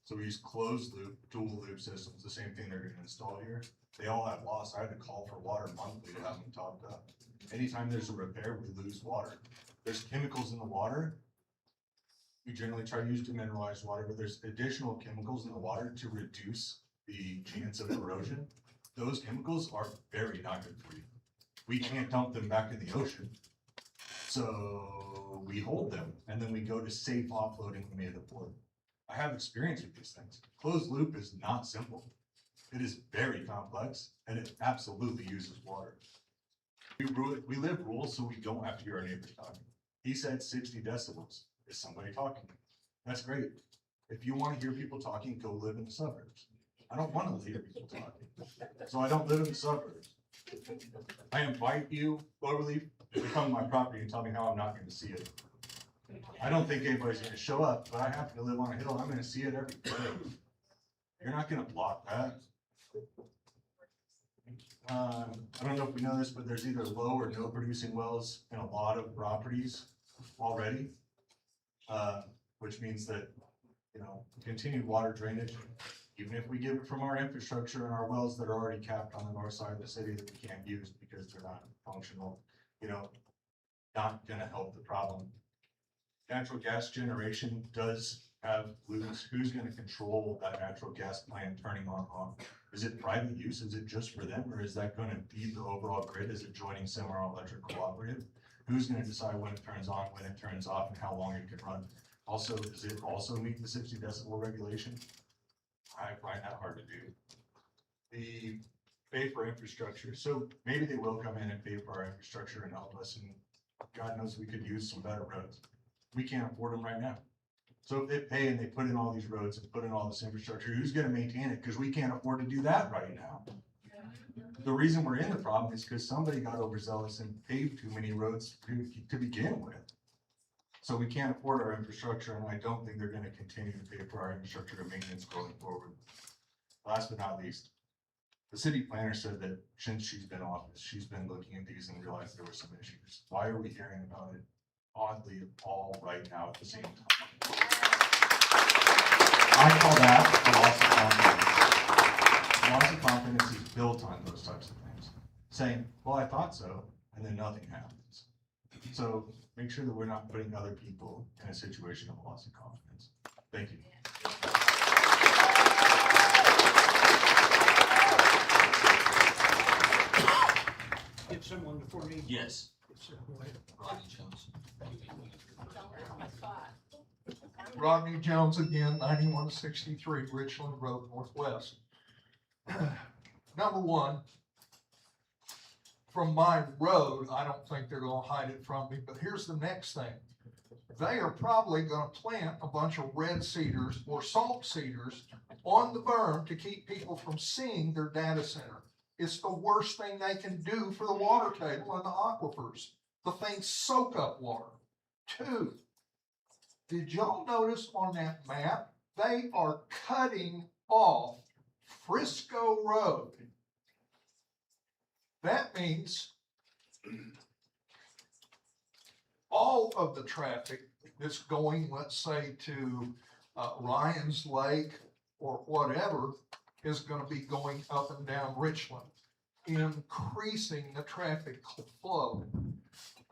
So we use closed loop, dual loop systems, the same thing they're gonna install here. They all have loss. I had to call for water monthly to have them topped up. Anytime there's a repair, we lose water. There's chemicals in the water. We generally try to use demineralized water, but there's additional chemicals in the water to reduce the chance of erosion. Those chemicals are very not good for you. We can't dump them back in the ocean. So we hold them and then we go to safe offloading when we hit the port. I have experience with these things. Closed loop is not simple. It is very complex and it absolutely uses water. We live rural so we don't have to hear our neighbors talking. He said 60 decibels. Is somebody talking? That's great. If you want to hear people talking, go live in the suburbs. I don't want to hear people talking. So I don't live in the suburbs. I invite you, Cloverleaf, to come to my property and tell me how I'm not going to see it. I don't think anybody's going to show up, but I happen to live on a hill. I'm going to see it every day. You're not going to block that. I don't know if we know this, but there's either low or no producing wells in a lot of properties already, which means that, you know, continued water drainage, even if we get it from our infrastructure and our wells that are already capped on the north side of the city that we can't use because they're not functional, you know, not gonna help the problem. Natural gas generation does have loops. Who's gonna control that natural gas plant turning on off? Is it private use? Is it just for them? Or is that gonna be the overall grid? Is it joining semi-electric cooperative? Who's gonna decide when it turns on, when it turns off, and how long it can run? Also, does it also meet the 60 decibel regulation? I find that hard to do. The pay for infrastructure, so maybe they will come in and pay for our infrastructure and help us, and God knows we could use some better roads. We can't afford them right now. So if they pay and they put in all these roads and put in all this infrastructure, who's gonna maintain it? Because we can't afford to do that right now. The reason we're in the problem is because somebody got overzealous and paved too many roads to begin with. So we can't afford our infrastructure, and I don't think they're gonna continue to pay for our infrastructure and maintenance going forward. Last but not least, the city planner said that since she's been in office, she's been looking at these and realized there were some issues. Why are we hearing about it oddly all right now at the same time? I call that a loss of confidence. loss of confidence is built on those types of things. Saying, well, I thought so, and then nothing happens. So make sure that we're not putting other people in a situation of loss of confidence. Thank you. Get someone before me. Yes. Rodney Jones. Rodney Jones again, 9163 Richland Road Northwest. Number one, from my road, I don't think they're gonna hide it from me, but here's the next thing. They are probably gonna plant a bunch of red cedars or salt cedars on the berm to keep people from seeing their data center. It's the worst thing they can do for the water table and the aquifers. The things soak up water. Two, did y'all notice on that map, they are cutting off Frisco Road? That means all of the traffic that's going, let's say, to Ryan's Lake or whatever, is gonna be going up and down Richland, increasing the traffic flow.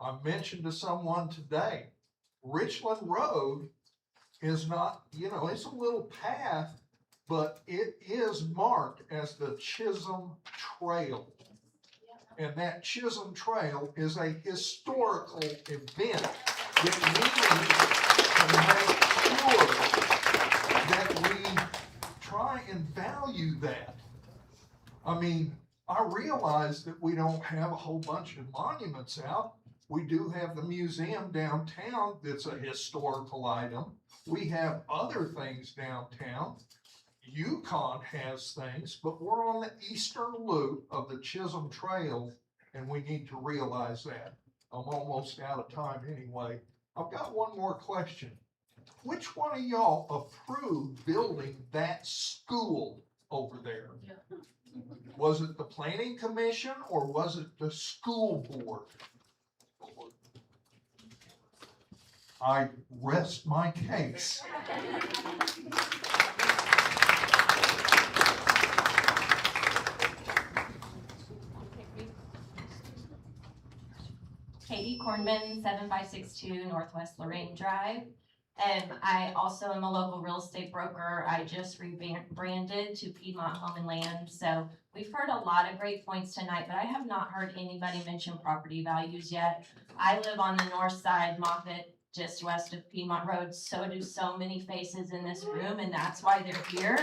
I mentioned to someone today, Richland Road is not, it's a little path, but it is marked as the Chisholm Trail. And that Chisholm Trail is a historical event that we need to make sure that we try and value that. I mean, I realize that we don't have a whole bunch of monuments out. We do have the museum downtown that's a historical item. We have other things downtown. Yukon has things, but we're on the eastern loop of the Chisholm Trail, and we need to realize that. I'm almost out of time anyway. I've got one more question. Which one of y'all approved building that school over there? Was it the planning commission or was it the school board? I rest my case. Katie Kornman, 7562 Northwest Lorraine Drive. I also am a local real estate broker. I just rebranded to Piedmont Home and Land. So we've heard a lot of great points tonight, but I have not heard anybody mention property values yet. I live on the north side, Moffett, just west of Piedmont Road. So do so many faces in this room, and that's why they're here.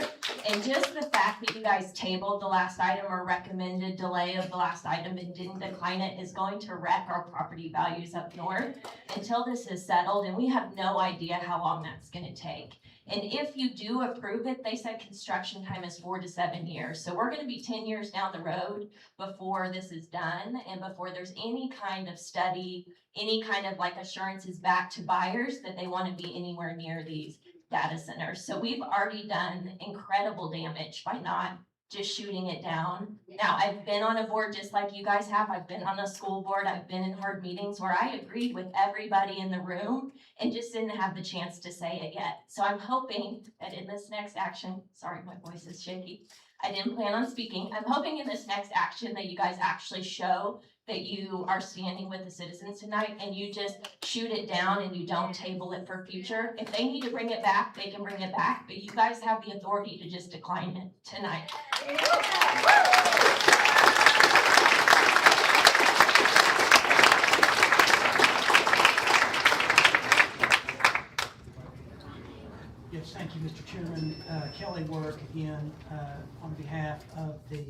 And just the fact that you guys tabled the last item or recommended delay of the last item and didn't decline it is going to wreck our property values up north until this is settled, and we have no idea how long that's gonna take. And if you do approve it, they said construction time is 4 to 7 years. So we're gonna be 10 years down the road before this is done and before there's any kind of study, any kind of like assurances back to buyers that they wanna be anywhere near these data centers. So we've already done incredible damage by not just shooting it down. Now, I've been on a board just like you guys have. I've been on a school board. I've been in hard meetings where I agreed with everybody in the room and just didn't have the chance to say it yet. So I'm hoping that in this next action, sorry, my voice is shaky. I didn't plan on speaking. I'm hoping in this next action that you guys actually show that you are standing with the citizens tonight and you just shoot it down and you don't table it for future. If they need to bring it back, they can bring it back, but you guys have the authority to just decline it tonight. Yes, thank you, Mr. Chairman. Kelly Work again, on behalf of the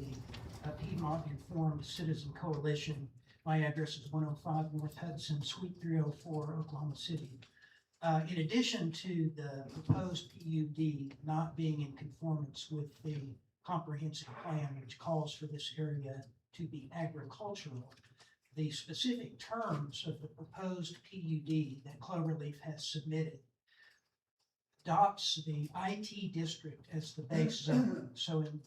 Piedmont Informed Citizen Coalition. My address is 105 North Hudson, Suite 304, Oklahoma City. In addition to the proposed PUD not being in conformance with the comprehensive plan, which calls for this area to be agricultural, the specific terms of the proposed PUD that Cloverleaf has submitted adopts the IT district as the base zone. So in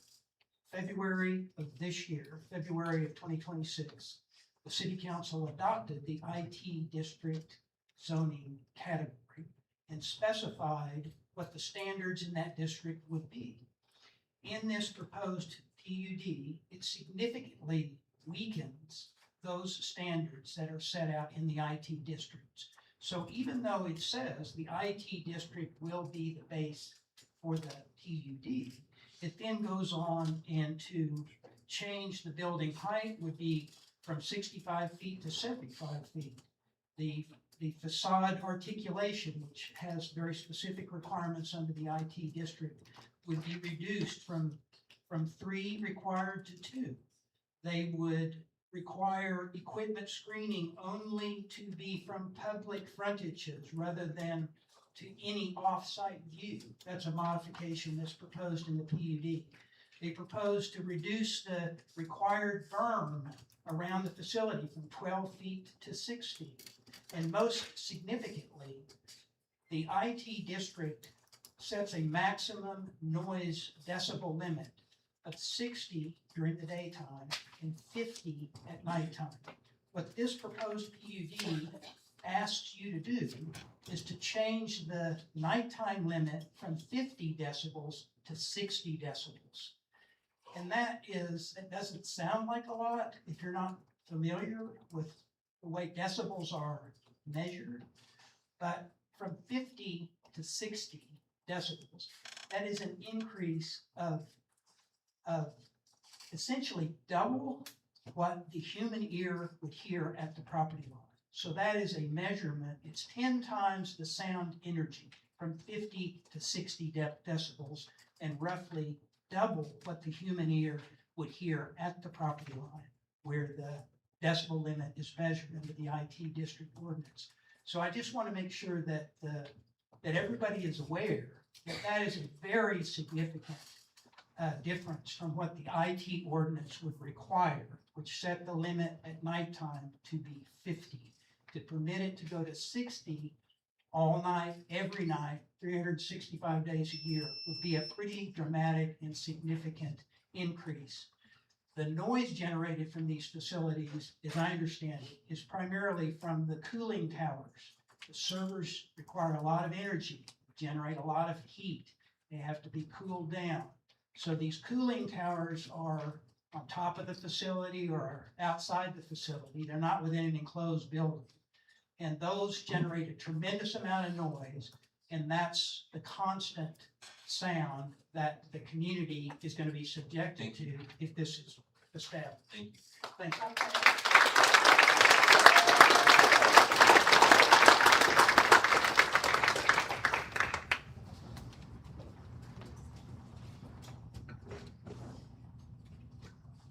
February of this year, February of 2026, the City Council adopted the IT district zoning category and specified what the standards in that district would be. In this proposed PUD, it significantly weakens those standards that are set out in the IT districts. So even though it says the IT district will be the base for the PUD, it then goes on and to change the building height would be from 65 feet to 75 feet. The facade articulation, which has very specific requirements under the IT district, would be reduced from 3 required to 2. They would require equipment screening only to be from public frontages rather than to any off-site view. That's a modification that's proposed in the PUD. They propose to reduce the required berm around the facility from 12 feet to 6 feet. And most significantly, the IT district sets a maximum noise decibel limit of 60 during the daytime and 50 at nighttime. What this proposed PUD asks you to do is to change the nighttime limit from 50 decibels to 60 decibels. And that doesn't sound like a lot if you're not familiar with the way decibels are measured, but from 50 to 60 decibels, that is an increase of essentially double what the human ear would hear at the property line. So that is a measurement. It's 10 times the sound energy from 50 to 60 decibels and roughly double what the human ear would hear at the property line where the decibel limit is measured under the IT district ordinance. So I just want to make sure that that everybody is aware that that is a very significant difference from what the IT ordinance would require, which set the limit at nighttime to be 50. To permit it to go to 60 all night, every night, 365 days a year would be a pretty dramatic and significant increase. The noise generated from these facilities, as I understand it, is primarily from the cooling towers. The servers require a lot of energy, generate a lot of heat. They have to be cooled down. So these cooling towers are on top of the facility or outside the facility. They're not within an enclosed building. And those generate a tremendous amount of noise, and that's the constant sound that the community is going to be subjected to if this is established. Thank you.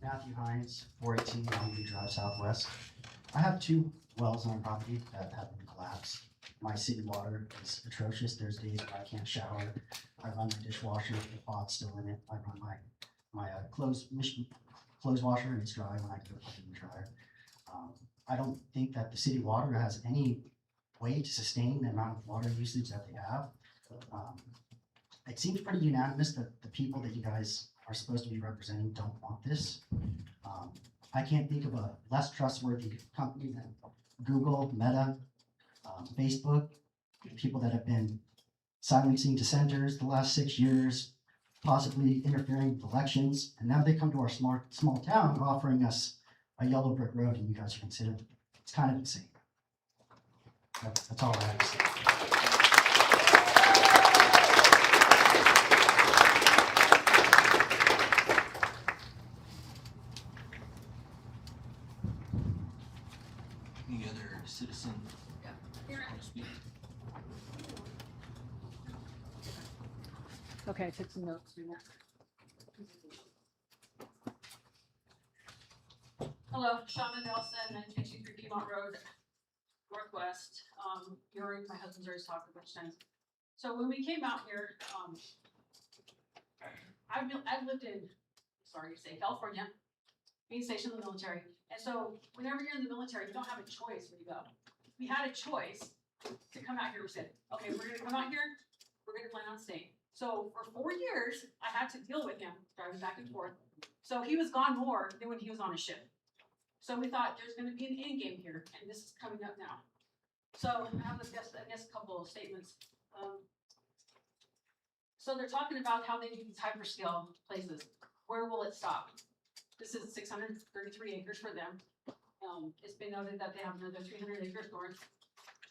Matthew Hines, 418 Longview Drive Southwest. I have 2 wells on my property that have been collapsed. My city water is atrocious. There's days where I can't shower. I run my dishwasher, the pot's still in it. I run my clothes washer and it's dry when I go to the dryer. I don't think that the city water has any way to sustain the amount of water usage that they have. It seems pretty unanimous that the people that you guys are supposed to be representing don't want this. I can't think of a less trustworthy company than Google, Meta, Facebook, people that have been silencing dissenters the last 6 years, possibly interfering with elections, and now they come to our small town offering us a yellow brick road and you guys are considering it. It's kind of insane. That's all I have to say. Any other citizen? Want to speak? Okay, I took some notes. Hello, Shauna Nelson, 9223 Piedmont Road, Northwest. My husband's already talked a bunch of times. So when we came out here, I've lived in, California, being stationed in the military. And so whenever you're in the military, you don't have a choice where you go. We had a choice to come out here. We said, okay, we're gonna come out here, we're gonna plan on staying. So for 4 years, I had to deal with him driving back and forth. So he was gone more than when he was on a ship. So we thought there's gonna be an end game here, and this is coming up now. So I have I guess a couple of statements. So they're talking about how they do these hyperscale places. where will it stop? This is 633 acres for them. It's been noted that they have another 300 acres north.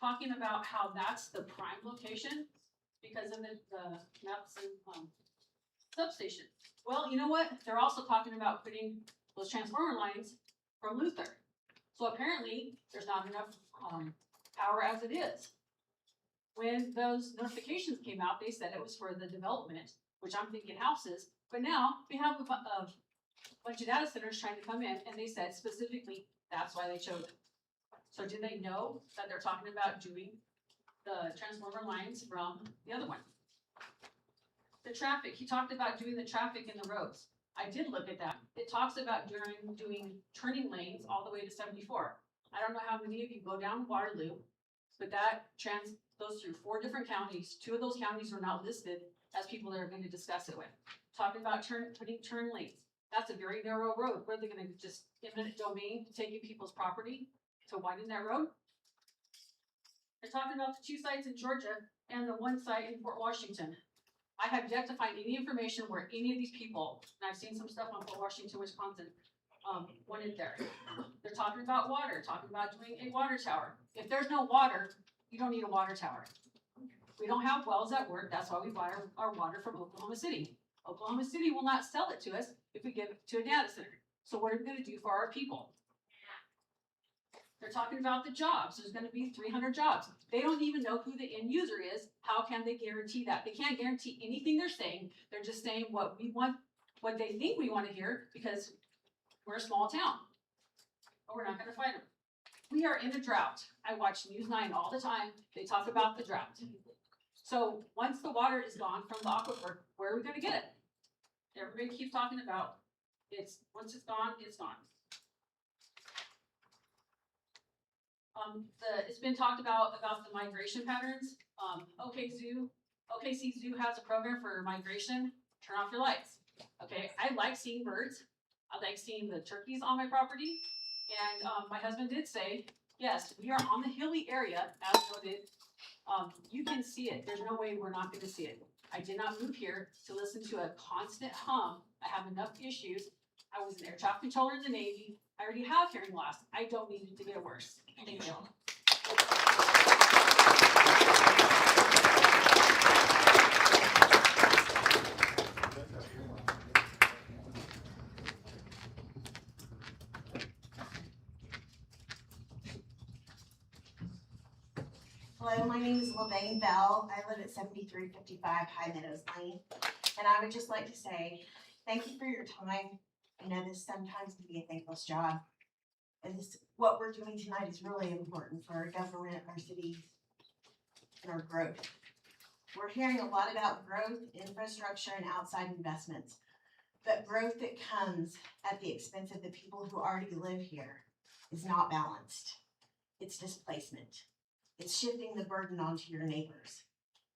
Talking about how that's the prime location because of the maps and substation. Well, you know what? They're also talking about putting those transformer lines from Luther. So apparently, there's not enough power as it is. When those notifications came out, they said it was for the development, which I'm thinking houses, but now we have a bunch of data centers trying to come in, and they said specifically, that's why they chose it. So do they know that they're talking about doing the transformer lines from the other one? The traffic, he talked about doing the traffic in the roads. I did look at that. It talks about doing turning lanes all the way to 74. I don't know how many of you go down Waterloo, but that goes through 4 different counties. 2 of those counties are not listed as people that are going to discuss it with. Talking about putting turn lanes. That's a very narrow road. Where are they going to just eminent domain, taking people's property to widen that road? They're talking about the 2 sites in Georgia and the 1 site in Fort Washington. I have yet to find any information where any of these people, and I've seen some stuff on Fort Washington, Wisconsin, went in there. They're talking about water, talking about doing a water tower. If there's no water, you don't need a water tower. We don't have wells at work. That's why we buy our water from Oklahoma City. Oklahoma City will not sell it to us if we give it to a data center. So what are we going to do for our people? They're talking about the jobs. There's going to be 300 jobs. They don't even know who the end user is. How can they guarantee that? They can't guarantee anything they're saying. They're just saying what we want, what they think we want to hear because we're a small town. But we're not going to fight them. We are in a drought. I watch News 9 all the time. They talk about the drought. So once the water is gone from the aquifer, where are we going to get it? Everybody keeps talking about once it's gone, it's gone. It's been talked about the migration patterns. OKC Zoo has a program for migration. Turn off your lights. Okay, I like seeing birds. I like seeing the turkeys on my property. And my husband did say, yes, we are on the hilly area, as noted. You can see it. There's no way we're not going to see it. I did not move here to listen to a constant hum. I have enough issues. I was an air traffic controller in the Navy. I already have hearing loss. I don't need it to get worse. Thank you. Hello, my name is Levane Bell. I live at 7355 High Meadows Lane. And I would just like to say, thank you for your time. I know this sometimes can be a thankless job. And what we're doing tonight is really important for our government, our cities, and our growth. We're hearing a lot about growth, infrastructure, and outside investments. But growth that comes at the expense of the people who already live here is not balanced. It's displacement. It's shifting the burden onto your neighbors.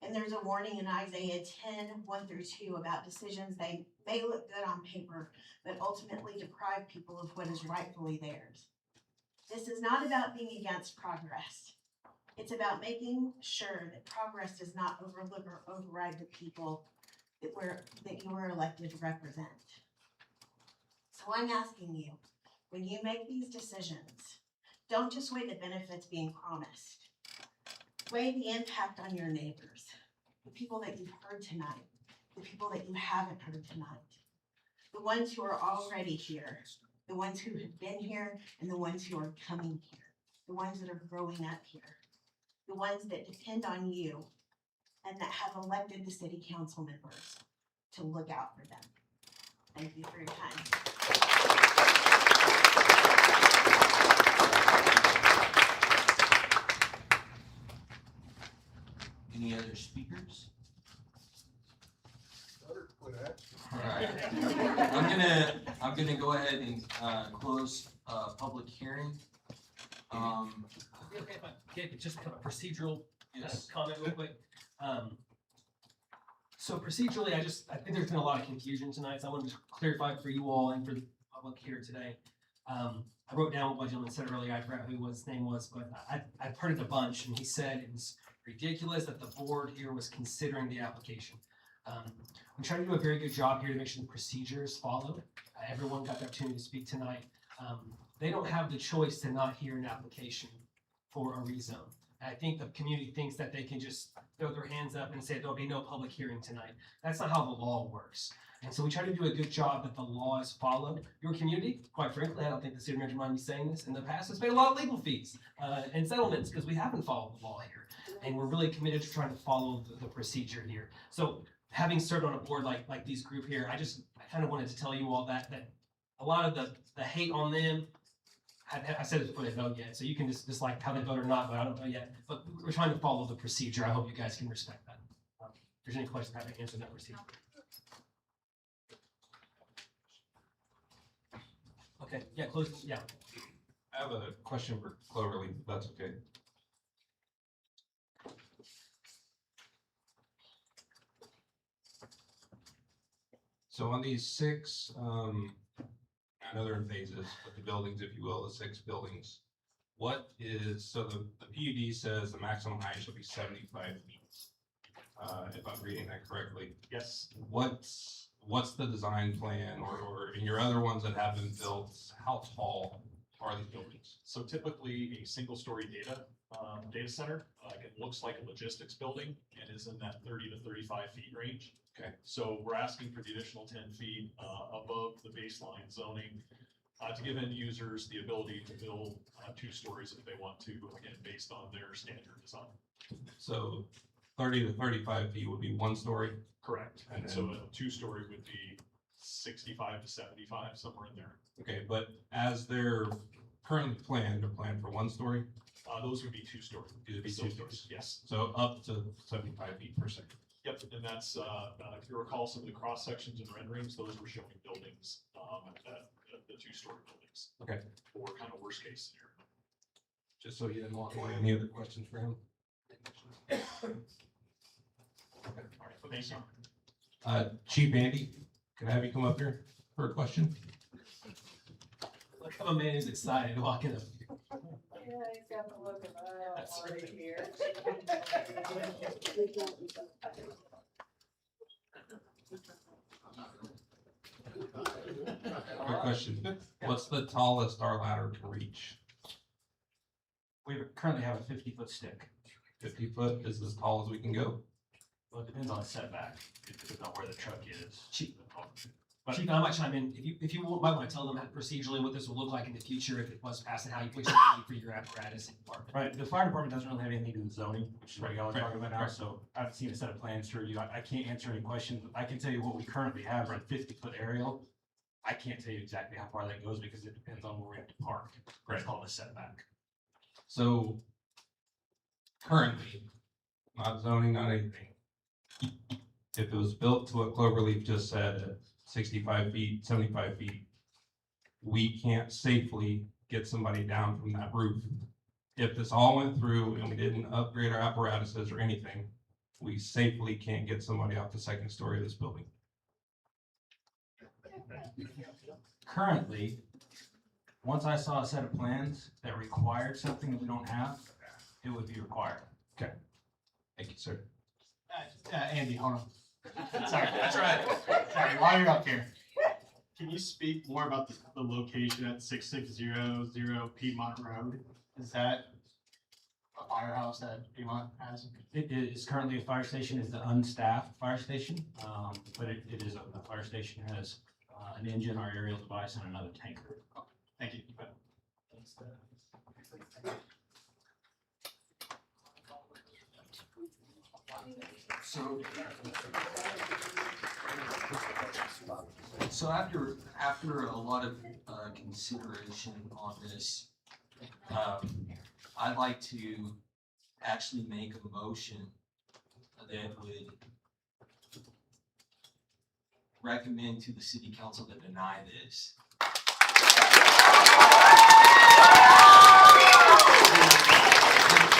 And there's a warning in Isaiah 10:1-2 about decisions they may look good on paper, but ultimately deprive people of what is rightfully theirs. This is not about being against progress. It's about making sure that progress does not overlook or override the people that you were elected to represent. So I'm asking you, when you make these decisions, don't just weigh the benefits being promised. Weigh the impact on your neighbors, the people that you've heard tonight, the people that you haven't heard tonight, the ones who are already here, the ones who have been here, and the ones who are coming here, the ones that are growing up here, the ones that depend on you and that have elected the city council members to look out for them. Thank you for your time. Any other speakers? Alright. I'm gonna go ahead and close public hearing. Okay, if I get just kind of procedural Yes. comment real quick. So procedurally, I think there's been a lot of confusion tonight, so I want to just clarify for you all and for the public here today. I wrote down what my gentleman said earlier. I forgot who his name was, but I've heard it a bunch, and he said it was ridiculous that the board here was considering the application. We try to do a very good job here to make sure the procedures follow. Everyone got the opportunity to speak tonight. They don't have the choice to not hear an application for a rezone. I think the community thinks that they can just throw their hands up and say there'll be no public hearing tonight. That's not how the law works. And so we try to do a good job that the law is followed. Your community, quite frankly, I don't think the city manager mind me saying this, in the past has paid a lot of legal fees and settlements because we haven't followed the law here. And we're really committed to trying to follow the procedure here. So having served on a board like these group here, I kind of wanted to tell you all that a lot of the hate on them, I said it before they vote yet, so you can just dislike how they vote or not, but I don't know yet. But we're trying to follow the procedure. I hope you guys can respect that. If there's any questions, I can answer that procedure. Okay, yeah, close, yeah. I have a question for Cloverleaf, if that's okay. So on these six, I know they're in phases, but the buildings, if you will, the 6 buildings, what is, so the PUD says the maximum height shall be 75 feet. If I'm reading that correctly. Yes. What's the design plan or in your other ones that have been built, how tall are these buildings? So typically a single-story data center, it looks like a logistics building and is in that 30 to 35 feet range. Okay. So we're asking for the additional 10 feet above the baseline zoning to give end users the ability to build 2 stories if they want to, again, based on their standard design. So 30 to 35 feet would be 1 story? Correct. And And so then- a 2-story would be 65 to 75, somewhere in there. Okay, but as they're currently planned, they're planned for 1 story? Those would be 2-story. These would be 2 stories? Yes. So up to 75 feet per second? Yep, and that's, if you recall some of the cross sections and renderings, those were showing buildings, the 2-story buildings. Okay. For kind of worst case scenario. Just so you didn't walk away. Any other questions for him? Okay, all right, thank you. Chief Andy, can I have you come up here for a question? Look how a man is excited walking up. Yeah, he's got the look of, oh, already here. Quick question. What's the tallest our ladder can reach? We currently have a 50-foot stick. 50 foot is as tall as we can go? Well, it depends on the setback. It depends on where the truck is. Chief, I might chime in. If you might want to tell them that procedurally what this will look like in the future if it was passed and how you, what you need for your apparatus and department. Right, the fire department doesn't really have anything to do with zoning, which is what y'all are Right, talking about now, right. so I haven't seen a set of plans for you. I can't answer any questions. I can tell you what we currently have, right, 50-foot aerial. I can't tell you exactly how far that goes because it depends on where we have to park. It's called a setback. So currently, not zoning, not anything. If it was built to what Cloverleaf just said, at 65 feet, 75 feet, we can't safely get somebody down from that roof. If this all went through and we didn't upgrade our apparatuses or anything, we safely can't get somebody off the 2nd story of this building. Currently, once I saw a set of plans that required something that we don't have, it would be required. Okay. Thank you, sir. Andy, hold on. Sorry, that's right. Sorry, while you're up here, can you speak more about the location at 6600 Piedmont Road? Is that a firehouse that Piedmont has? It is currently a fire station, it's the unstaffed fire station, but it is a fire station, has an engine, our aerial device, and another tanker. Thank you. So after a lot of consideration on this, I'd like to actually make a motion that would recommend to the city council to deny this.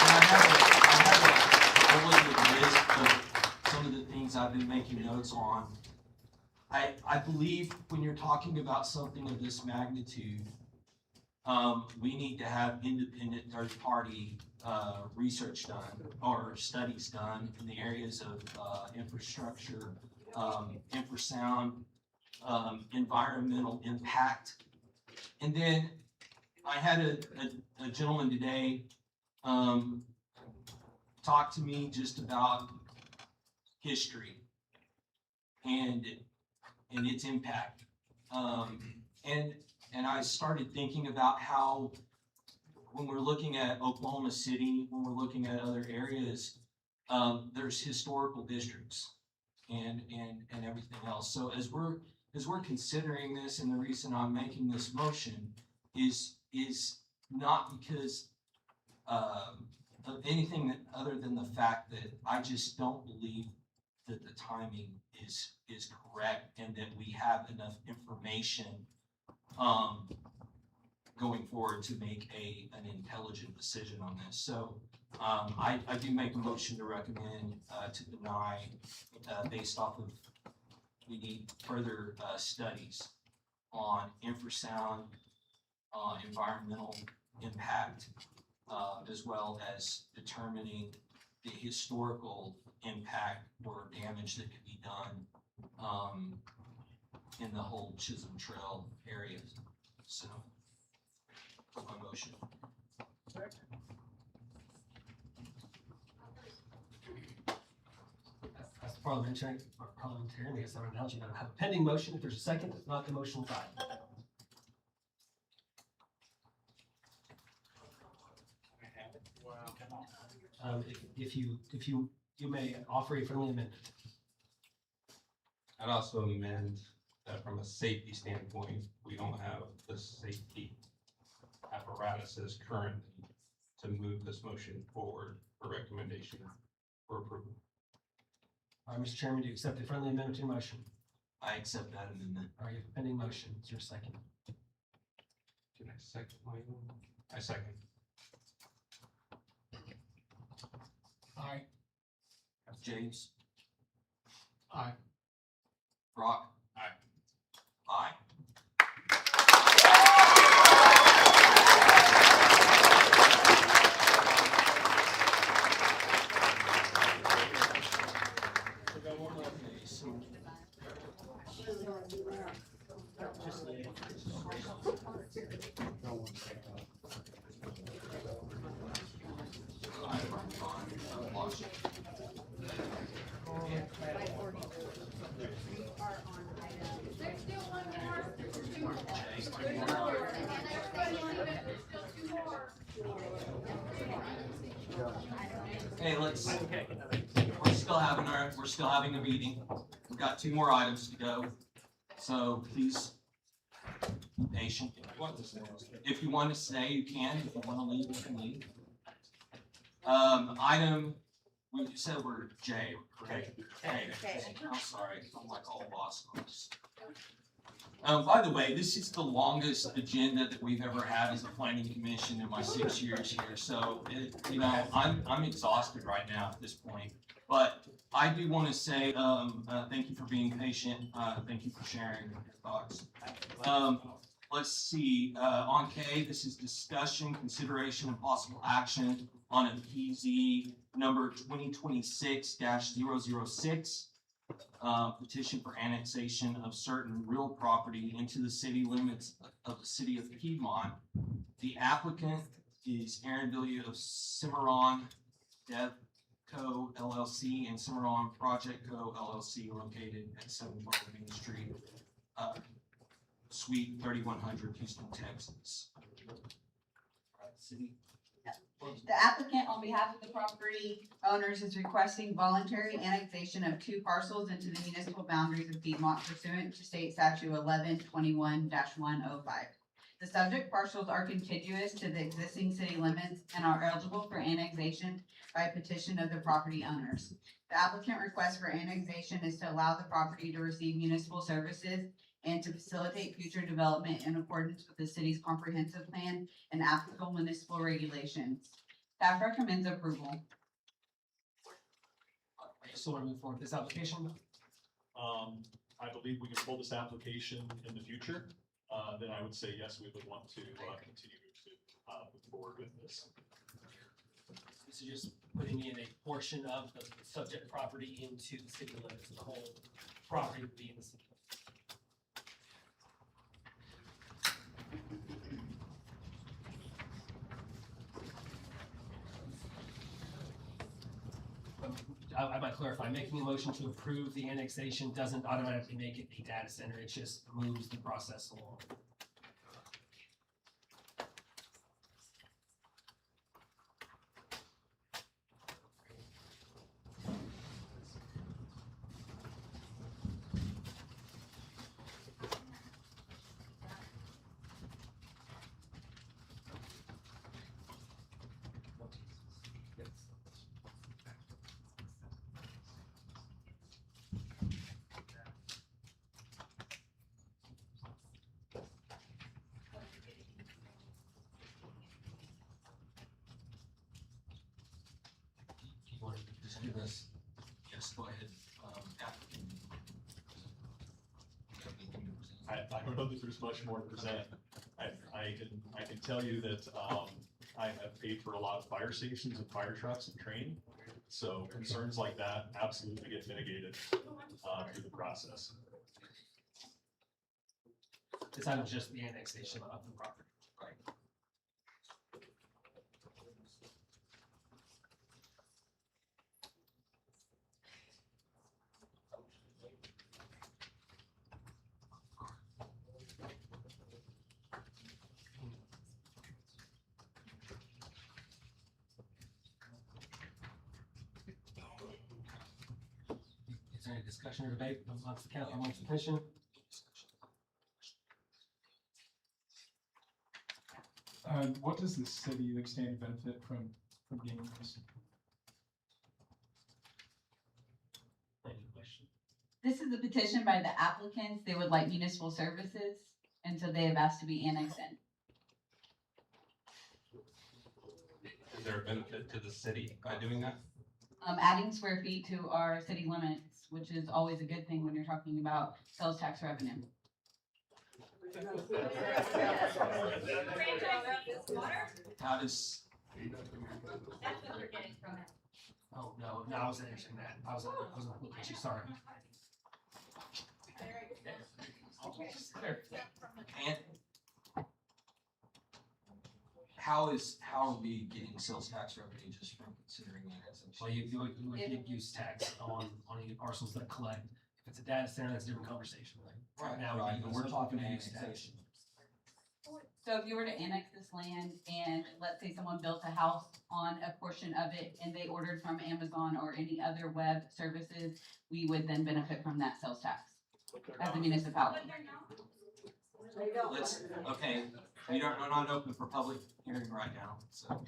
I have a list of some of the things I've been making notes on. I believe when you're talking about something of this magnitude, we need to have independent third-party research done or studies done in the areas of infrastructure infrasound, environmental impact. And then I had a gentleman today, talk to me just about history and its impact. And I started thinking about how when we're looking at Oklahoma City, when we're looking at other areas, there's historical districts and everything else. So as we're considering this, and the reason I'm making this motion is not because of anything that, other than the fact that I just don't believe that the timing is correct and that we have enough information going forward to make an intelligent decision on this. So I do make a motion to recommend to deny based off of we need further studies on infrasound, environmental impact, as well as determining the historical impact or damage that could be done in the whole Chisholm Trail area. So, that's my motion. As the parliamentarian, I guess I would announce you have a pending motion. If there's a second, if not, the motion will die. If you may offer a friendly amendment. I'd also amend that from a safety standpoint, we don't have the safety apparatuses currently to move this motion forward for recommendation for approval. All right, Mr. Chairman, do you accept the friendly amendment to your motion? I accept that amendment. All right, you have a pending motion. Is there a second? Can I second my own? I second. Aye. James? Aye. Brock? Aye. Aye. Hey, we're still having a meeting. We've got 2 more items to go. So please be patient. If you want to stay, you can. If you want to leave, you can leave. Item, we said we're J, right? K. I'm sorry, I'm like all lost on this. By the way, this is the longest agenda that we've ever had as a planning commission in my 6 years here. So, I'm exhausted right now at this point. But I do want to say, thank you for being patient. Thank you for sharing your thoughts. Let's see, on K, this is discussion, consideration, and possible action on a PZ number 2026-006. Petition for annexation of certain real property into the city limits of the city of Piedmont. The applicant is Aaron Villia of Cimarron Dev Co. LLC and Cimarron Project Co. LLC located at 712 Main Street, Suite 3100, Houston, Texas. City. The applicant, on behalf of the property owners, is requesting voluntary annexation of 2 parcels into the municipal boundaries of Piedmont pursuant to state statute 1121-105. The subject parcels are contiguous to the existing city limits and are eligible for annexation by petition of the property owners. The applicant request for annexation is to allow the property to receive municipal services and to facilitate future development in accordance with the city's comprehensive plan and applicable municipal regulations. Staff recommends approval. So want to move forward with this application? I believe we can pull this application in the future. Then I would say, yes, we would want to continue to move forward with this. This is just putting in a portion of the subject property into the city limits of the whole property would be in the city. I might clarify, making a motion to approve the annexation doesn't automatically make it a data center, it just moves the process along. You want to just do this? Yes, go ahead. I don't know that there's much more to present. I can tell you that, I have paid for a lot of fire stations and fire trucks and training. So concerns like that absolutely get mitigated, through the process. It's not just the annexation of the property. Right. Is there any discussion or debate amongst the council, amongst the commission? What does the city stand to benefit from getting this? Any question? This is a petition by the applicants. They would like municipal services, and so they have asked to be annexed in. Is there a benefit to the city by doing that? Adding square feet to our city limits, which is always a good thing when you're talking about sales tax revenue. How does, That's what they're getting from it. Oh, no, I wasn't answering that. I was looking at you, sorry. and how are we getting sales tax revenue just from considering annexation? Well, you would get use tax on any parcels that collect. If it's a data center, that's a different conversation, right? Right, Now, right, but we're talking use tax. annexation. So if you were to annex this land and let's say someone built a house on a portion of it and they ordered from Amazon or any other web services, we would then benefit from that sales tax as a municipality. Okay, we're not open for public hearing right now, so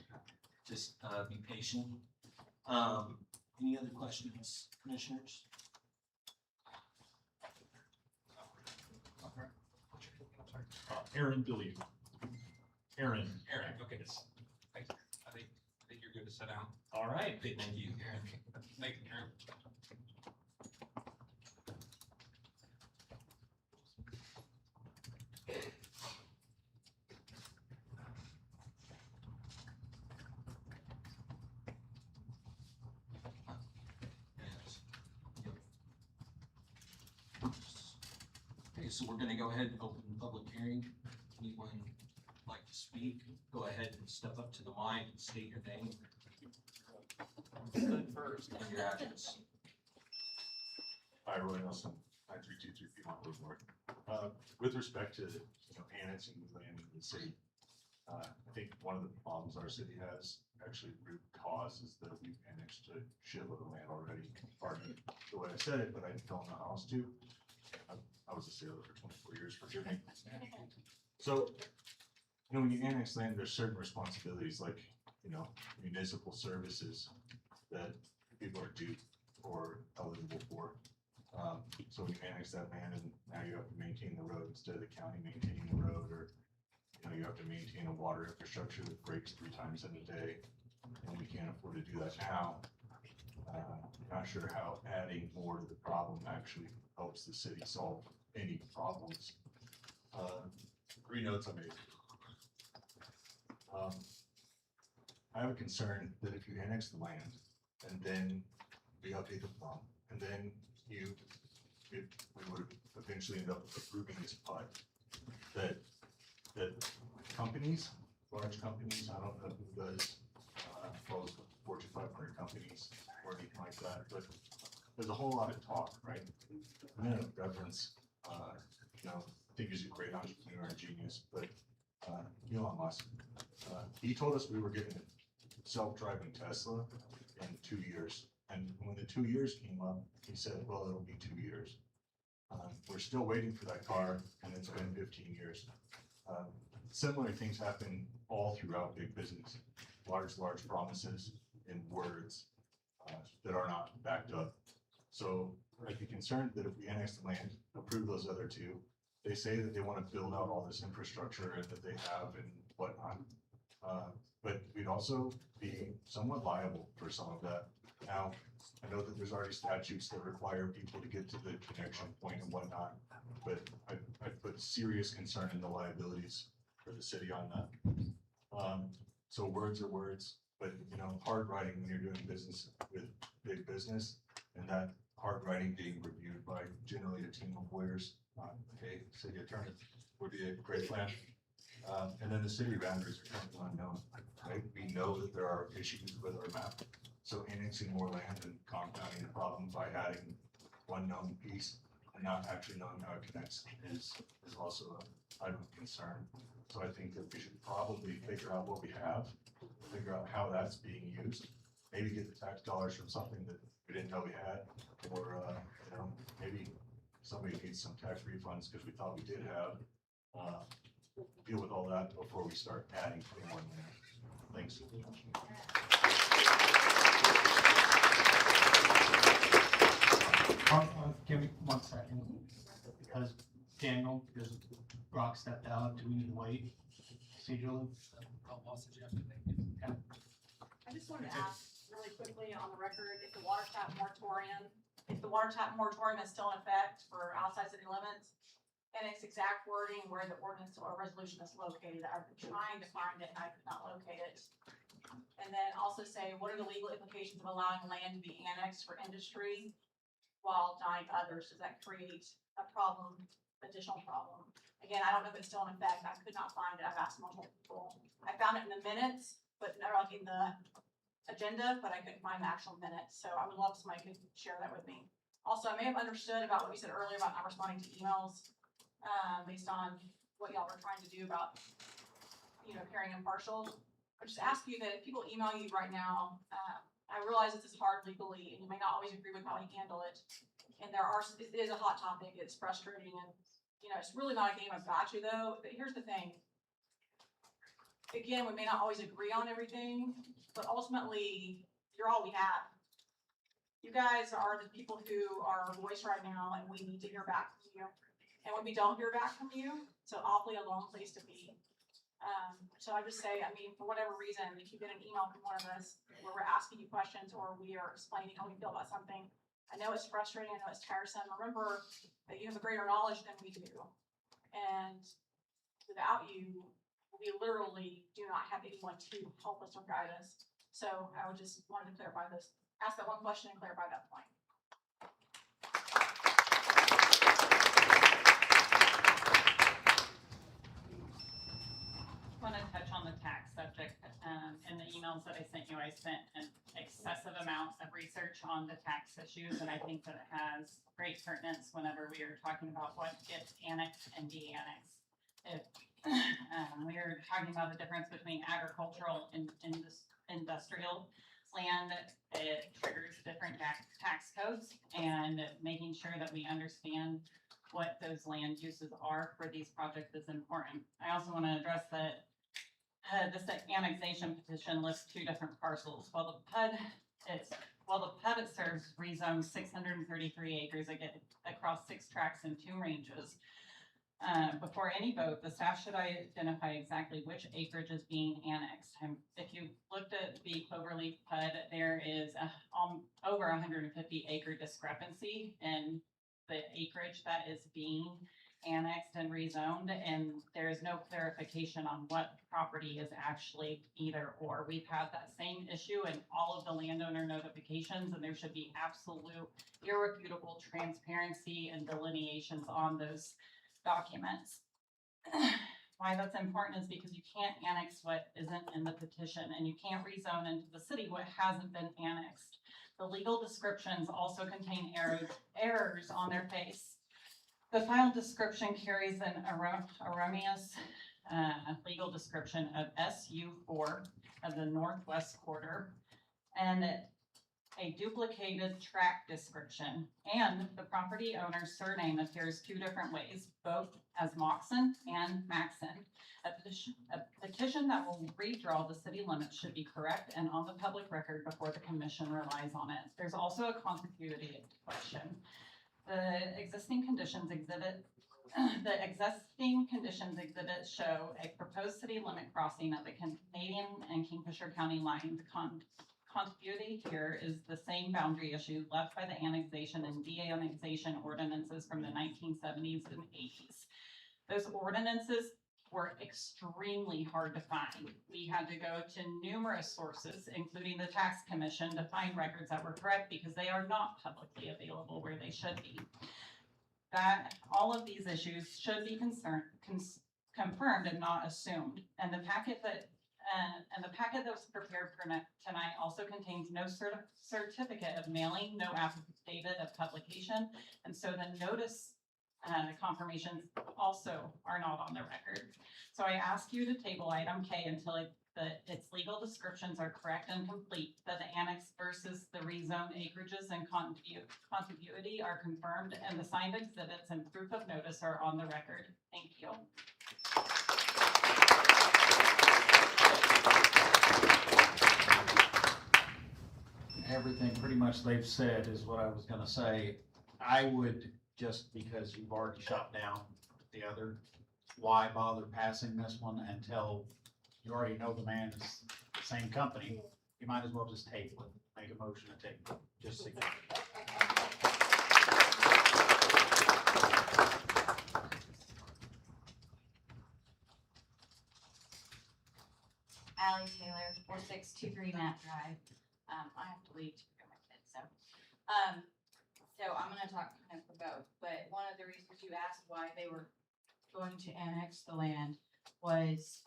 just, be patient. Any other questions, commissioners? Aaron Billy. Aaron. Aaron, okay. Thank you. I think you're good to sit down. All right. Okay, thank you, Aaron. Thank you, Aaron. Okay, so we're gonna go ahead and open the public hearing. Anyone like to speak, go ahead and step up to the mic and state your name. First, and your address. Hi, Roy Nelson, 9323 Piedmont Road North. With respect to, annexing the land into the city, I think one of the problems our city has, actually root cause, is that we've annexed a shitload of land already. Pardon me the way I said it, but I don't know how else to. I was a sailor for 24 years, forgive me. So, when you annex land, there's certain responsibilities like, municipal services that people are due or eligible for. So when you annex that land and now you have to maintain the road instead of the county maintaining the road, or, you have to maintain a water infrastructure that breaks 3 times in a day, and we can't afford to do that now. Not sure how adding more to the problem actually helps the city solve any problems. 3 notes I made. I have a concern that if you annex the land and then you update the plumb and then you if we would eventually end up approving this PUD, that companies, large companies, I don't know who does, well, Fortune 500 companies or anything like that, but there's a whole lot of talk, right? I'm gonna reference, you know, I think he's a great entrepreneur and genius, but Elon Musk, he told us we were getting a self-driving Tesla in 2 years. And when the 2 years came up, he said, well, it'll be 2 years. We're still waiting for that car, and it's been 15 years. Similar things happen all throughout big business. Large promises and words that are not backed up. So I'd be concerned that if we annex the land, approve those other two, they say that they want to build out all this infrastructure that they have and whatnot. But we'd also be somewhat liable for some of that. Now, I know that there's already statutes that require people to get to the connection point and whatnot, but I put serious concern in the liabilities for the city on that. So words are words, but you know, hard writing when you're doing business with big business, and that hard writing being reviewed by generally a team of lawyers, a city attorney, would be a great plan. And then the city boundaries are currently unknown, right? We know that there are issues with our map. So annexing more land and compounding the problem by adding one known piece and not actually knowing how it connects is also a item of concern. So I think that we should probably figure out what we have, figure out how that's being used, maybe get the tax dollars from something that we didn't know we had, or, you know, maybe somebody needs some tax refunds because we thought we did have. Deal with all that before we start adding more land. Thanks. Give me 1 second, because Daniel, because Brock stepped out, do we need to wait procedurally? I just wanted to ask really quickly on the record, if the water tap moratorium is still in effect for outside city limits, and its exact wording where the ordinance or resolution is located. I've been trying to find it and I could not locate it. And then also say, what are the legal implications of allowing land to be annexed for industry while denying others? Does that create a problem, additional problem? Again, I don't know if it's still in effect. I could not find it. I've asked multiple people. I found it in the minutes, but not like in the agenda, but I couldn't find the actual minutes. So I would love somebody could share that with me. Also, I may have understood about what you said earlier about not responding to emails, based on what y'all were trying to do about, you know, appearing impartial. I just ask you that if people email you right now, I realize this is hard legally and you may not always agree with how you handle it. And it is a hot topic, it's frustrating, and you know, it's really not a game of gotcha though. But here's the thing. Again, we may not always agree on everything, but ultimately, you're all we have. You guys are the people who are our voice right now, and we need to hear back from you. And when we don't hear back from you, it's an awfully alone place to be. So I just say, I mean, for whatever reason, if you get an email from one of us where we're asking you questions or we are explaining how we feel about something, I know it's frustrating, I know it's tiresome. Remember that you have a greater knowledge than we do. And without you, we literally do not have anyone to help us or guide us. So I would just wanted to clarify this, ask that one question and clarify that point. I want to touch on the tax subject. In the emails that I sent you, I spent an excessive amount of research on the tax issues, and I think that it has great pertinence whenever we are talking about what gets annexed and de-annexed. If we are talking about the difference between agricultural and industrial land, it triggers different tax codes, and making sure that we understand what those land uses are for these projects is important. I also want to address that this annexation petition lists 2 different parcels. While the PUD it serves rezones 633 acres across 6 tracts and 2 ranges. Before any vote, the staff should identify exactly which acreage is being annexed. If you looked at the Cloverleaf PUD, there is over 150 acre discrepancy in the acreage that is being annexed and rezoned, and there is no clarification on what property is actually either or. We've had that same issue in all of the landowner notifications, and there should be absolute irrefutable transparency and delineations on those documents. Why that's important is because you can't annex what isn't in the petition, and you can't rezone into the city what hasn't been annexed. The legal descriptions also contain errors on their face. The final description carries an erroneous legal description of SU4 of the northwest quarter, and a duplicated tract description, and the property owner's surname appears two different ways, both as Moxon and Maxon. A petition that will redraw the city limits should be correct and on the public record before the commission relies on it. There's also a contiguity question. The existing conditions exhibit show a proposed city limit crossing at the Canadian and Kingfisher County line. The contiguity here is the same boundary issue left by the annexation and de-annexation ordinances from the 1970s and 80s. Those ordinances were extremely hard to find. We had to go to numerous sources, including the tax commission, to find records that were correct because they are not publicly available where they should be. That all of these issues should be confirmed and not assumed. And the packet that was prepared for tonight also contains no certificate of mailing, no affidavit of publication, and so the notice confirmations also are not on the record. So I ask you to table item K until its legal descriptions are correct and complete, that the annex versus the rezoned acreages and contiguity are confirmed, and the signed exhibits and proof of notice are on the record. Thank you. Everything pretty much they've said is what I was gonna say. I would, just because you've already shot down the other, why bother passing this one until you already know the man is the same company? You might as well just table it, make a motion to table it, just so you know. Allie Taylor, 4623 Matt Drive. I have to leave to pick up my kids, so I'm gonna talk kind of for both, but one of the reasons you asked why they were going to annex the land was,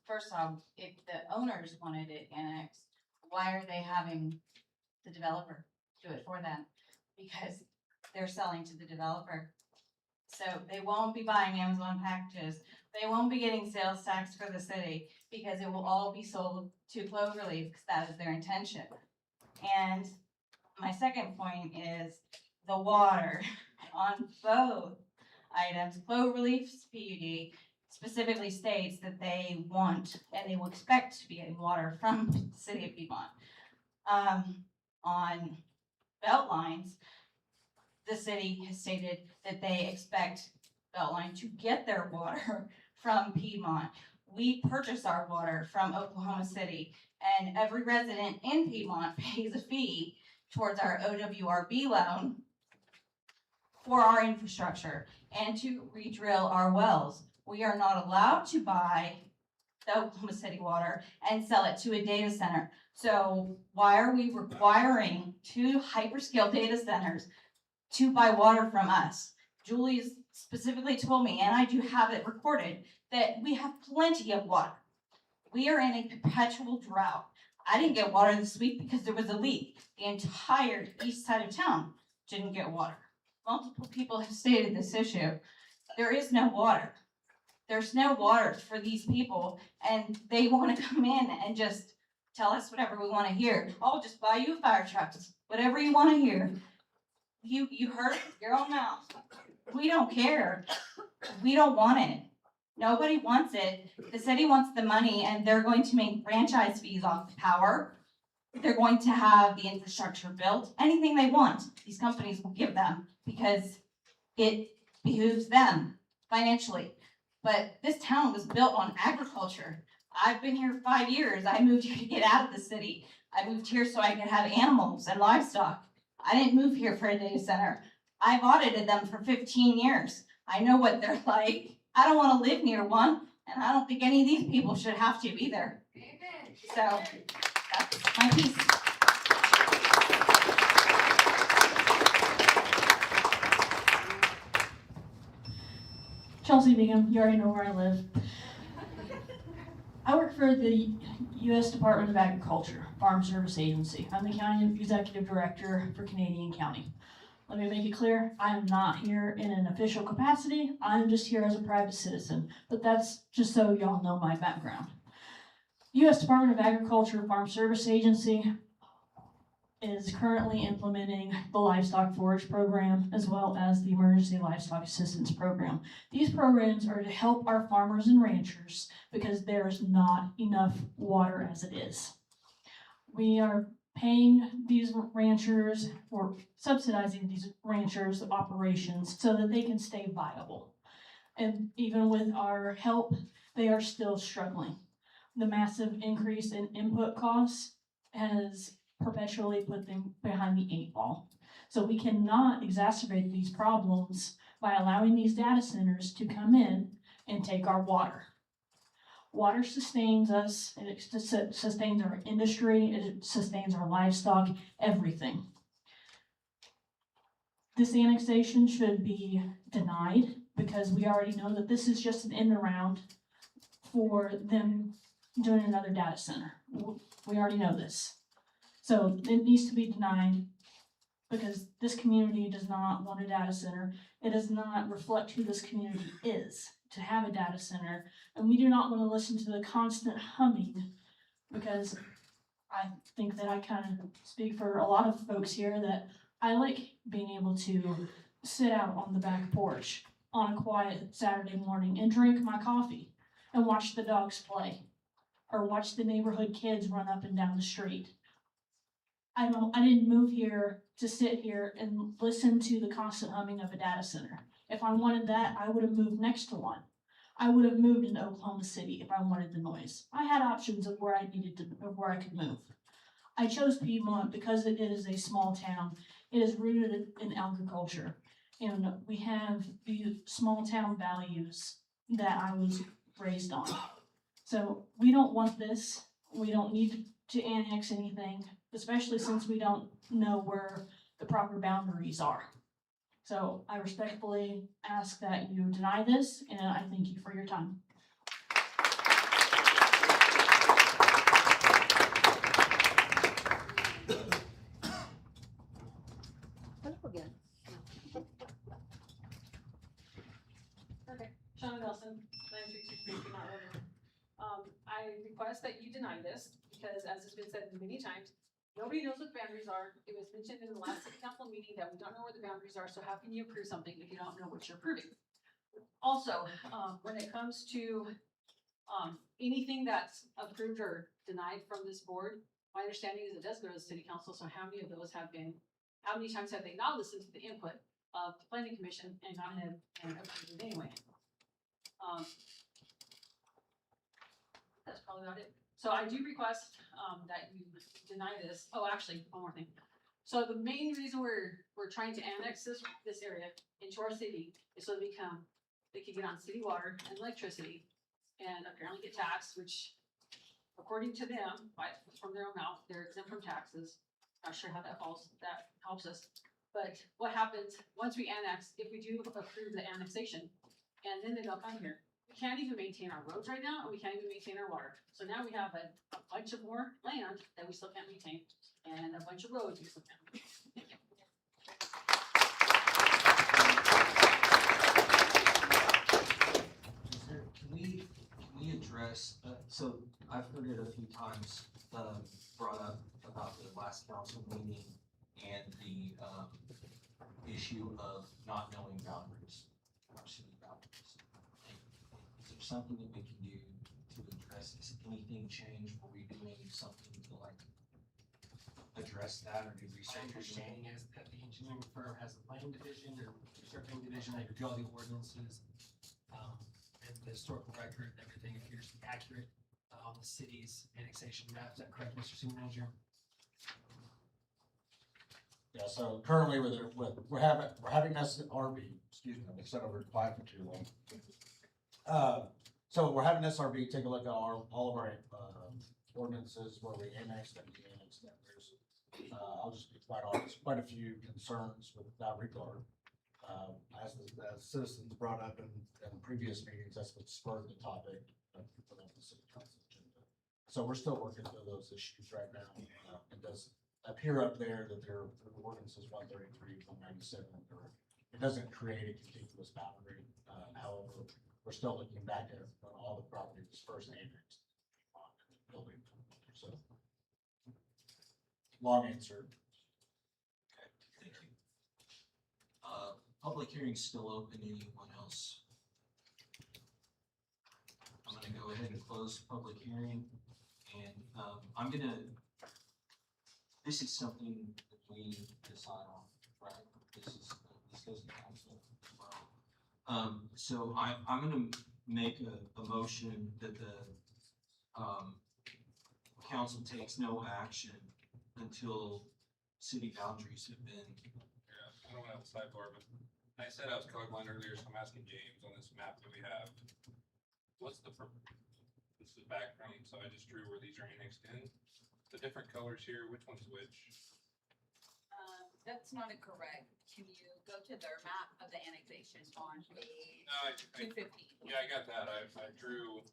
first off, if the owners wanted it annexed, why are they having the developer do it for them? Because they're selling to the developer. So they won't be buying Amazon packages. They won't be getting sales tax for the city because it will all be sold to Cloverleaf because that is their intention. And my second point is the water on both items. Cloverleaf's PUD specifically states that they want and they will expect to be getting water from the city of Piedmont. On Beltline's, the city has stated that they expect Beltline to get their water from Piedmont. We purchase our water from Oklahoma City, and every resident in Piedmont pays a fee towards our OWRB loan for our infrastructure and to re-drill our wells. We are not allowed to buy the Oklahoma City water and sell it to a data center. So why are we requiring two hyperscale data centers to buy water from us? Julie's specifically told me, and I do have it recorded, that we have plenty of water. We are in a perpetual drought. I didn't get water this week because there was a leak. The entire east side of town didn't get water. Multiple people have stated this issue. There is no water. There's no water for these people, and they want to come in and just tell us whatever we want to hear. Oh, just buy you fire trucks, whatever you want to hear. You heard it with your own mouth. We don't care. We don't want it. Nobody wants it. The city wants the money, and they're going to make franchise fees off the power. They're going to have the infrastructure built. Anything they want, these companies will give them because it behooves them financially. But this town was built on agriculture. I've been here 5 years. I moved here to get out of the city. I moved here so I could have animals and livestock. I didn't move here for a data center. I've audited them for 15 years. I know what they're like. I don't want to live near one, and I don't think any of these people should have to either. So that's my piece. Chelsea Bingham, you already know where I live. I work for the U.S. Department of Agriculture, Farm Service Agency. I'm the County Executive Director for Canadian County. Let me make it clear, I am not here in an official capacity. I'm just here as a private citizen, but that's just so y'all know my background. U.S. Department of Agriculture, Farm Service Agency is currently implementing the Livestock Forage Program as well as the Emergency Livestock Assistance Program. These programs are to help our farmers and ranchers because there is not enough water as it is. We are paying these ranchers or subsidizing these ranchers' operations so that they can stay viable. And even with our help, they are still struggling. The massive increase in input costs has perpetually put them behind the 8 ball. So we cannot exacerbate these problems by allowing these data centers to come in and take our water. Water sustains us, and it sustains our industry, it sustains our livestock, everything. This annexation should be denied because we already know that this is just an end around for them doing another data center. We already know this. So it needs to be denied because this community does not want a data center. It does not reflect who this community is to have a data center. And we do not want to listen to the constant humming because I think that I kind of speak for a lot of folks here that I like being able to sit out on the back porch on a quiet Saturday morning and drink my coffee and watch the dogs play or watch the neighborhood kids run up and down the street. I didn't move here to sit here and listen to the constant humming of a data center. If I wanted that, I would have moved next to one. I would have moved into Oklahoma City if I wanted the noise. I had options of where I could move. I chose Piedmont because it is a small town. It is rooted in agriculture, and we have these small town values that I was raised on. So we don't want this. We don't need to annex anything, especially since we don't know where the proper boundaries are. So I respectfully ask that you deny this, and I thank you for your time. Okay, Shauna Nelson, 936 Piedmont River. I request that you deny this because, as has been said many times, nobody knows what the boundaries are. It was mentioned in the last city council meeting that we don't know where the boundaries are, so how can you approve something if you don't know what you're approving? Also, when it comes to anything that's approved or denied from this board, my understanding is it does go to the city council, so how many of those have been, how many times have they not listened to the input of the planning commission and gone ahead and approved it anyway? That's probably about it. So I do request that you deny this. Oh, actually, one more thing. So the main reason we're trying to annex this area into our city is so they can get on city water and electricity and apparently get taxed, which according to them, from their own mouth, they're exempt from taxes. Not sure how that helps us. But what happens once we annex, if we do approve the annexation, and then they don't come here, we can't even maintain our roads right now, and we can't even maintain our water. So now we have a bunch of more land that we still can't maintain, and a bunch of roads we still can't maintain. Thank you. Can we address, so I've heard it a few times, brought up about the last council meeting and the, issue of not knowing boundaries, our city boundaries. Is there something that we can do to address this? Anything change? Were we doing something to like address that or do My research? understanding is that the engineering firm has a planning division or surveying division that review all the ordinances. And the historical record and everything appears to be accurate on the city's annexation map. Is that correct, Mr. City Manager? Yeah, so currently we're having SRB, excuse me, I've said over quiet for too long. So we're having SRB take a look at all of our, ordinances where we annex them, de-annex them. There's, I'll just be quite honest, quite a few concerns with that regard. As citizens brought up in previous meetings, that's what spurred the topic of put on the city council agenda. So we're still working through those issues right now. It does appear up there that there are ordinances 133, 197, or it doesn't create a contiguous boundary. However, we're still looking back at when all the property was first annexed on the building. So, long answer. Okay, thank you. Public hearing's still open. Anyone else? I'm gonna go ahead and close the public hearing, and this is something that we decide on, right? This goes to council as well. So I'm gonna make a motion that the council takes no action until city boundaries have been. Yeah, I don't have a sidebar, but I said I was colorblind earlier, so I'm asking James on this map that we have. What's this is background, so I just drew where these are annexed in. The different colors here, which one's which? That's not incorrect. Can you go to their map of the annexation on page No, 215? Yeah, I got that. I drew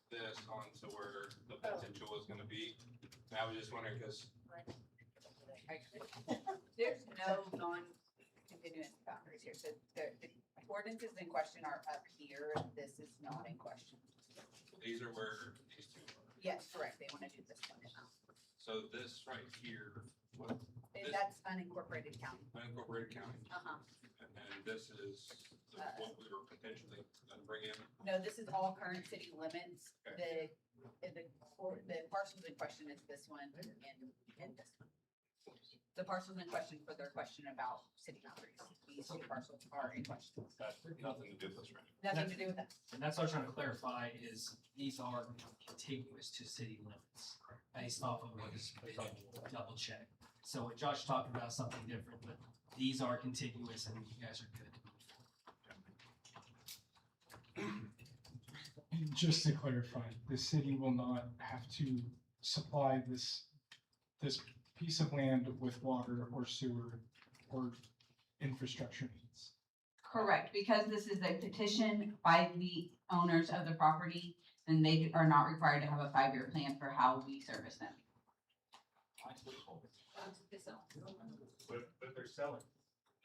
this onto where the potential was gonna be. And I was just wondering, cause There's no non-continuous boundaries here, so the ordinances in question are up here, this is not in question. these are where these two are. Yes, correct, they wanna do this one now. So this right here, what? And that's unincorporated county. Unincorporated county. Uh-huh. And then this is what we were potentially gonna bring in. No, this is all current city limits. The parcels in question is this one and this one. The parcels in question for their question about city boundaries. These two parcels are in question. That's nothing to do with this, right? Nothing to do with that. And that's what I'm trying to clarify is these are contiguous to city limits based off of what is double check. So what Josh talked about something different, but these are contiguous and you guys are good. And just to clarify, the city will not have to supply this piece of land with water or sewer or infrastructure needs. Correct, because this is a petition by the owners of the property, then they are not required to have a 5-year plan for how we service them. But they're selling.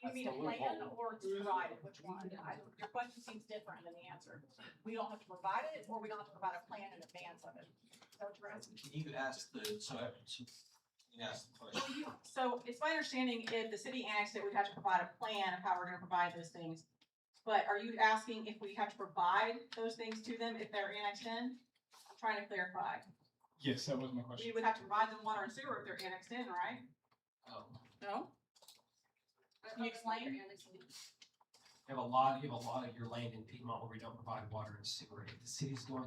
You mean a plan or to provide it? Which one? Your question seems different than the answer. We don't have to provide it, or we don't have to provide a plan in advance of it. Is that what you're asking? Can you ask the question? So it's my understanding if the city annexed it, we'd have to provide a plan of how we're gonna provide those things. But are you asking if we have to provide those things to them if they're annexed in? I'm trying to clarify. Yes, that was my question. We would have to provide them water and sewer if they're annexed in, right? Oh. No? Can you explain? You have a lot of your land in Piedmont where we don't provide water and sewer. If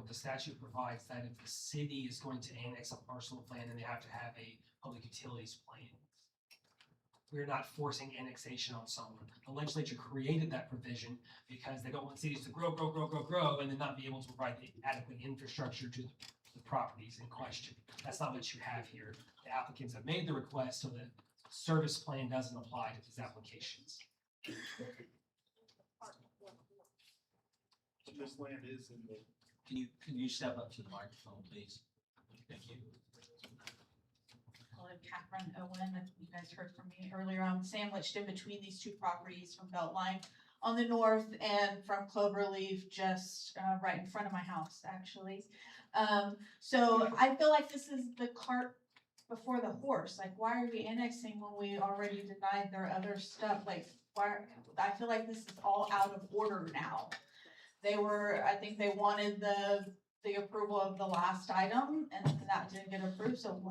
the statute provides that if the city is going to annex a parcel of land, then they have to have a public utilities plan. We're not forcing annexation on someone. The legislature created that provision because they don't want cities to grow, and then not be able to provide the adequate infrastructure to the properties in question. That's not what you have here. The applicants have made the request so that service plan doesn't apply to these applications. This land is in the. Can you step up to the microphone, please? Thank you. Hello, Catherine Owen. You guys heard from me earlier. I'm sandwiched in between these two properties from Beltline on the north and from Cloverleaf, just right in front of my house, actually. So I feel like this is the cart before the horse. Like, why are we annexing when we already denied their other stuff? Like, why? I feel like this is all out of order now. I think they wanted the approval of the last item and that didn't get approved. So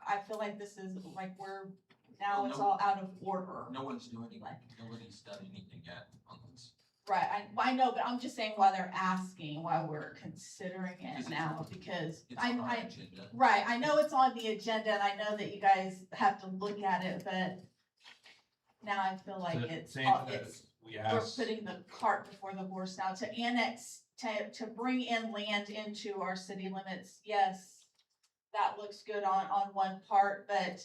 I feel like this is like it's all out of order. No one's doing anything. Nobody's done anything yet on this. Right, I know, but I'm just saying why they're asking, why we're considering it now, because right, I know it's on the agenda and I know that you guys have to look at it, but now I feel like So it's, same it's, we we're asked, putting the cart before the horse now to annex, to bring in land into our city limits. Yes, that looks good on one part, but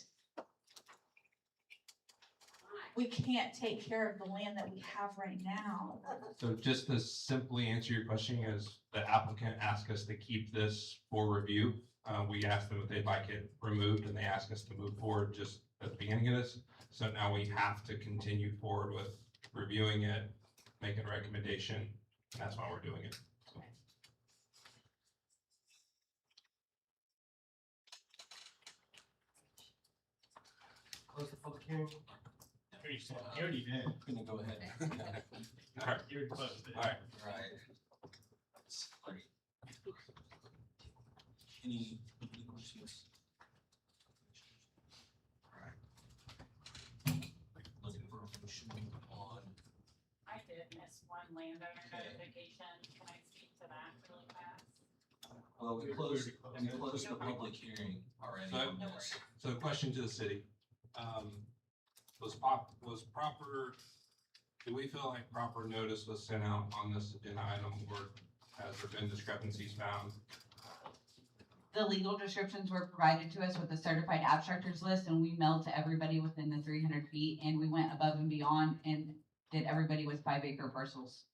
we can't take care of the land that we have right now. so just to simply answer your question, is the applicant asked us to keep this for review. We asked them if they'd like it removed, and they asked us to move forward just at the beginning of this. So now we have to continue forward with reviewing it, making a recommendation, and that's why we're doing it. So. Close the public hearing. You already did. I'm gonna go ahead. All right. You already closed it. All right. Right. Any questions? Alright. Looking for a motion on, I did miss one landowner Okay. notification. Can I speak to that really fast? well, we closed the public hearing already on this. So the question to the city, was proper, do we feel like proper notice was sent out on this agenda item, or has there been discrepancies found? The legal descriptions were provided to us with a certified abstractors list, and we mailed to everybody within the 300 feet, and we went above and beyond and did everybody with 5-acre parcels.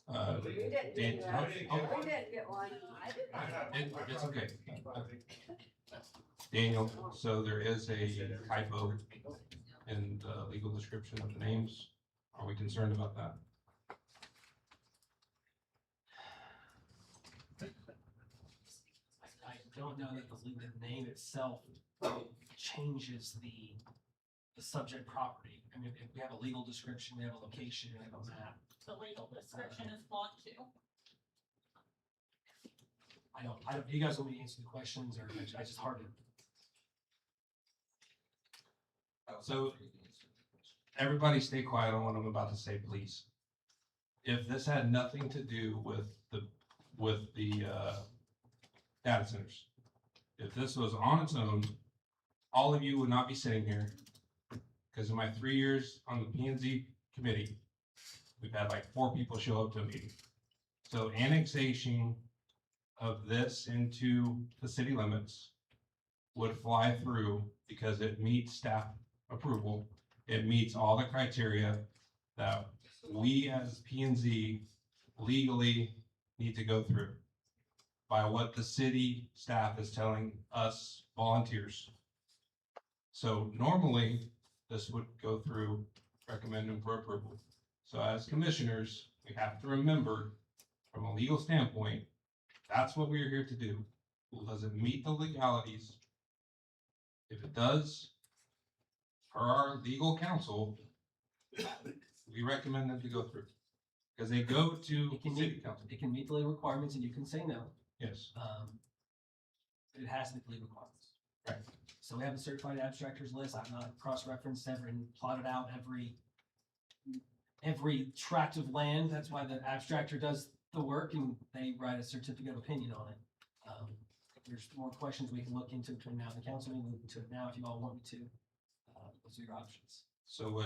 We didn't Dan- do that. oh, We didn't get one. I didn't. It's okay. Daniel, so there is a typo in the legal description of the names. Are we concerned about that? I don't know that the name itself changes the subject property. I mean, if we have a legal description, we have a location, we have a map. The legal description is blocked too. I don't, do you guys want me to answer the questions, or I just hard to? So everybody stay quiet on what I'm about to say, please. If this had nothing to do with the data centers, if this was on its own, all of you would not be sitting here. Because in my 3 years on the P and Z committee, we've had like 4 people show up to a meeting. So annexation of this into the city limits would fly through because it meets staff approval. It meets all the criteria that we as P and Z legally need to go through by what the city staff is telling us volunteers. So normally this would go through recommending for approval. So as commissioners, we have to remember from a legal standpoint, that's what we're here to do. Does it meet the legalities? If it does, per our legal counsel, we recommend them to go through. Because they go to city council. It can meet the legal requirements, and you can say no. Yes. But it has to meet the legal requirements. Right. So we have a certified abstractors list. I've not cross-referenced and plotted out every tract of land. That's why the abstractor does the work, and they write a certificate of opinion on it. If there's more questions we can look into between now and the council meeting, we'll look into it now if you all want me to. Those are your options. So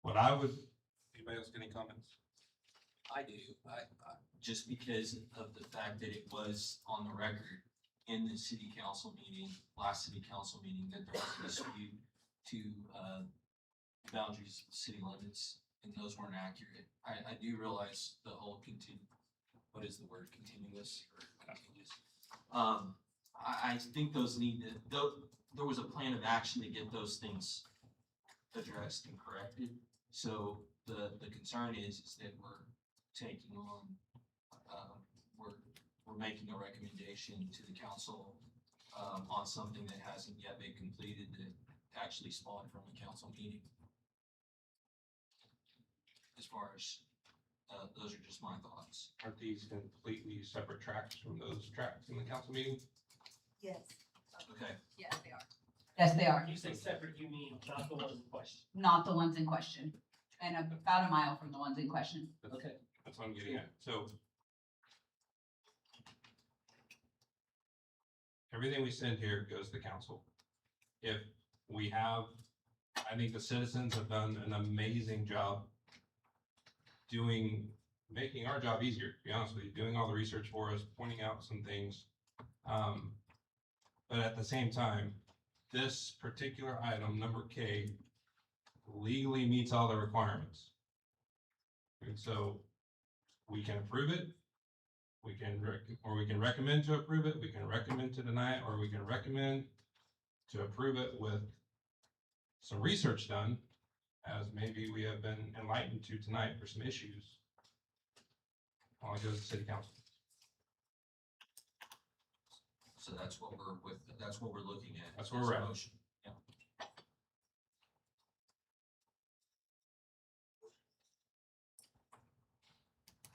what I would, Anybody else got any comments? I do, just because of the fact that it was on the record in the city council meeting, last city council meeting, that there was a dispute to, boundaries of city limits, and those weren't accurate. I do realize the whole what is the word, continuous or continuous? I think those need to, there was a plan of action to get those things addressed and corrected. So the concern is that we're taking on, we're making a recommendation to the council on something that hasn't yet been completed that actually spawned from a council meeting. As far as, those are just my thoughts. aren't these completely separate tracks from those tracks in the council meeting? Yes. Okay. Yes, they are. Yes, they are. When you say separate, you mean not the ones in question? Not the ones in question, and about a mile from the ones in question. Okay. That's what I'm getting at. So everything we send here goes to council. If we have I think the citizens have done an amazing job making our job easier, to be honest with you, doing all the research for us, pointing out some things. But at the same time, this particular item, number K, legally meets all the requirements. And so we can approve it, we can recommend to approve it, we can recommend to deny it, or we can recommend to approve it with some research done, as maybe we have been enlightened to tonight for some issues. While it goes to city council. So that's what we're looking at. That's where we're at. Motion. Yeah.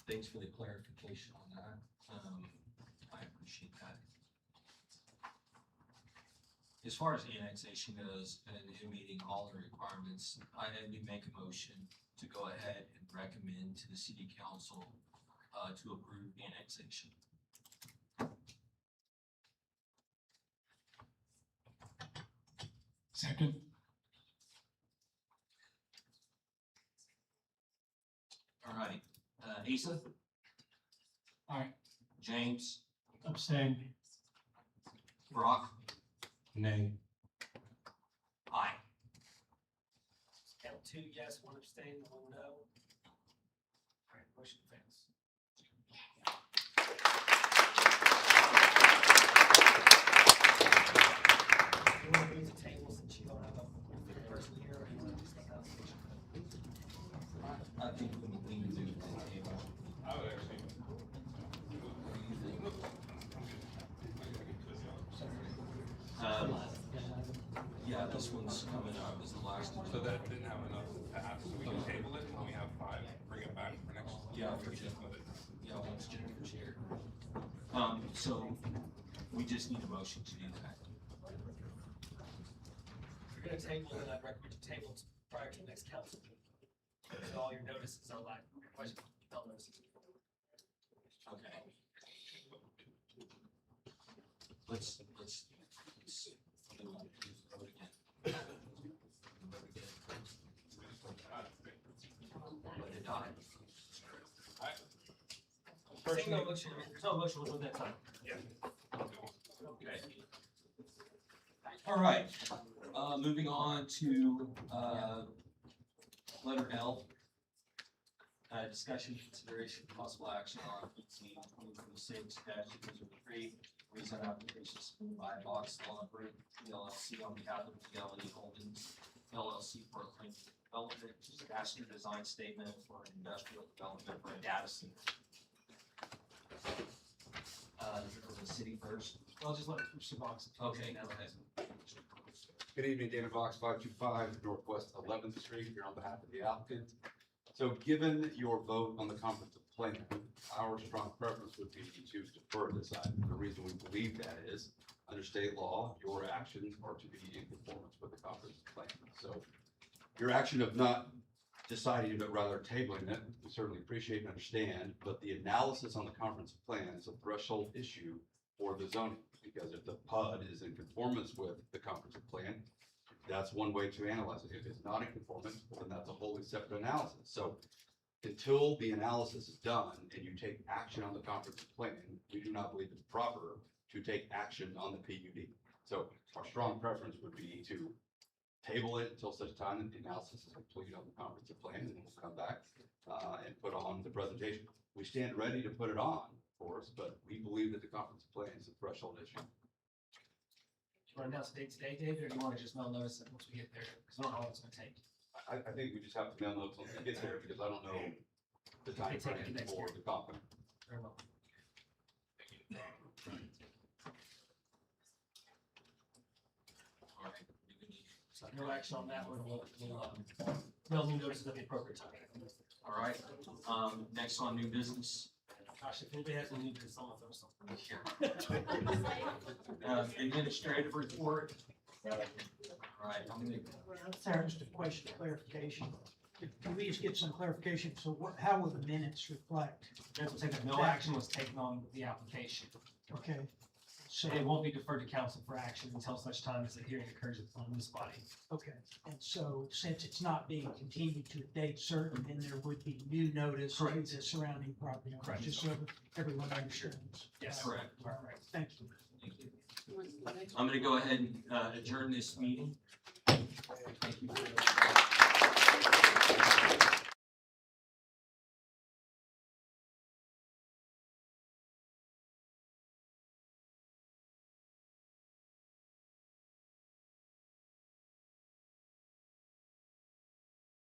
Thanks for the clarification on that. I appreciate that. As far as annexation goes and meeting all the requirements, I would make a motion to go ahead and recommend to the city council to approve annexation. Second. All right, Asa? Aye. James? Abstain. Brock? Nay. Aye. Count 2 yes, 1 abstain, 1 no. All right, motion fails. You want to move the table since you don't have a person here, or you want to do something else? I think we need to move the table. I would actually. Yeah, this one's coming up as the last one. So that didn't have enough pass, so we can table it when we have 5, bring it back for next. Yeah, for sure. Yeah, once Jennifer's here. So we just need a motion to do that. If you're gonna table it, I'd recommend you table it prior to the next council meeting. So all your notices are live, your question, bell notices. Okay. Let's do it again. Let it die. There's no motion, there's no motion within that time. Yeah. Okay. All right, moving on to, letter L. Discussion, consideration, possible action on 18.26 -003, rezone applications by Box Law Group, LLC on behalf of Fidelity Holdings, LLC for a claim development, disaster design statement for an industrial development for a data center. For the city first. I'll just let Mr. Box. Okay, go ahead. Good evening, Dana Box, 525 Northwest 11th Street, here on behalf of the applicant. So given your vote on the comprehensive plan, our strong preference would be to defer this item. The reason we believe that is, under state law, your actions are to be in conformance with the comprehensive plan. So your action of not deciding, but rather tabling it, we certainly appreciate and understand, but the analysis on the comprehensive plan is a threshold issue for the zoning, because if the PUD is in conformance with the comprehensive plan, that's one way to analyze it. If it's not in conformance, then that's a wholly separate analysis. So until the analysis is done and you take action on the comprehensive plan, we do not believe it's proper to take action on the PUD. So our strong preference would be to table it until such time that the analysis is complete on the comprehensive plan, and then we'll come back and put on the presentation. We stand ready to put it on, of course, but we believe that the comprehensive plan is a threshold issue. Do you want to announce the date today, David, or do you want to just mail notice it once we get there? Because I don't know how long it's gonna take. I think we just have to mail notes once we get there, because I don't know the time They take it frame next for year. the conference. Very well. All right. So no action on that one, we'll mail new notices at the appropriate time. All right, next on new business. Gosh, if anybody has any new business, I'll throw something. Administrative report. All right, I'm gonna. Sir, just a question of clarification. Can we just get some clarification? So how will the minutes reflect? That's what I'm saying, that no action was taken on the application. Okay, So, It won't be deferred to council for action until such time as the hearing occurs on this body. okay, and so since it's not being continued to a date certain, then there would be new notice to Correct. the surrounding property owners, Correct. just so everyone understands. Yes. Correct. All right, thank you. I'm gonna go ahead and adjourn this meeting. Thank you.